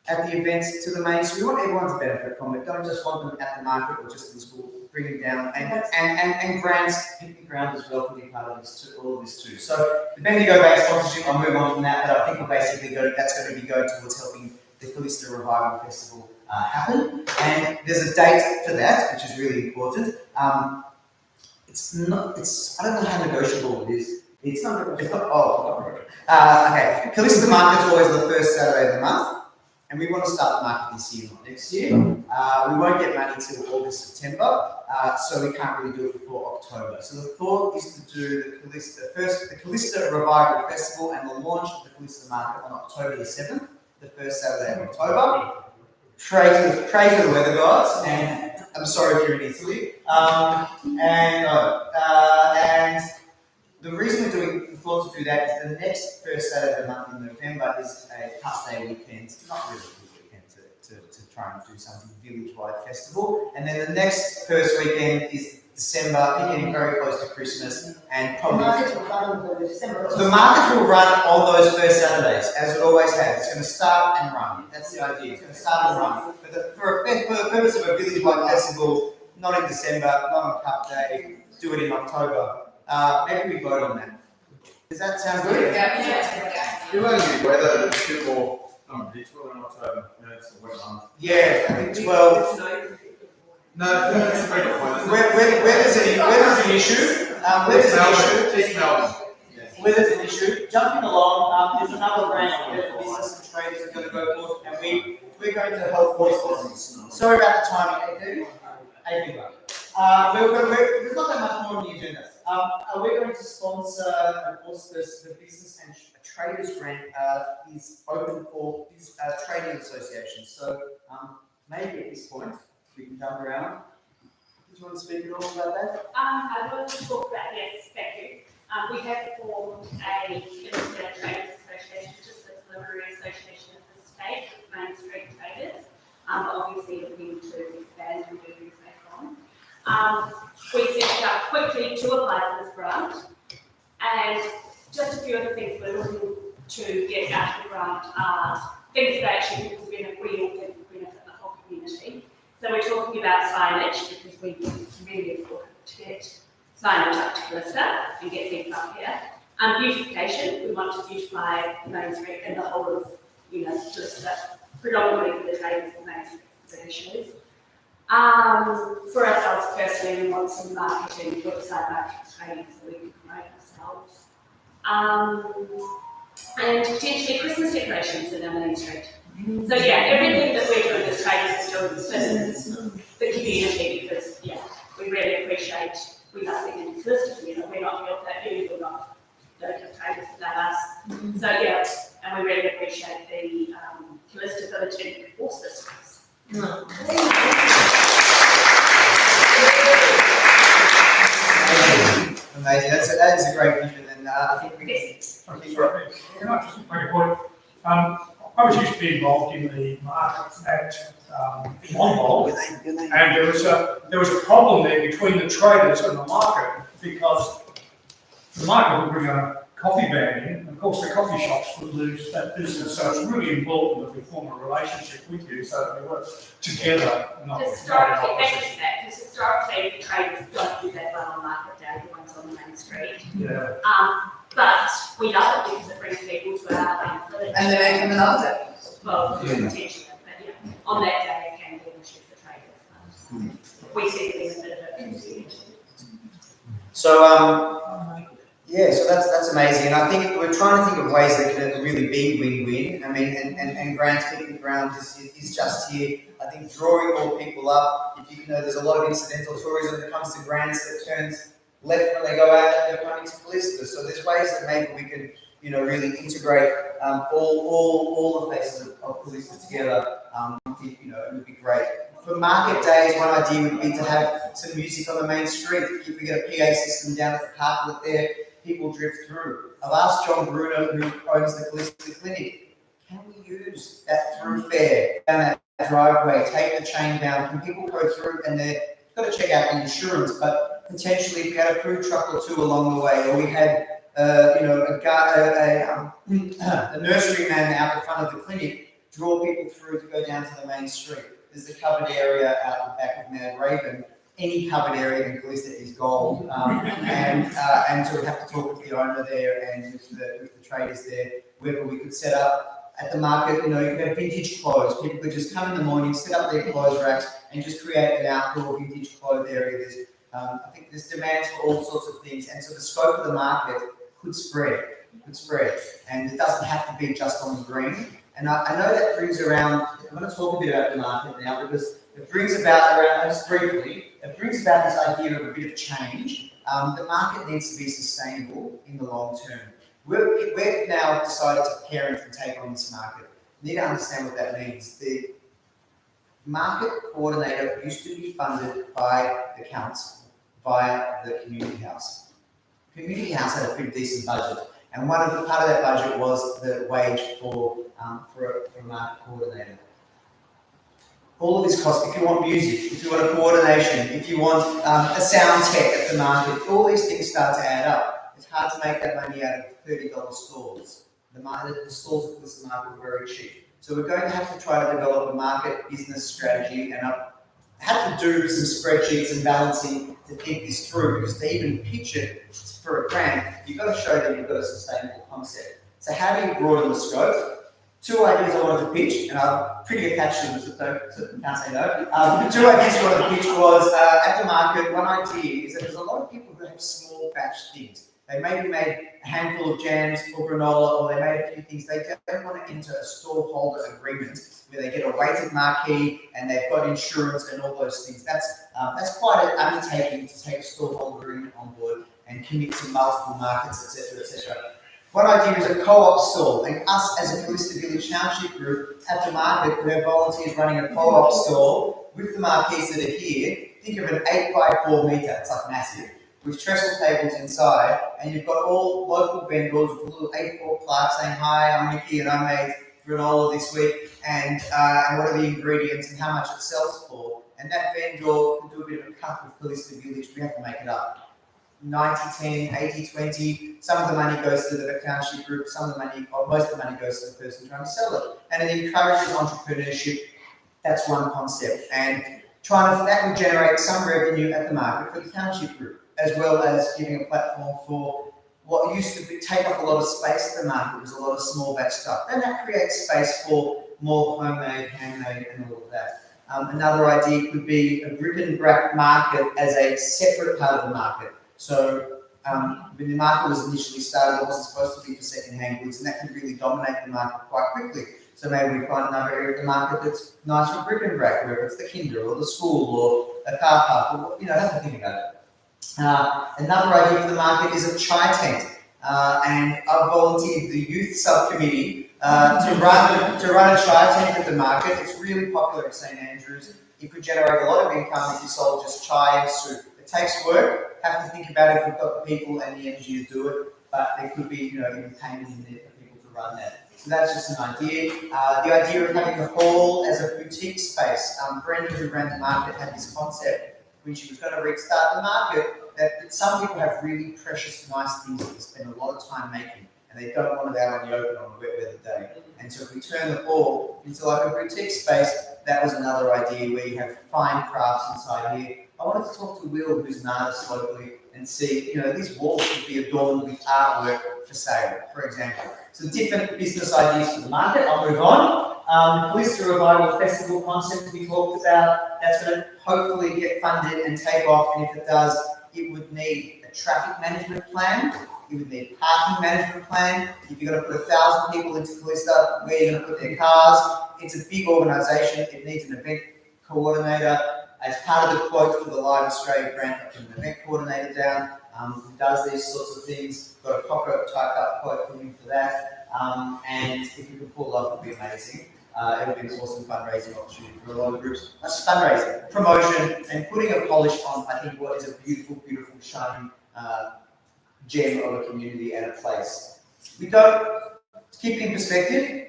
[SPEAKER 1] at the events to the main street. We want everyone to benefit from it. Don't just want them at the market or just in the school. Bring them down, and grants, picnic ground as well can be part of this too, all of this too. So the Bendigo Bank sponsorship, I'll move on from that, but I think we'll basically that's going to be going towards helping the Kallista Revival Festival happen. And there's a date for that, which is really important. I don't know how negotiable it is. Okay. Kallista Market is always the first Saturday of the month, and we want to start the market this year, not next year. We won't get money until August, September, so we can't really do it before October. So the thought is to do the Kallista Revival Festival and the launch of the Kallista Market on October the 7th, the first Saturday of October. Pray to the weather gods, and I'm sorry if you're in Italy. And the reason we thought to do that is the next first Saturday of the month in November is a Cup Day weekend, not really a good weekend to try and do something village-wide festival. And then the next first weekend is December, getting very close to Christmas, and probably the market will run on those first Saturdays, as it always has. It's going to start and run. That's the idea. It's going to start and run. But for the purpose of a village-wide festival, not in December, not on Cup Day, do it in October. Maybe we vote on that. Does that sound good?
[SPEAKER 5] Yeah. It won't be weather, it's a bit more unpredictable in October. It's a wet month.
[SPEAKER 1] Yeah, I think 12.
[SPEAKER 5] No, that's a great point.
[SPEAKER 1] Weather's an issue. Weather's an issue. Jumping along, there's another grant where the business and traders are going to go for, and we're going to help voice business. Sorry about the timing, 8:30. There's not that much more on the agenda. We're going to sponsor, of course, the business and traders grant is open for trading associations. So maybe at this point we can jump around. Do you want to speak at all about that?
[SPEAKER 15] I want to talk about, yes, thank you. We have formed a traders association, just a preliminary association of the state with Main Street traders. Obviously looking to expand and do things later on. We set it up quickly to apply for this grant, and just a few of the things we're looking to get out of the grant are things that actually we all think benefit the whole community. So we're talking about signage, because we think it's really important to get signage up to Kallista and get people up here. Beautification, we want to beautify Main Street and the whole of, Kallista, predominantly for the traders of Main Street issues. For ourselves personally, we want some marketing, website marketing training so we can promote ourselves. and potentially Christmas decorations in our main street. So yeah, everything that we're doing as traders is doing for the community because yeah, we really appreciate we love being in this list. You know, we're not here without you, we're not local traders without us. So yeah, and we really appreciate the Kallista Village Inc. auspices.
[SPEAKER 1] Amazing. That is a great vision, and I think we can.
[SPEAKER 14] Can I just make a point? I was used to be involved in the market at Monmouth, and there was a problem there between the traders and the market because the market would bring a coffee van in, and of course the coffee shops would lose that business. So it's really important that we form a relationship with you so that we work together.
[SPEAKER 15] Historically, thank you for that, because historically the traders don't do that well on market day, the ones on the main street.
[SPEAKER 14] Yeah.
[SPEAKER 15] But we love it because it brings people to our village.
[SPEAKER 6] And they make them another day.
[SPEAKER 15] Well, potentially, but yeah, on that day it can be an issue for traders. We see it as a bit of a confusion.
[SPEAKER 1] So yeah, so that's amazing, and I think we're trying to think of ways that can really be win-win. I mean, and Grant's Picnic Ground is just here. I think drawing more people up. If you know, there's a lot of incidental tourism that comes to Grants that turns left when they go out and they're coming to Kallista. So there's ways that maybe we can, you know, really integrate all the faces of Kallista together. You know, it would be great. For market days, one idea would be to have some music on the main street. If we get a PA system down at the parklet there, people drift through. I've asked John Bruno, who owns the Kallista Clinic, can we use that thoroughfare down that driveway, take the chain down? Can people go through and they've got to check out the insurance, but potentially if we had a food truck or two along the way, or we had you know, a nursery man out the front of the clinic, draw people through to go down to the main street. There's the covered area out the back of Mad Raven. Any covered area in Kallista is gold, and so we have to talk with the owner there and with the traders there, whether we could set up at the market. You know, you could have vintage clothes. People could just come in the morning, set up their clothes racks, and just create an outdoor vintage clothes area. There's, I think there's demands for all sorts of things, and so the scope of the market could spread, and it doesn't have to be just on the green. And I know that brings around, I'm going to talk a bit about the market now because it brings about around, just briefly, it brings about this idea of a bit of change. The market needs to be sustainable in the long term. We've now decided to parent and take on this market. You need to understand what that means. The market coordinator used to be funded by the council via the community house. The community house had a pretty decent budget. And part of that budget was the wage for a market coordinator. All of this costs, if you want music, if you want a coordination, if you want a sound tech at the market, all these things start to add up. It's hard to make that money out of $30 stalls. The stalls at this market are very cheap. So we're going to have to try to develop a market business strategy, and I had to do some spreadsheets and balancing to think this through, because to even pitch it for a grant, you've got to show that you've got a sustainable concept. So how do you broaden the scope? Two ideas I wanted to pitch, and I'm pretty attached to them, so can't say no. The two ideas I wanted to pitch was, at the market, one idea is that there's a lot of people who have small batch things. They maybe made a handful of jams or granola, or they made a few things. They don't want to enter a storeholder agreement where they get a weighted marquee and they've got insurance and all those things. That's quite an undertaking to take a storeholder agreement on board and commit to multiple markets, etc., etc. One idea is a co-op stall, and us as a Kallista Village Township group at the market, we have volunteers running a co-op stall with the marquees that are here. Think of an 8x4 metre, it's like massive, with trestle tables inside, and you've got all local vendors with a little A4 plaque saying, "Hi, I'm Nikki and I made granola this week, and what are the ingredients and how much it sells for." And that vendor can do a bit of a cut with Kallista Village. We have to make it up. 90-10, 80-20, some of the money goes to the township group, some of the money, or most of the money goes to the person trying to sell it. And it encourages entrepreneurship. That's one concept. And that would generate some revenue at the market for the township group, as well as giving a platform for what used to take up a lot of space at the market. Was a lot of small batch stuff. Then that creates space for more homemade, handmade, and all of that. Another idea could be a brick and brack market as a separate part of the market. So when the market was initially started, it wasn't supposed to be for second-hand goods, and that can really dominate the market quite quickly. So maybe we find another area of the market that's nice for brick and brack, whether it's the kinder or the school or a car park, or, you know, have to think about it. Another idea for the market is a chai tent, and I've volunteered the youth subcommittee to run a chai tent at the market. It's really popular at St Andrews. You could generate a lot of income if you sold just chai and soup. It takes work. Have to think about if we've got the people and the energy to do it, but there could be, you know, even payments in there for people to run that. So that's just an idea. The idea of having the hall as a boutique space. Brenda, who ran the market, had this concept when she was going to restart the market that some people have really precious, nice things that they spend a lot of time making, and they don't want it out on the open on a wet weather day. And so if we turn the hall into like a boutique space, that was another idea where you have fine crafts inside here. I wanted to talk to Will, who's an artist locally, and see, you know, these walls could be adorned with artwork for sale, for example. So different business ideas for the market. I'll move on. Kallista Revival Festival concept we talked about. That's going to hopefully get funded and take off, and if it does, it would need a traffic management plan. You would need a parking management plan. If you're going to put 1,000 people into Kallista, where are you going to put their cars? It's a big organisation. It needs an event coordinator. As part of the quote for the Live Australia grant, I put an event coordinator down who does these sorts of things. Got a proper typed up quote for him for that. And if you could pull it off, it would be amazing. It would be an awesome fundraising opportunity for a lot of groups. Not just fundraising, promotion, and putting a polish on, I think, what is a beautiful, beautiful, shining gem of a community and a place. We don't, keep it in perspective,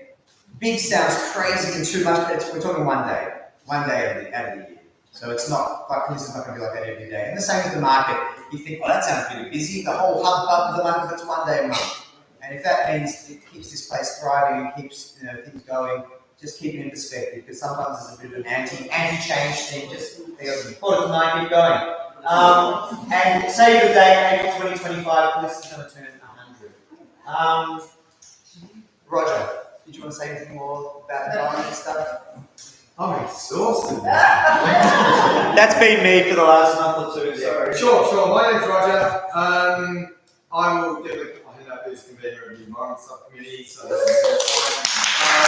[SPEAKER 1] big sounds crazy and too much, but we're talking one day out of the year. So it's not, like, this is not going to be like that every day. And the same with the market. You think, oh, that sounds pretty busy. The whole hub of the market, that's one day a month. And if that means it keeps this place thriving and keeps, you know, things going, just keep it in perspective, because sometimes it's a bit of an anti-change thing. Just quarter to 9, keep going. And save the day, April 2025, this is going to turn 100. Roger, did you want to say anything more about environment stuff?
[SPEAKER 5] I'm exhausted.
[SPEAKER 1] That's been me for the last month or two.
[SPEAKER 5] Sorry. Sure. My name's Roger. I will give it. I end up as convener of the environment subcommittee, so that's fine.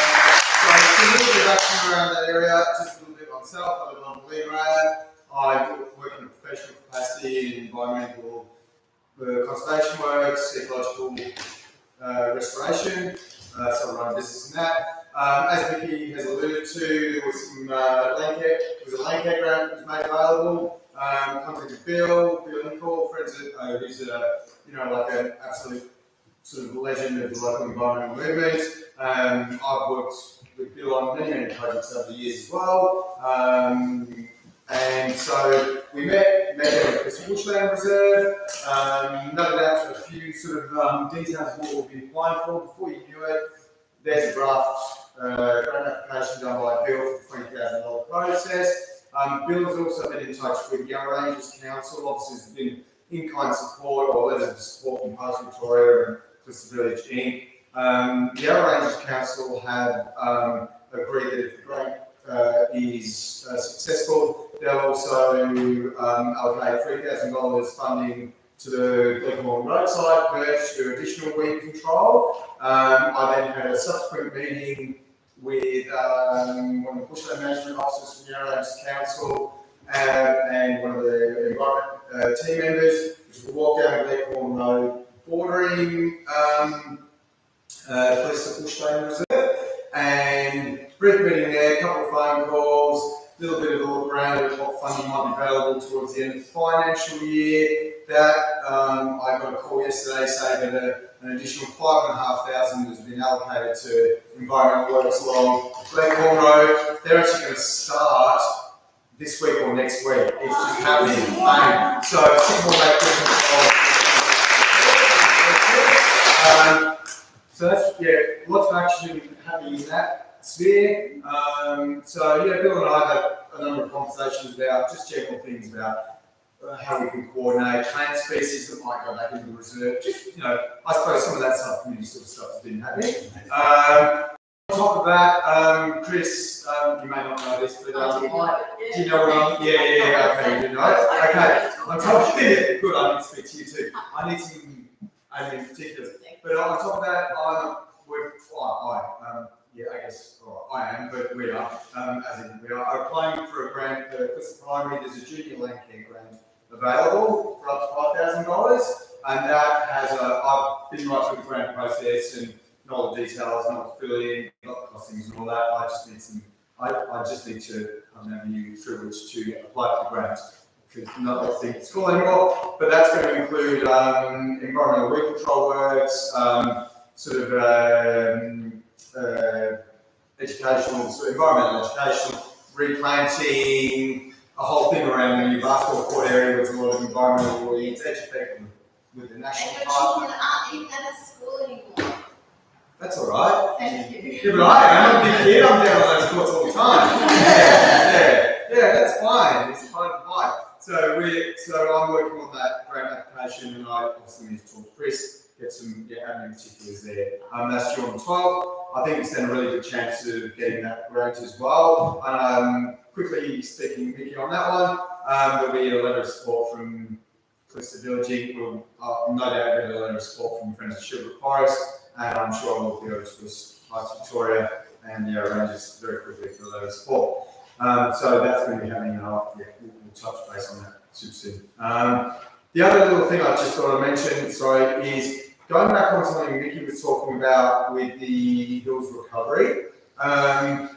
[SPEAKER 5] So a little introduction around that area, just a little bit myself. I live on Kallista. I work in a professional capacity in environmental conservation works, ecological restoration. So I run a business in that. As Vicky has alluded to, there was some land care grant that was made available. Contacted Bill Nicol, friends who's like an absolute sort of legend of the local environmental movement. I've worked with Bill on many projects over the years as well. And so we met at the Crystal Bushland Reserve, noted out a few sort of details of what we'll be applying for. Before you knew it, there's a draft grant application done by Bill for the $20,000 process. Bill has also been in touch with Yarra Rangers Council, obviously has been in-kind support or letters of support from Parks Victoria and Crystal Village Inc. The Yarra Rangers Council have agreed that if the grant is successful, they'll also allocate $3,000 funding to the Glenmore roadside perch for additional weed control. I then had a subsequent meeting with one of the bushland management officers from Yarra Rangers Council and one of the environment team members, which will walk down Glenmore Road, bordering Kallista Bushland Reserve. And brief meeting there, a couple of phone calls, a little bit of a look around at what funding might be available towards the end of the financial year. That I got a call yesterday saying that an additional $5,500 has been allocated to environmental works along Glenmore Road. They're actually going to start this week or next week. It's just happening. So simple that so that's, lots of action happening in that sphere. Bill and I had a number of conversations about just general things about how we can coordinate plant species that might go back into the reserve. Just, I suppose some of that subcommittee sort of stuff has been happening. On top of that, Chris, you may not know this, but do you know what I'm? Yeah, okay, you do know. Okay, on top of it, good, I need to speak to you too. I need some, particulars. But on top of that, I guess, I am, but we are, we are applying for a grant for Kallista Primary. There's a junior land care grant available for up to $5,000, and that has I've been right through the grant process and know all the details, know what to fill in, got the costings and all that. I just need to have an avenue through which to apply for the grant. Because not that thing at school anymore, but that's going to include environmental weed control works, educational, environmental education, replanting, a whole thing around the new basketball court area with a lot of environmental weeds, educating with the national
[SPEAKER 8] And your
[SPEAKER 5] park.
[SPEAKER 8] children aren't even at school anymore.
[SPEAKER 5] That's all right.
[SPEAKER 8] Thank you.
[SPEAKER 5] Yeah, but I'm a big kid. I'm down on those courts all the time. Yeah, that's fine. It's fine. So I'm working on that grant application, and I obviously need to talk to Chris, get some admin particulars there. That's due on the 12th. I think we stand a really good chance of getting that grant as well. Quickly speaking, Mickey, on that one, there'll be a letter of support from Kallista Village. We'll no doubt get a letter of support from Friends of Sugar Forest, and I'm sure we'll be able to Swiss Arts Victoria and arrange this very quickly for a letter of support. So that's going to be happening, and we'll touch base on that soon. The other little thing I just thought I'd mention, is going back on something Mickey was talking about with the Hills Recovery. I'm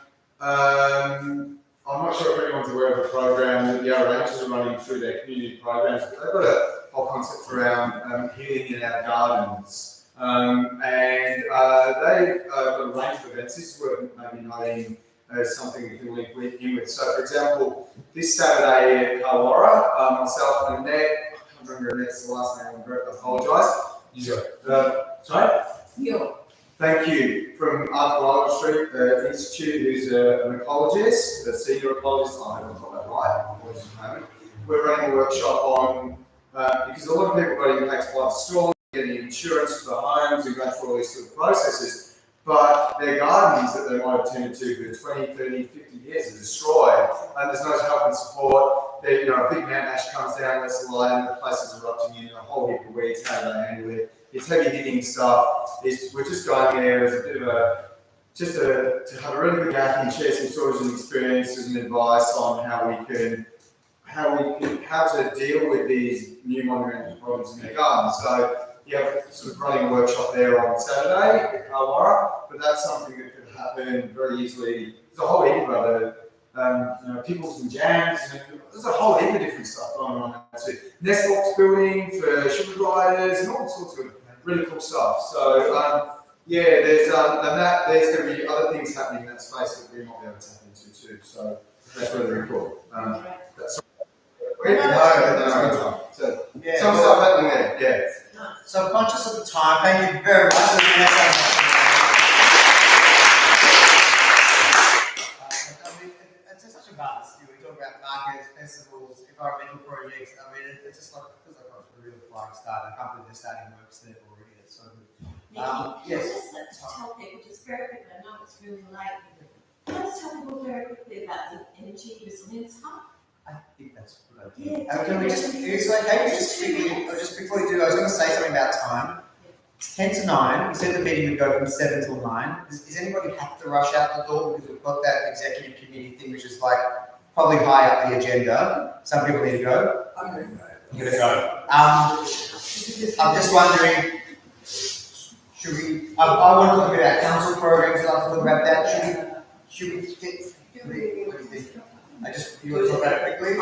[SPEAKER 5] not sure if anyone's aware of the program that the other ranchers are running through their community programs, but they've got a whole concept around healing in our gardens. They've got a range of events. This is worth maybe noting as something we can link in with. So, for example, this Saturday at Kallista, myself and Annette, I can't remember Annette's the last name, I apologise. Sorry?
[SPEAKER 8] Yo.
[SPEAKER 5] Thank you. From Arthur Wilder Street Institute, who's an ecologist, a senior ecologist. I haven't got that right. We're running a workshop on, because a lot of people got impacted by the storm, getting insurance for their homes and going through all these sort of processes, but their gardens that they might have tended to for 20, 30, 50 years are destroyed, and there's no help and support. A big mountain ash comes down, lets the light in, the place is erupting in, a whole heap of weeds, how do they handle it? It's heavy hitting stuff. We're just going there as a bit of to have a really good gap and share some stories and experiences and advice on how to deal with these new monumental problems in their gardens. So sort of running a workshop there on Saturday at Kallista, but that's something that could happen very easily. There's a whole heap of other pickles and jams. There's a whole heap of different stuff going on there too. Nest box building for sugar gliders and all sorts of really cool stuff. So there's going to be other things happening in that space that we might be able to tap into too. So that's really, really cool. So some stuff happening there. Yeah.
[SPEAKER 1] So I'm conscious of the time. Thank you very much. It's such a buzz. We talk about markets, festivals, environmental projects. It's just like it feels like a real flying start. I can't believe they're starting works there already. It's so good.
[SPEAKER 8] Just tell people just very quickly. I know it's really late. Let's tell people very quickly about the Energy Resilience Hub.
[SPEAKER 1] I think that's a good idea. Can we just quickly, just before we do, I was going to say something about time. It's 10 to 9. We said the meeting would go from 7 till 9. Does anybody have to rush out the door because we've got that executive committee thing, which is like probably high up the agenda? Some people need to go. I'm going to go. You're going to go. I'm just wondering, should we? I want to talk about council programs. I'd like to talk about that. Should we? What do you think? You want to talk about it quickly?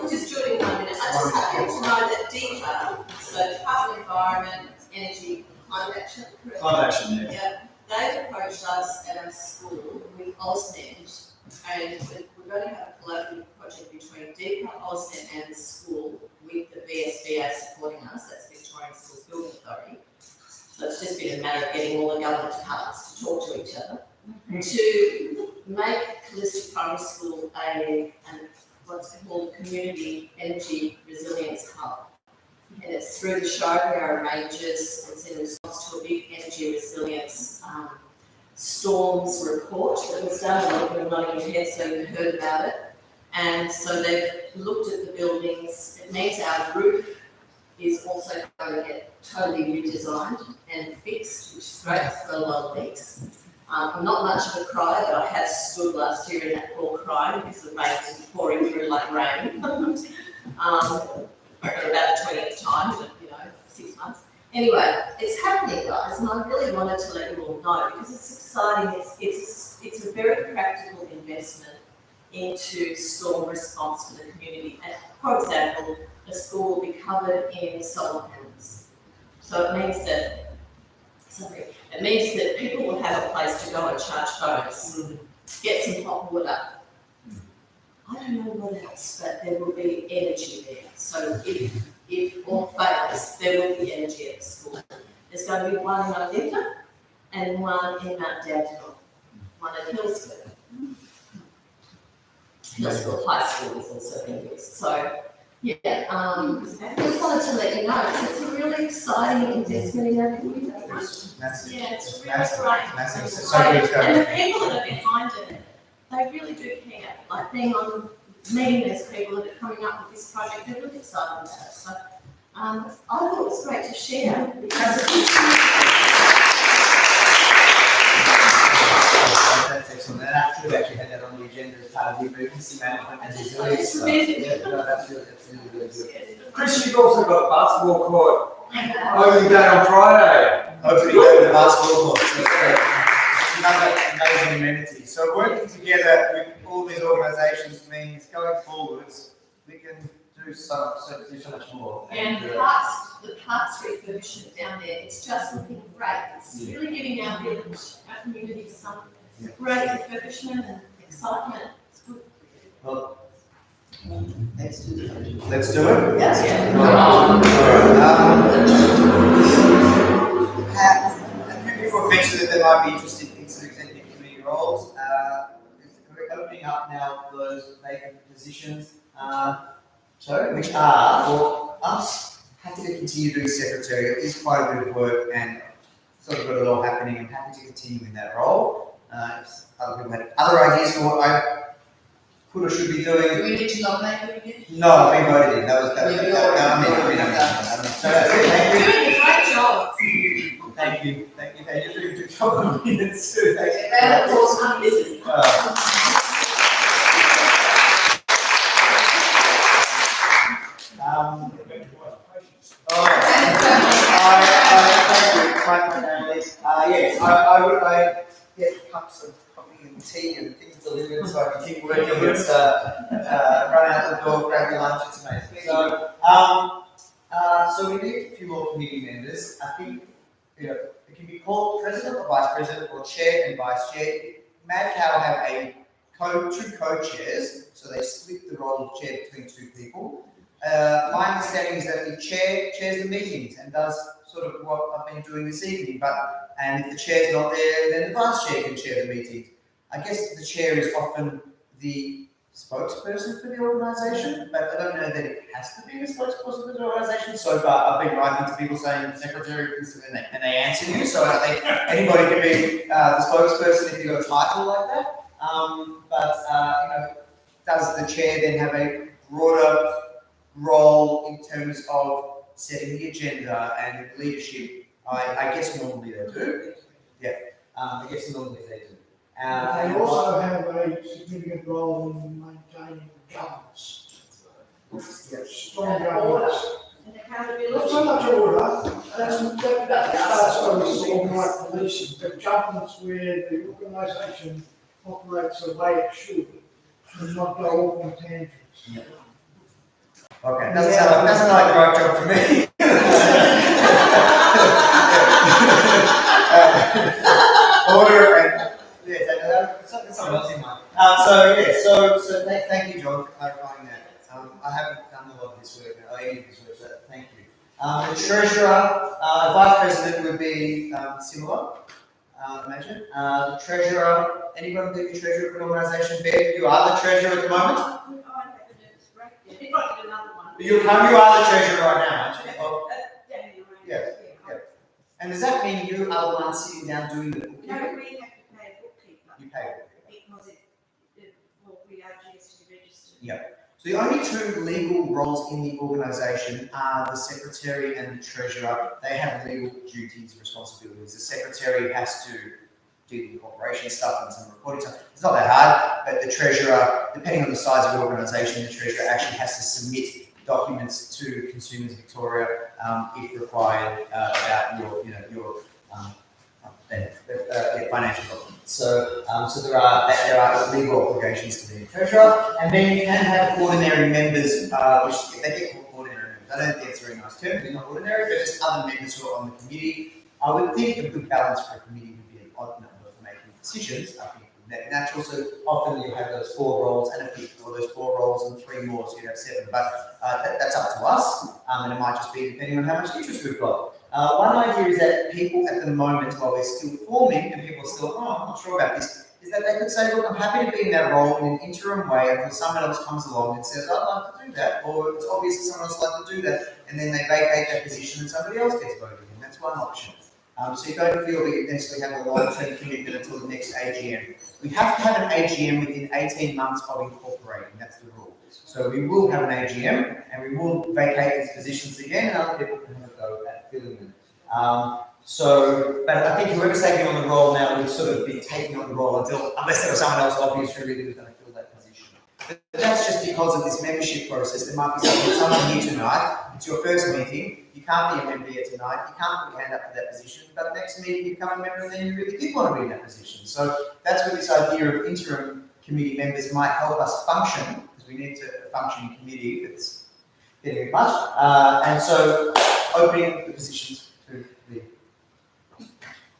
[SPEAKER 8] Just do it in 1 minute. I just happen to know that DEPA, so Department of Environment, Energy, Climate Action.
[SPEAKER 5] Climate Action, yeah.
[SPEAKER 8] Yeah, they approached us at our school with AusNet, and we're going to have a collaborative project between DEPA, AusNet, and the school with the VSBA supporting us. That's Victorian Schools Building Authority. So it's just been a matter of getting all the government departments to talk to each other to make Kallista Primary School what's called Community Energy Resilience Hub. And it's through the show where it arranges, it's in response to a big energy resilience storms report that was done, a little bit of nodding your head so you heard about it. And so they've looked at the buildings. It means our roof is also going to get totally redesigned and fixed, which is great. It's got a lot of leaks. I'm not much of a crier, but I have stood last year in that pool crying because the rain was pouring through like rain. About the 20th time, but 6 months. Anyway, it's happening, guys, and I really wanted to let you all know because it's exciting. It's a very practical investment into storm response for the community. And for example, the school will be covered in solar panels. So it means that people will have a place to go and charge phones, get some hot water. I don't know what else, but there will be energy there. So if all fails, there will be energy at the school. There's going to be one in Olinda and one in Mount Dandenong, one at Hillsville. Hillsville High School is also being used. So, yeah, just wanted to let you know, it's a really exciting investment in our community.
[SPEAKER 1] Massive.
[SPEAKER 8] Yeah, it's really
[SPEAKER 1] Massive.
[SPEAKER 8] great.
[SPEAKER 1] Massive.
[SPEAKER 8] It's
[SPEAKER 1] So
[SPEAKER 8] great.
[SPEAKER 1] good going.
[SPEAKER 8] And the people that are behind it, they really do care. Like being on meeting those people that are coming up with this project, they're really excited about it. So I thought it was great to share because
[SPEAKER 1] That's excellent. And after we actually had that on the agenda as part of the emergency management and resilience stuff. Yeah, no, that's really good.
[SPEAKER 5] Chris, you've also got a basketball court opening day on Friday.
[SPEAKER 1] Opening day with the basketball court. So it's another amazing amenity. So working together with all these organisations means going forwards, we can do so much more.
[SPEAKER 8] and the parks refurbishment down there, it's just looking great. It's really giving our village, our community some great refurbishment and excitement. It's good.
[SPEAKER 1] Well,
[SPEAKER 9] Let's do it.
[SPEAKER 1] let's do it.
[SPEAKER 8] Yes.
[SPEAKER 1] People mentioned that they might be interested in some executive committee roles. We're opening up now those vacant positions, which are for us. Happy to continue doing secretary. It is quite a bit of work and sort of got a lot happening. I'm happy to continue in that role. If other people had other ideas for what I could or should be doing.
[SPEAKER 7] Do we need to nominate you again?
[SPEAKER 1] No, we voted in. That was
[SPEAKER 7] Thank you.
[SPEAKER 8] Doing a great job.
[SPEAKER 1] Thank you. You're doing a good job on minutes too. Thank you.
[SPEAKER 8] And of course, I'm busy.
[SPEAKER 1] Yes, I would get cups of coffee and tea and things delivered so I can keep working. It's run out the door, grab your lunch. It's amazing. So we need a few more committee members. I think it can be called president or vice president or chair and vice chair. Mad Cow have two co-chairs, so they split the role of chair between two people. My understanding is that the chair chairs the meetings and does sort of what I've been doing this evening, and if the chair's not there, then the vice chair can chair the meetings. I guess the chair is often the spokesperson for the organisation, but I don't know that it has to be the spokesperson for the organisation. So far, I've been writing to people saying secretary, and they answer you. So I think anybody can be the spokesperson if you've got a title like that. Does the chair then have a broader role in terms of setting the agenda and leadership? I guess normally they do. Yeah, I guess normally they do.
[SPEAKER 16] They also have a significant role in maintaining governance. Strong governance.
[SPEAKER 8] And accountability.
[SPEAKER 16] Not so much order, that starts with like policing, but governance where the organisation operates the way it should not go off on tangents.
[SPEAKER 1] Yeah. Okay, doesn't sound like the right job for me. Order and someone else in mind. So thank you, John, for clarifying that. I haven't done a lot of this work now, any of this work, so thank you. The treasurer, vice president would be similar, I imagine. The treasurer, anyone be the treasurer of an organisation? Bev, you are the treasurer at the moment. You are the treasurer right now, aren't you? Oh, yeah. And does that mean you are the one sitting down doing the bookkeeping?
[SPEAKER 12] No, we have to
[SPEAKER 1] So the only two legal roles in the organisation are the secretary and the treasurer. They have legal duties, responsibilities. The secretary has to do the incorporation stuff and some reporting stuff. It's not that hard, but the treasurer, depending on the size of the organisation, the treasurer actually has to submit documents to Consumers Victoria if required about your financial documents. So there are legal obligations to be a treasurer, and then you can have ordinary members, which they get called ordinary members. I don't think it's a very nice term, they're not ordinary, but just other members who are on the committee. I would think a good balance for a committee would be an odd number for making decisions. I think natural, so often you have those 4 roles and a fifth, or those 4 roles and 3 more, so you have 7. But that's up to us, and it might just be depending on how much interest we've got. One idea is that people at the moment, while we're still forming, and people are still, I'm not sure about this, is that they could say, look, I'm happy to be in that role in an interim way until someone else comes along and says, I'd like to do that, or it's obvious that someone else would like to do that, and then they vacate that position and somebody else gets voted in. That's one option. So you don't feel that you necessarily have a long-term commitment until the next AGM. We have to have an AGM within 18 months of incorporating, that's the rule. So we will have an AGM, and we will vacate these positions again, and other people can have a go at filling them. But I think whoever's taking on the role now would sort of be taking on the role unless there was someone else obvious really who was going to fill that position. But that's just because of this membership process. There might be someone here tonight, it's your first meeting, you can't be a member here tonight, you can't put your hand up for that position, but next meeting you become a member and then you really did want to be in that position. So that's where this idea of interim committee members might help us function, because we need to function committee that's getting much. And so opening the positions to the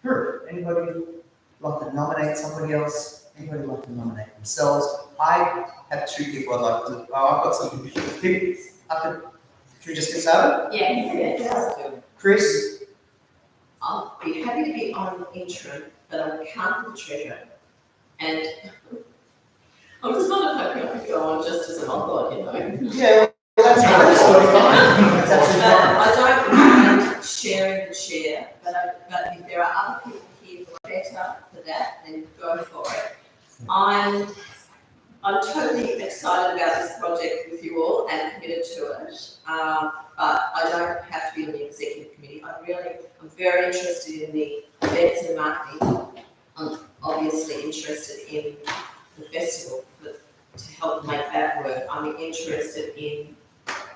[SPEAKER 1] group. Anybody like to nominate somebody else? Anybody like to nominate themselves? I have 2 people I'd like to. I've got some people. Should we just get started?
[SPEAKER 8] Yeah.
[SPEAKER 1] Chris?
[SPEAKER 8] I'll be happy to be on interim, but I can't be the treasurer. And I was kind of hoping I could go on just as an odd,
[SPEAKER 1] Yeah, well, that's totally fine. That's absolutely fine.
[SPEAKER 8] I don't mind sharing the chair, but if there are other people here who are better for that, then go for it. I'm totally excited about this project with you all and committed to it. But I don't have to be on the executive committee. I'm very interested in the events and marketing. I'm obviously interested in the festival to help make that work. I'm interested in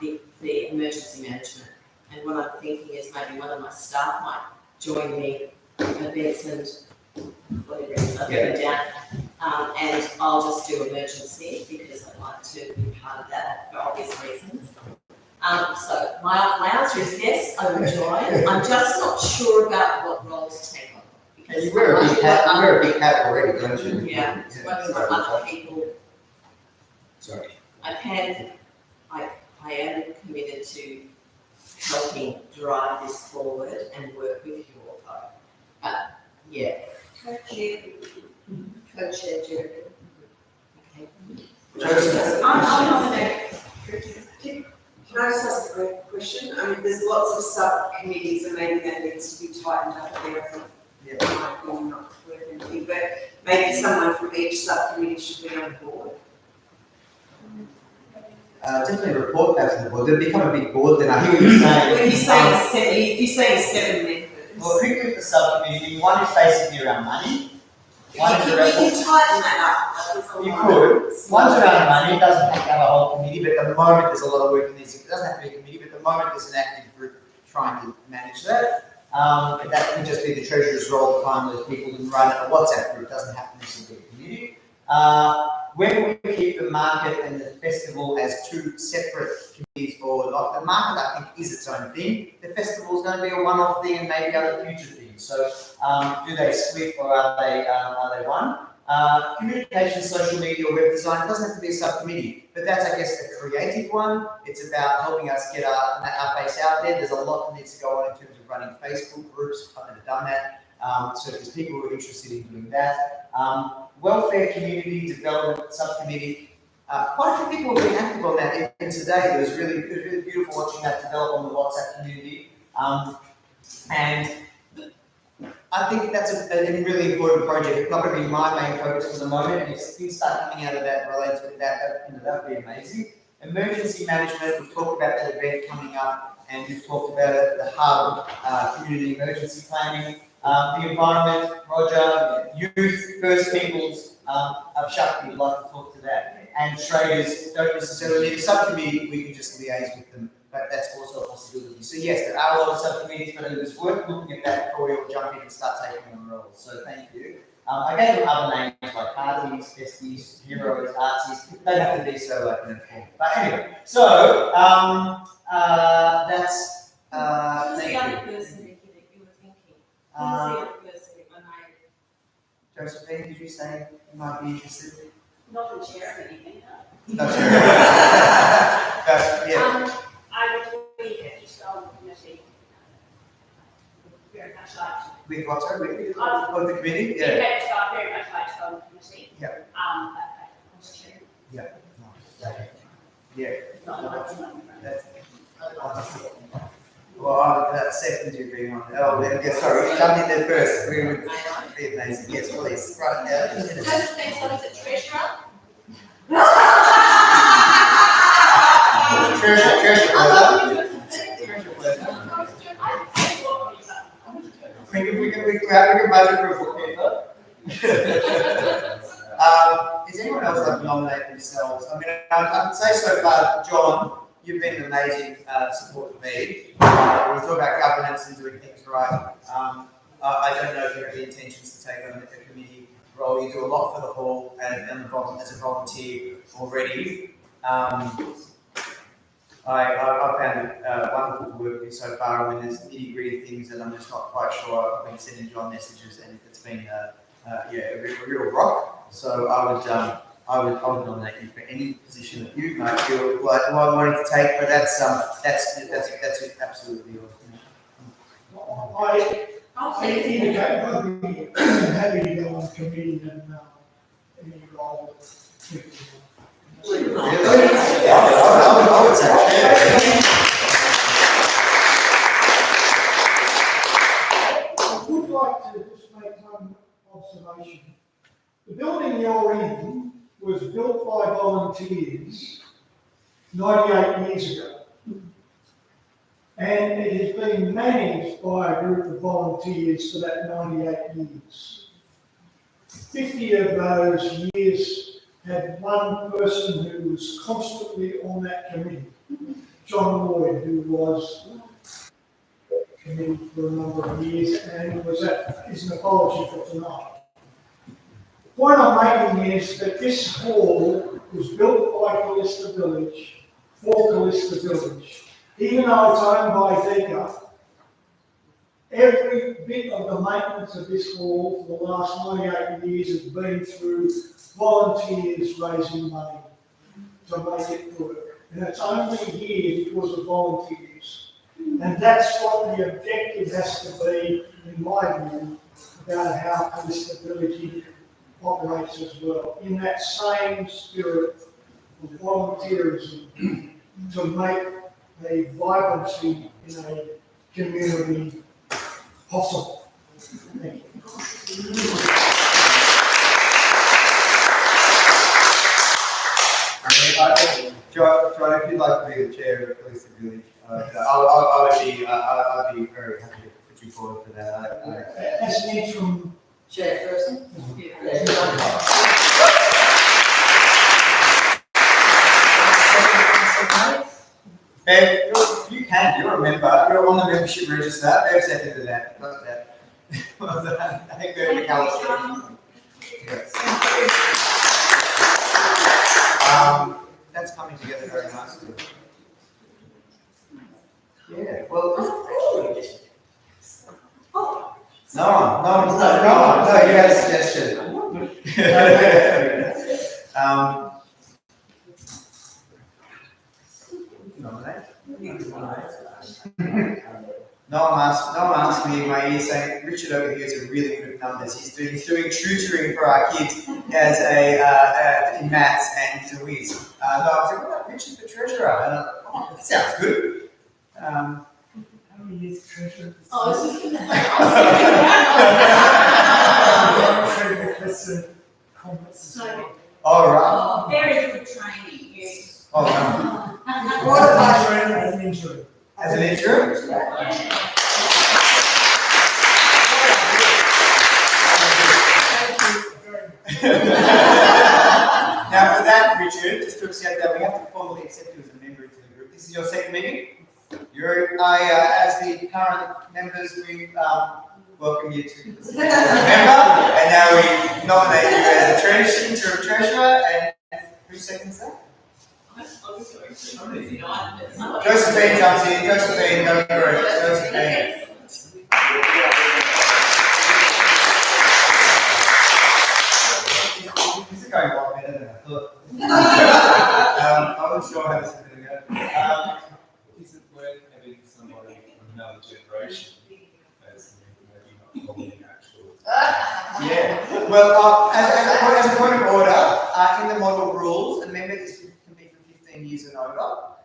[SPEAKER 8] the emergency management. And what I'm thinking is maybe one of my staff might join me in events and whatever it is I've written down. And I'll just do emergency because I'd like to be part of that for obvious reasons. So my answer is yes, I would join. I'm just not sure about what role to take on.
[SPEAKER 1] And you wear a big hat. You wear a big hat already, don't you?
[SPEAKER 8] Yeah, working with other people.
[SPEAKER 1] Sorry.
[SPEAKER 8] I am committed to helping drive this forward and work with you all though. But yeah.
[SPEAKER 12] Co-chair Jeremy.
[SPEAKER 1] Okay.
[SPEAKER 12] I'll nominate.
[SPEAKER 4] Can I just ask a quick question? I mean, there's lots of subcommittees and maybe that needs to be tightened up there. I think it might be not worth anything, but maybe someone from each subcommittee should be on board.
[SPEAKER 1] Definitely report that to the board. They'll become a big board then. I hear what you're saying.
[SPEAKER 4] When you're saying 7 members.
[SPEAKER 1] Well, quickly with the subcommittee, one is basically around money. One is around.
[SPEAKER 4] We can tighten that up.
[SPEAKER 1] You could. One's around money. It doesn't have to have a whole committee, but at the moment there's a lot of work in this. It doesn't have to be a committee, but at the moment there's an active group trying to manage that. But that can just be the treasurer's role to find those people and run a WhatsApp group. It doesn't have to necessarily be a committee. Whether we keep the market and the festival as 2 separate committees or not, the market I think is its own thing. The festival is going to be a one-off thing and maybe other future things. So do they split or are they one? Communication, social media, web design, it doesn't have to be a subcommittee, but that's, I guess, a creative one. It's about helping us get our face out there. There's a lot that needs to go on in terms of running Facebook groups. I've never done that. So there's people who are interested in doing that. Welfare community development subcommittee. Quite a few people have been active on that even today. It was really beautiful watching that develop on the WhatsApp community. And I think that's a really important project. It's not going to be my main focus for the moment. And if things start coming out of that related to that, that would be amazing. Emergency management, we've talked about the event coming up, and we've talked about it, the hub, community emergency planning, the environment, Roger, youth, First Peoples, Shakti would like to talk to that. And traders don't necessarily need a subcommittee, we can just liaise with them, but that's also a possibility. So yes, there are a lot of subcommittees, but it was worth looking at that before we all jump in and start taking on roles. So thank you. I gave them other names like Hardies, Festies, Heroes, Artsies. They don't have to be so like informed. But anyway, so that's
[SPEAKER 4] Who's
[SPEAKER 1] thank
[SPEAKER 4] the other
[SPEAKER 1] you.
[SPEAKER 4] person that you were thinking? Who's the other person if I may?
[SPEAKER 1] Josephine, did you say you might be interested?
[SPEAKER 15] Not the chair of anything,
[SPEAKER 1] No, sure. Yeah.
[SPEAKER 15] I would be happy to go on the committee. Very much like to.
[SPEAKER 1] With what, sorry? With the committee? Yeah.
[SPEAKER 15] Very much like, very much like to go on the committee.
[SPEAKER 1] Yeah.
[SPEAKER 15] Yeah.
[SPEAKER 1] Yeah.
[SPEAKER 15] That's
[SPEAKER 1] Well, that's second you being on. Oh, yeah, sorry, jump in there first. We would be amazing. Yes, please. Right now.
[SPEAKER 7] Josephine, so is it treasurer?
[SPEAKER 1] We can budget for a bookkeeper. Is anyone else like to nominate themselves? I mean, I would say so far, John, you've been an amazing support for me. We talk about governance and doing things right. I don't know if you have the intentions to take on a committee role. You do a lot for the hall and as a volunteer already. I've found it wonderful to work with you so far. When there's nitty-gritty things that I'm just not quite sure, I've been sending John messages, and it's been a real rock. So I would nominate you for any position that you might feel like wanting to take. But that's absolutely
[SPEAKER 16] I indicate I'd be happy to go on committee and any role.
[SPEAKER 1] Really? I would say
[SPEAKER 16] I would like to just make one observation. The building you're in was built by volunteers 98 years ago. And it has been managed by a group of volunteers for that 98 years. 50 of those years had one person who was constantly on that committee, John Lloyd, who was committee for a number of years, and was is an apology for tonight. The point I'm making is that this hall was built by Kallista Village for Kallista Village. Even though it's owned by Deca, every bit of the maintenance of this hall for the last 98 years has been through volunteers raising money to make it work. And it's only here because of volunteers. And that's what the objective has to be, in my view, about how Kallista Village operates as well. In that same spirit of volunteerism to make a vibrancy in a community possible. Thank you.
[SPEAKER 1] John, if you'd like to be the chair of Kallista Village, I'd be very happy to put you forward for that.
[SPEAKER 16] As an interim
[SPEAKER 8] chairperson.
[SPEAKER 1] Ben, you can, you're a member, you're on the membership register, they've seconded that, got that. I think they're in the Kallista. That's coming together very nicely. Yeah, well, no, you had a suggestion. No one asked me in my ear saying Richard over here is really good at numbers. He's doing tutoring for our kids as in maths, and he's a whiz. I was like, what about Richard the treasurer? And I'm like, oh, that sounds good.
[SPEAKER 16] how many years treasurer?
[SPEAKER 7] Oh, I was just
[SPEAKER 16] So,
[SPEAKER 1] all right.
[SPEAKER 4] Very good training, yes.
[SPEAKER 5] Oh, no.
[SPEAKER 16] As an interim.
[SPEAKER 5] As an interim? Now for that, Richard, just to accept that, we have to formally accept you as a member into the group. This is your second meeting. As the current members, we welcome you to as a member, and now we nominate you as the interim treasurer, and who seconds that? Josephine jumps in. Josephine, go for it. Josephine. This is going a lot better than I thought. I wasn't sure how this was going to go.
[SPEAKER 2] Is it worth having somebody from another generation as maybe not holding actual?
[SPEAKER 5] Yeah. Well, as a point of order, in the model rules, a member can be for 15 years and over.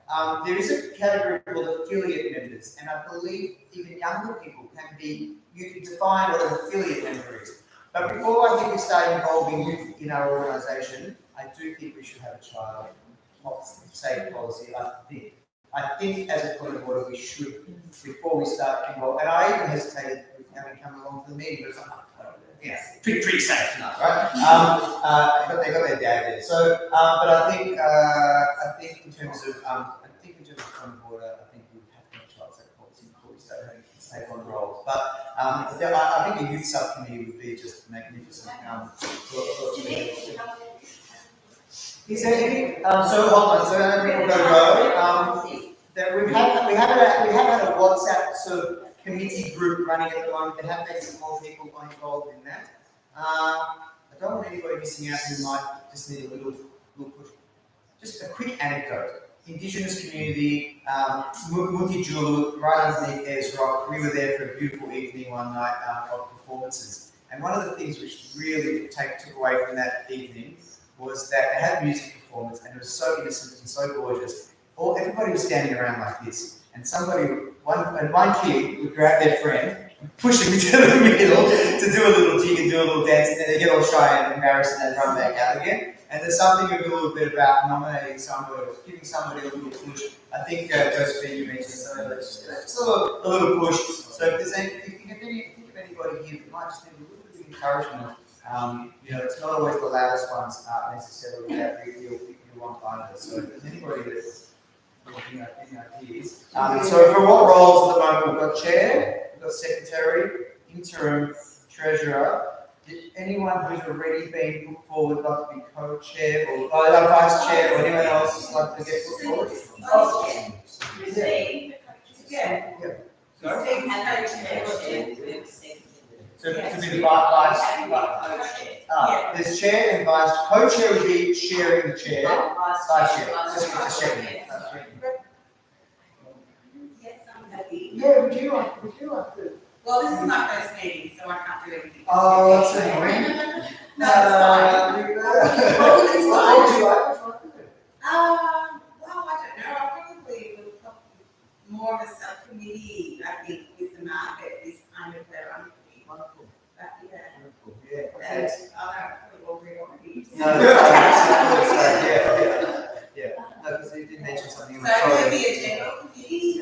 [SPEAKER 5] There is a category called affiliate members, and I believe even younger people can be. You can define what an affiliate member is. But before I think we start involving youth in our organisation, I do think we should have a child safe policy. I think as a point of order we should, before we start involving, and I even hesitated with having come along to the meeting, but yeah, pretty safe enough, right? But they got their dad there. So, but I think in terms of point of order, I think we would have to have a child safe policy before we start having kids take on roles. But I think a youth subcommittee would be just magnificent. Is there anything? So hold on. So we've got to go. That we have had a WhatsApp sort of committee group running at the moment. There have been some more people involved in that. I don't want anybody missing out who might just need a little push. Just a quick anecdote. Indigenous community, Muti Julu, right underneath Ayers Rock. We were there for a beautiful evening one night of performances. And one of the things which really took away from that evening was that they had music performance and it was so innocent and so gorgeous. Everybody was standing around like this, and one kid would grab their friend and push him into the middle to do a little jig and do a little dance, and then they get all shy and embarrassed and then run back out again. And there's something a little bit about nominating somebody or giving somebody a little push. I think Josephine, you mentioned something like just a little push. So if there's think of anybody here that might just need a little bit of encouragement. It's not always the loudest ones necessarily that you want either. So if there's anybody that's any ideas. So for what roles at the moment, we've got chair, we've got secretary, interim, treasurer. Did anyone who's already been put forward like to be co-chair or vice chair, or anyone else like to get put forward? So to be the vice, there's chair and vice. Co-chair would be sharing the chair. Vice chair. Just checking. Yeah, would you like to?
[SPEAKER 4] Well, this is my first meeting, so I can't do anything.
[SPEAKER 5] Oh, that's annoying.
[SPEAKER 4] No, it's fine.
[SPEAKER 5] What would you like?
[SPEAKER 4] Well, I don't know. I probably would more of a subcommittee, I think, with the market is kind of where I'm thinking.
[SPEAKER 5] Wonderful.
[SPEAKER 4] But yeah.
[SPEAKER 5] Wonderful. Yeah.
[SPEAKER 4] And I don't know, we already.
[SPEAKER 5] Yeah. No, because you did mention something.
[SPEAKER 4] So it would be a general committee.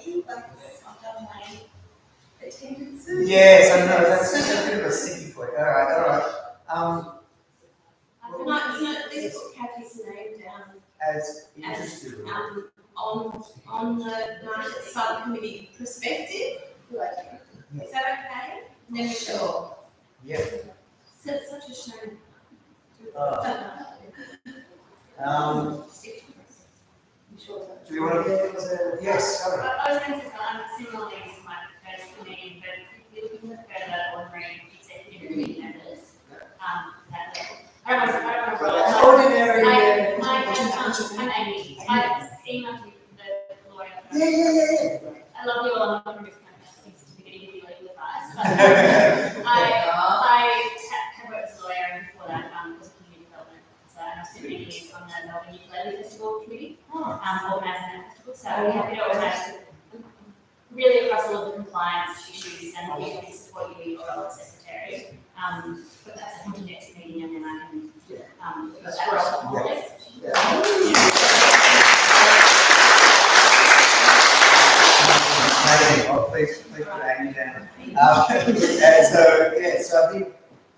[SPEAKER 4] Me, like I've done my attendances.
[SPEAKER 5] Yes, I know. That's a bit of a sticky point. All right.
[SPEAKER 8] Please put Kathy's name down
[SPEAKER 5] As interested.
[SPEAKER 8] on the market subcommittee perspective. Is that okay? Then we sure.
[SPEAKER 5] Yeah.
[SPEAKER 8] It's such a shame.
[SPEAKER 5] Do you want to? Yes. Sorry.
[SPEAKER 15] I was going to say, similarly to my first meeting, but if you're looking for further ordinary executive committee members, that level. I don't want to
[SPEAKER 5] Ordinary.
[SPEAKER 15] I'm Amy. I emailed you the lawyer.
[SPEAKER 5] Yeah.
[SPEAKER 15] I love you all. I'm not from this kind of seems to be getting into legal advice, but I have worked as a lawyer, and before that, was a community development. So I spent many years on the Melbourne Ukulele Festival committee, organising that festival. So we're happy to organise really across all of the compliance issues, and we can support you in your role as secretary. But that's a next meeting, and then I can put that role on the list.
[SPEAKER 1] Please put Amy down. So I think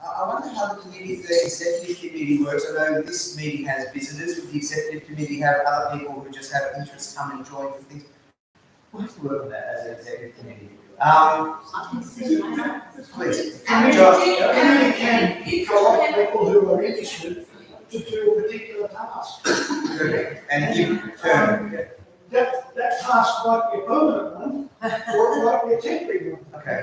[SPEAKER 1] I wonder how the executive committee works. I know this meeting has visitors. Would the executive committee have other people who just have interest come and join for things? We'll have to work on that as an executive committee. Please.
[SPEAKER 16] Committee can co-opt people who are interested to do a particular task.
[SPEAKER 1] Perfect. And give turn.
[SPEAKER 16] That task might be a permanent one, or it might be a temporary one.
[SPEAKER 1] Okay.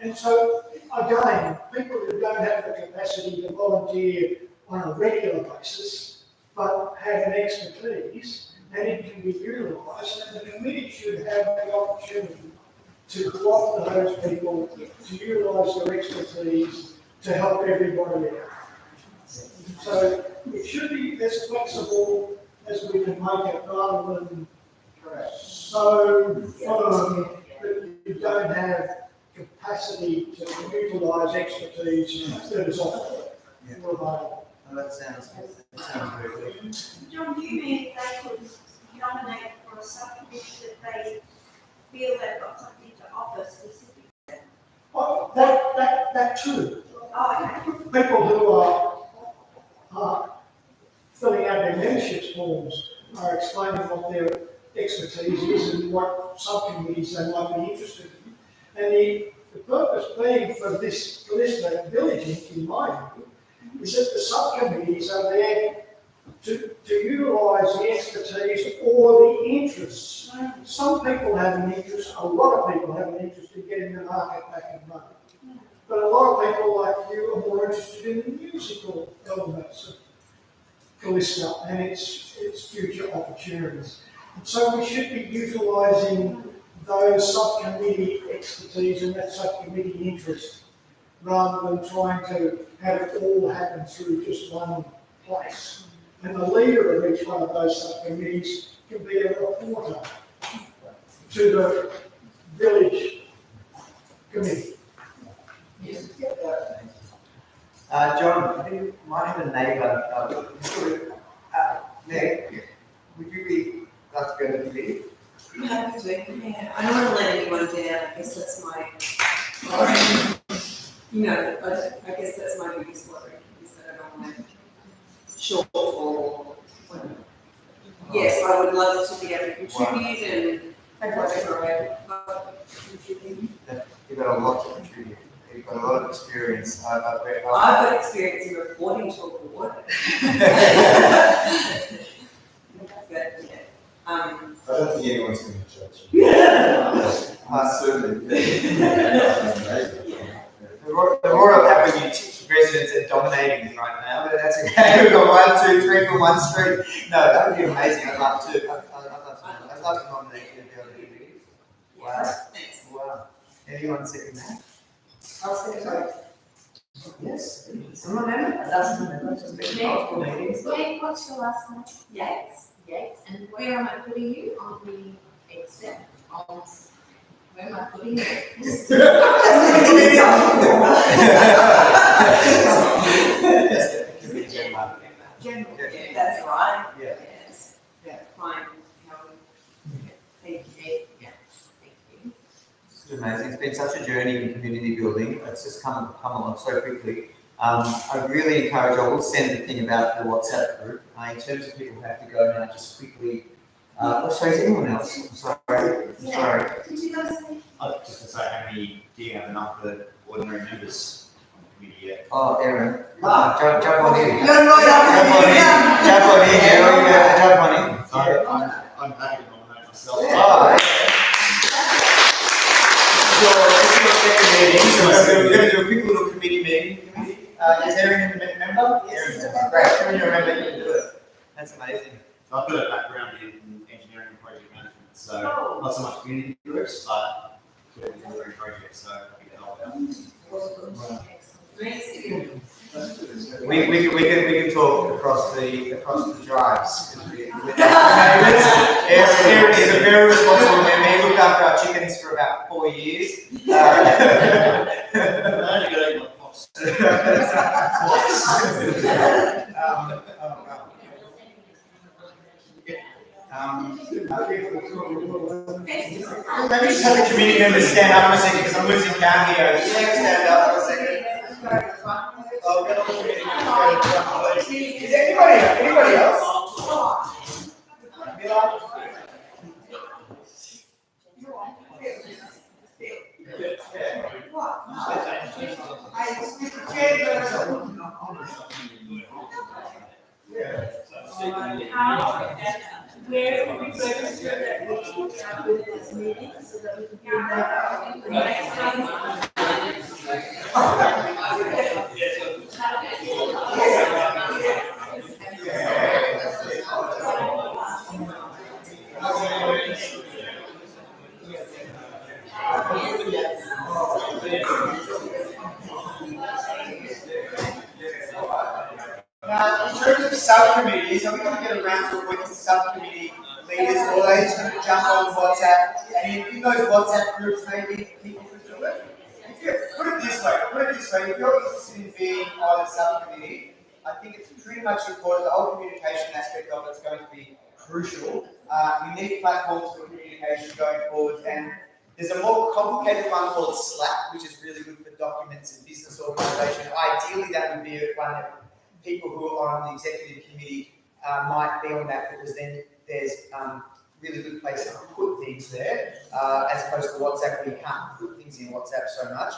[SPEAKER 16] And so, again, people who don't have the capacity to volunteer on a regular basis, but have an expertise, and it can be utilised, and the committee should have the opportunity to co-opt those people, to utilise their expertise to help everybody out. So it should be as flexible as we can make it, rather than so firm that you don't have capacity to utilise expertise that is offered or available.
[SPEAKER 1] Well, that sounds very good.
[SPEAKER 12] John, do you mean they could nominate for a subcommittee that they feel they've got something to offer specifically?
[SPEAKER 16] Well, that too.
[SPEAKER 12] Oh, okay.
[SPEAKER 16] People who are filling out their membership forms are explaining what their expertise is and what subcommittees they might be interested in. And the purpose being for this village, in my view, is that the subcommittees are there to utilise the expertise or the interests. Some people have an interest, a lot of people have an interest in getting the market back in running. But a lot of people like you are more interested in the musical elements of Kallista and its future opportunities. And so we should be utilising those subcommittee expertise and that subcommittee interest rather than trying to have it all happen through just one place. And the leader of each one of those subcommittees can be a reporter to the village committee.
[SPEAKER 1] John, I think you might have a neighbour. Meg, would you be glad to go to the committee?
[SPEAKER 4] I'm happy to, yeah. I don't want to let anyone down. I guess that's my, I guess that's my biggest worry, is that I don't want to shortfall. Yes, I would love to be able to contribute and whatever I contribute.
[SPEAKER 1] You've got a lot to contribute. You've got a lot of experience. I've
[SPEAKER 4] got experience in reporting to a board. But, yeah.
[SPEAKER 2] I don't think anyone's going to judge
[SPEAKER 1] you.
[SPEAKER 2] Certainly.
[SPEAKER 1] The Royal Avenue residents are dominating right now, but that's okay. We've got 1, 2, 3 from one street. No, that would be amazing. I'd love to. I'd love to nominate you to be able to do it. Wow. Wow. Anyone second that?
[SPEAKER 4] I'll second that.
[SPEAKER 1] Yes. Someone else? That's just been multiple meetings.
[SPEAKER 8] What's your last name?
[SPEAKER 7] Yates.
[SPEAKER 8] Yates. And where am I putting you on the except on? Where am I putting you?
[SPEAKER 4] General. That's right.
[SPEAKER 1] Yeah.
[SPEAKER 4] Yes. Yeah. Fine. Thank you.
[SPEAKER 8] Yes. Thank you.
[SPEAKER 1] This is amazing. It's been such a journey in community building. It's just come along so quickly. I really encourage, I will send the thing about the WhatsApp group. In terms of people who have to go now, just quickly. So is anyone else? I'm sorry. Sorry.
[SPEAKER 4] Did you guys say?
[SPEAKER 17] Just to say, how many, do you have enough for ordinary members on the committee yet?
[SPEAKER 1] Oh, Aaron. Jump on in.
[SPEAKER 4] You're right.
[SPEAKER 1] Jump on in, Aaron. Jump on in.
[SPEAKER 17] Sorry, I'm happy to nominate myself.
[SPEAKER 1] Oh, we're going to do a quick little committee meeting. Is Aaron a member? Yes. Great. Aaron, you're a member, you can do it. That's amazing.
[SPEAKER 17] So I've got a background in engineering and project management, so not so much community groups, but delivering projects, so happy to help out.
[SPEAKER 1] We can talk across the drives. Aaron is a very responsible member. He looked after our chickens for about 4 years. Let me just have the community members stand up for a second because I'm losing count here. Just stand up for a second. Oh, get all the community members go to the front, please. Is there anybody else?
[SPEAKER 11] Where we register that we with this meeting so that we can be in the next
[SPEAKER 1] Now, in terms of subcommittees, are we going to get around to appointing subcommittee leaders, or are they just going to jump on WhatsApp? And in those WhatsApp groups, maybe people can do it? Put it this way, if you're interested in being on a subcommittee, I think it's pretty much important. The whole communication aspect of it's going to be crucial. You need platforms for communication going forward, and there's a more complicated one called Slack, which is really good for documents and business organisation. Ideally, that would be one that people who are on the executive committee might be on that, because then there's really good place to put things there, as opposed to WhatsApp, where you can't put things in WhatsApp so much.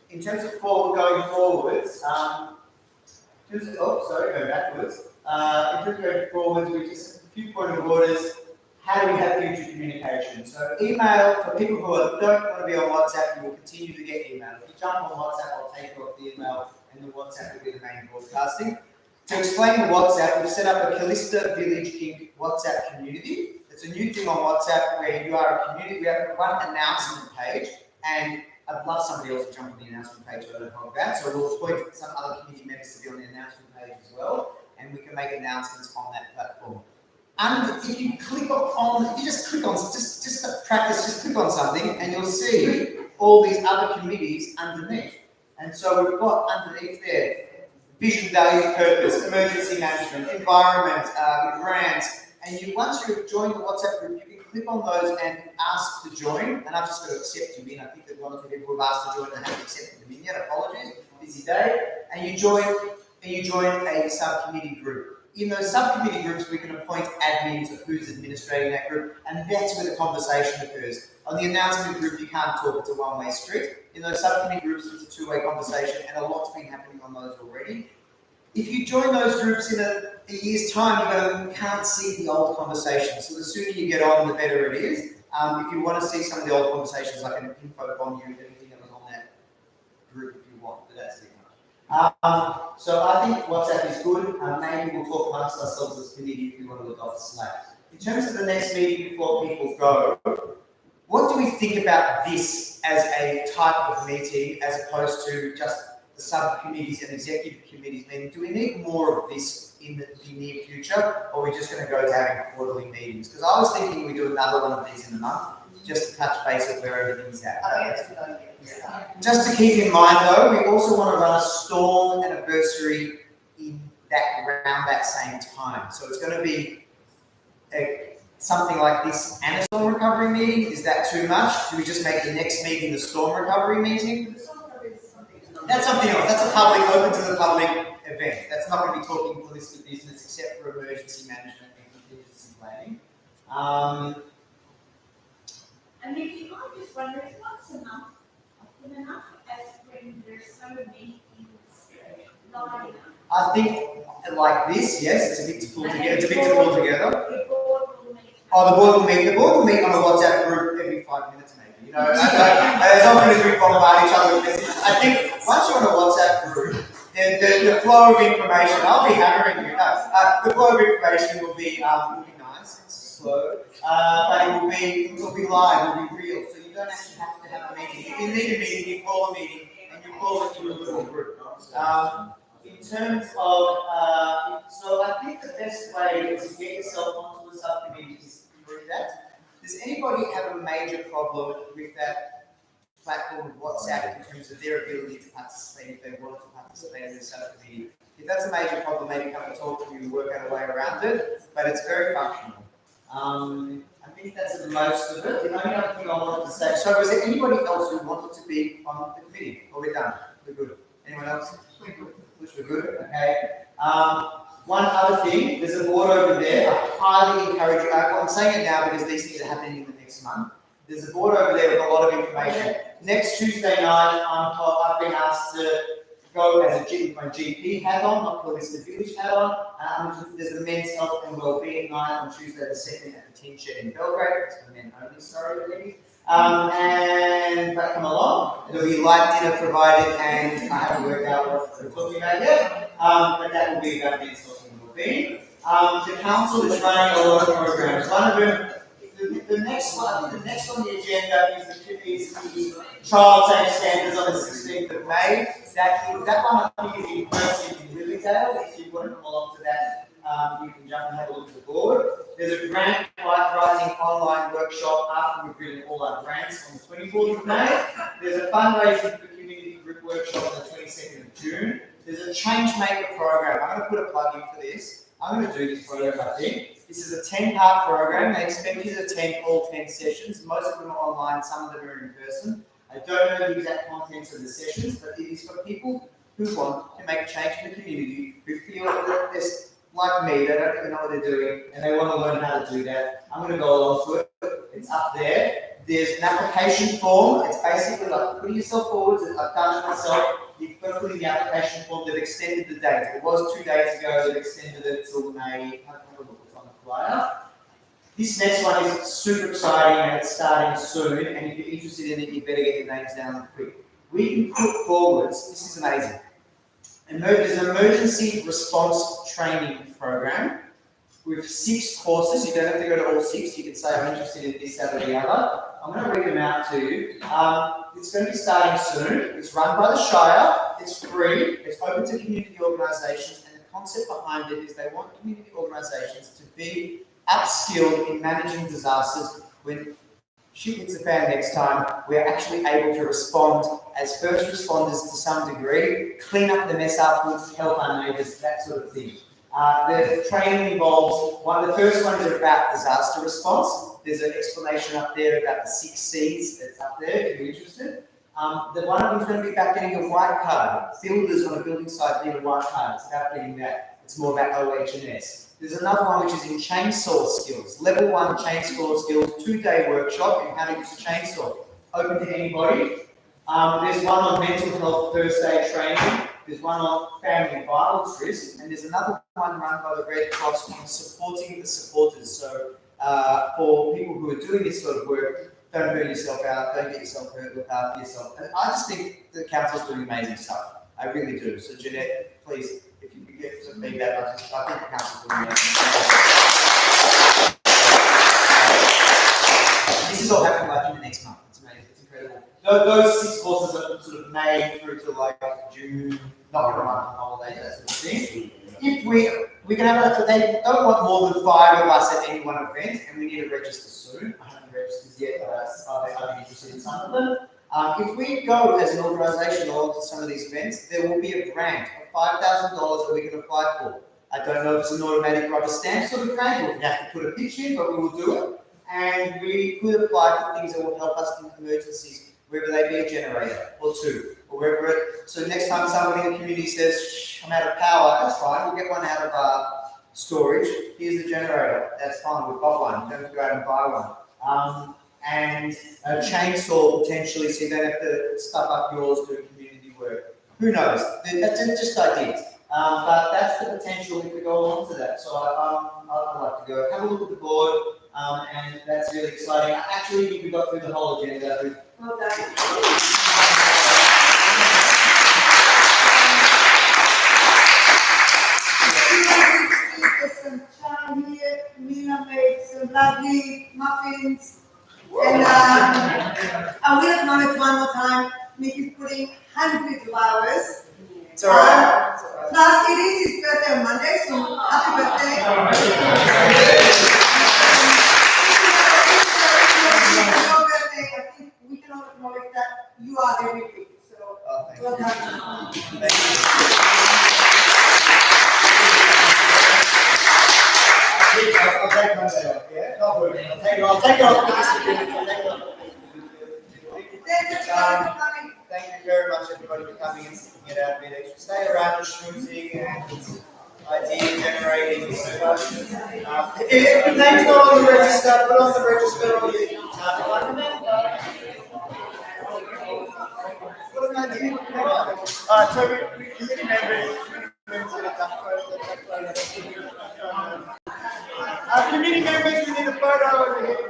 [SPEAKER 1] In terms of going forwards, go backwards. In terms of going forwards, we just a few point of orders. How do we have future communication? So email, for people who don't want to be on WhatsApp, you will continue to get email. If you jump on WhatsApp, I'll take you off the email, and the WhatsApp will be the main broadcasting. To explain the WhatsApp, we've set up a Kallista Village Inc. WhatsApp community. It's a new thing on WhatsApp where you are a community. We have one announcement page, and I'd love somebody else to jump on the announcement page so I don't hold back. So we'll appoint some other community members to be on the announcement page as well, and we can make announcements on that platform. And if you click on, if you just click on, just to practice, just click on something, and you'll see all these other committees underneath. And so we've got underneath there vision, values, purpose, emergency management, environment, grants. And once you've joined the WhatsApp group, you can click on those and ask to join. And I've just got to accept you in. I think that one or two people have asked to join and haven't accepted them in yet. Apologies, busy day. And you join a subcommittee group. In those subcommittee groups, we can appoint admins of who's administrating that group, and that's where the conversation occurs. On the announcement group, you can't talk, it's a one-way street. In those subcommittee groups, it's a two-way conversation, and a lot's been happening on those already. If you join those groups in a year's time, you can't see the old conversations. So the sooner you get on, the better it is. If you want to see some of the old conversations, I can info bomb you with anything that was on that group if you want, but that's it. So I think WhatsApp is good. Maybe we'll talk amongst ourselves as a committee if we want to adopt Slack. In terms of the next meeting before people go, what do we think about this as a type of meeting as opposed to just the subcommittees and executive committees meeting? Do we need more of this in the near future, or are we just going to go to having quarterly meetings? Because I was thinking we do another one of these in a month, just to touch base with where everything's at. Just to keep in mind though, we also want to run a Storm anniversary around that same time. So it's going to be something like this and a Storm recovery meeting. Is that too much? Do we just make the next meeting the Storm recovery meeting? That's something else. That's a public, open to the public event. That's not going to be talking Kallista business except for emergency management and contingency planning.
[SPEAKER 10] And maybe I just wonder if once enough as when there's so many things lining up.
[SPEAKER 1] I think like this, yes, it's a bit to pull together. It's a bit to pull together.
[SPEAKER 10] The board will meet.
[SPEAKER 1] Oh, the board will meet. The board will meet on a WhatsApp group every 5 minutes, maybe. You know, as often as we bombard each other with messages. I think once you're on a WhatsApp group, the flow of information. I'll be hammering you. The flow of information will be nice. It's slow, but it will be live. It will be real. So you don't actually have to have a meeting. If you need a meeting, you call a meeting and you call it to a little group. In terms of, so I think the best way to get yourself onto the subcommittee is through that. Does anybody have a major problem with that platform of WhatsApp in terms of their ability to participate if they wanted to participate in the subcommittee? If that's a major problem, maybe come and talk to you and work out a way around it, but it's very functional. I think that's most of it. The only other thing I wanted to say, so was there anybody else who wanted to be on the committee? Or we're done? We're good. Anyone else? We're good, okay. One other thing, there's a board over there. I highly encourage you. I'm saying it now because these things are happening in the next month. There's a board over there with a lot of information. Next Tuesday night, I've been asked to go as my GP hat on, not Kallista Village hat on. There's a men's health and wellbeing night on Tuesday the 2nd at the Teen Shed in Belgrade. It's for men only, sorry, ladies. And come along. There'll be light dinner provided, and I haven't worked out what we're talking about yet. But that will be about men's health and wellbeing. The council is running a lot of programs. One of them, the next one on the agenda is the child safe standards on the 16th of May. That one I think is in person in Lilydale. If you want to come along to that, you can jump and have a look at the board. There's a grant writing online workshop after we've written all our grants on the 24th of May. There's a fundraising for community group workshop on the 22nd of June. There's a change maker program. I'm going to put a plug in for this. I'm going to do this program, I think. This is a 10-part program. They expect you to attend all 10 sessions. Most of them are online, some of them are in person. I don't know the exact contents of the sessions, but it is for people who want to make a change in the community, who feel that they're like me, they don't even know what they're doing, and they want to learn how to do that. I'm going to go along to it. It's up there. There's an application form. It's basically like putting yourself forward. I've done it myself. You've got to put in the application form. They've extended the date. It was 2 days ago. They've extended it till May. I don't know what's on the flyer. This next one is super exciting and it's starting soon. And if you're interested in it, you better get your names down quick. We can put forwards. This is amazing. There's an emergency response training program with 6 courses. You don't have to go to all 6. You can say I'm interested in this, that, or the other. I'm going to read them out to you. It's going to be starting soon. It's run by the Shire. It's free. It's open to community organisations. And the concept behind it is they want community organisations to be upskilled in managing disasters. When shit hits the fan next time, we're actually able to respond as first responders to some degree, clean up the mess afterwards, help our neighbours, that sort of thing. The training involves, the first one is about disaster response. There's an explanation up there about the 6 C's. It's up there if you're interested. The one of them is going to be about getting a white card. Builders on a building site need a white card. It's about getting that. It's more about OH&S. There's another one which is in chainsaw skills. Level 1 chainsaw skills, 2-day workshop in how to use a chainsaw. Open to anybody. There's one on mental health first aid training. There's one on family violence risk. And there's another one run by the Red Cross on supporting the supporters. So for people who are doing this sort of work, don't burn yourself out, don't get yourself hurt, look after yourself. And I just think the council's doing amazing stuff. I really do. So Jeanette, please, if you could get some feedback, I think the council's doing amazing stuff. This is all happening like in the next month. It's amazing. It's incredible. Those 6 courses are sort of May through to like June, not going to run on holidays, that sort of thing. If we can have they don't want more than 5 of us at any one event, and we need to register soon. I haven't registered yet, but I'd be interested in some of them. If we go as an organisation along to some of these events, there will be a grant of $5,000 that we can apply for. I don't know if it's an automatic rubber stamp sort of grant, or if we have to put a pitch in, but we will do it. And we could apply for things that will help us in emergencies, whether they be a generator or 2, or wherever it. So next time somebody in the community says, I'm out of power, that's fine, we'll get one out of storage. Here's the generator, that's fine, we've got one, you don't have to go out and buy one. And a chainsaw potentially, so you don't have to stuff up yours doing community work. Who knows? That's just ideas. But that's the potential if we go along to that. So I'd like to go have a look at the board, and that's really exciting. Actually, we got through the whole agenda.
[SPEAKER 12] Well done. There's some chai here. Nina made some lovely muffins. And I will acknowledge one more time, Mickey's putting hundreds of hours.
[SPEAKER 1] It's all right.
[SPEAKER 12] Plus, it is his birthday on Monday, so happy birthday. I think we can all acknowledge that you are everything. So, well done.
[SPEAKER 1] Thank you.
[SPEAKER 5] I'll take my day off, yeah? Not working. I'll take it off. I'll take it off. Thank you very much, everybody, for coming and sticking it out a bit extra. Stay around, schmoozing and idea generating discussions. If your name's not on the register, put on the register on the What an idea. So committee members committee members, we need a photo over here.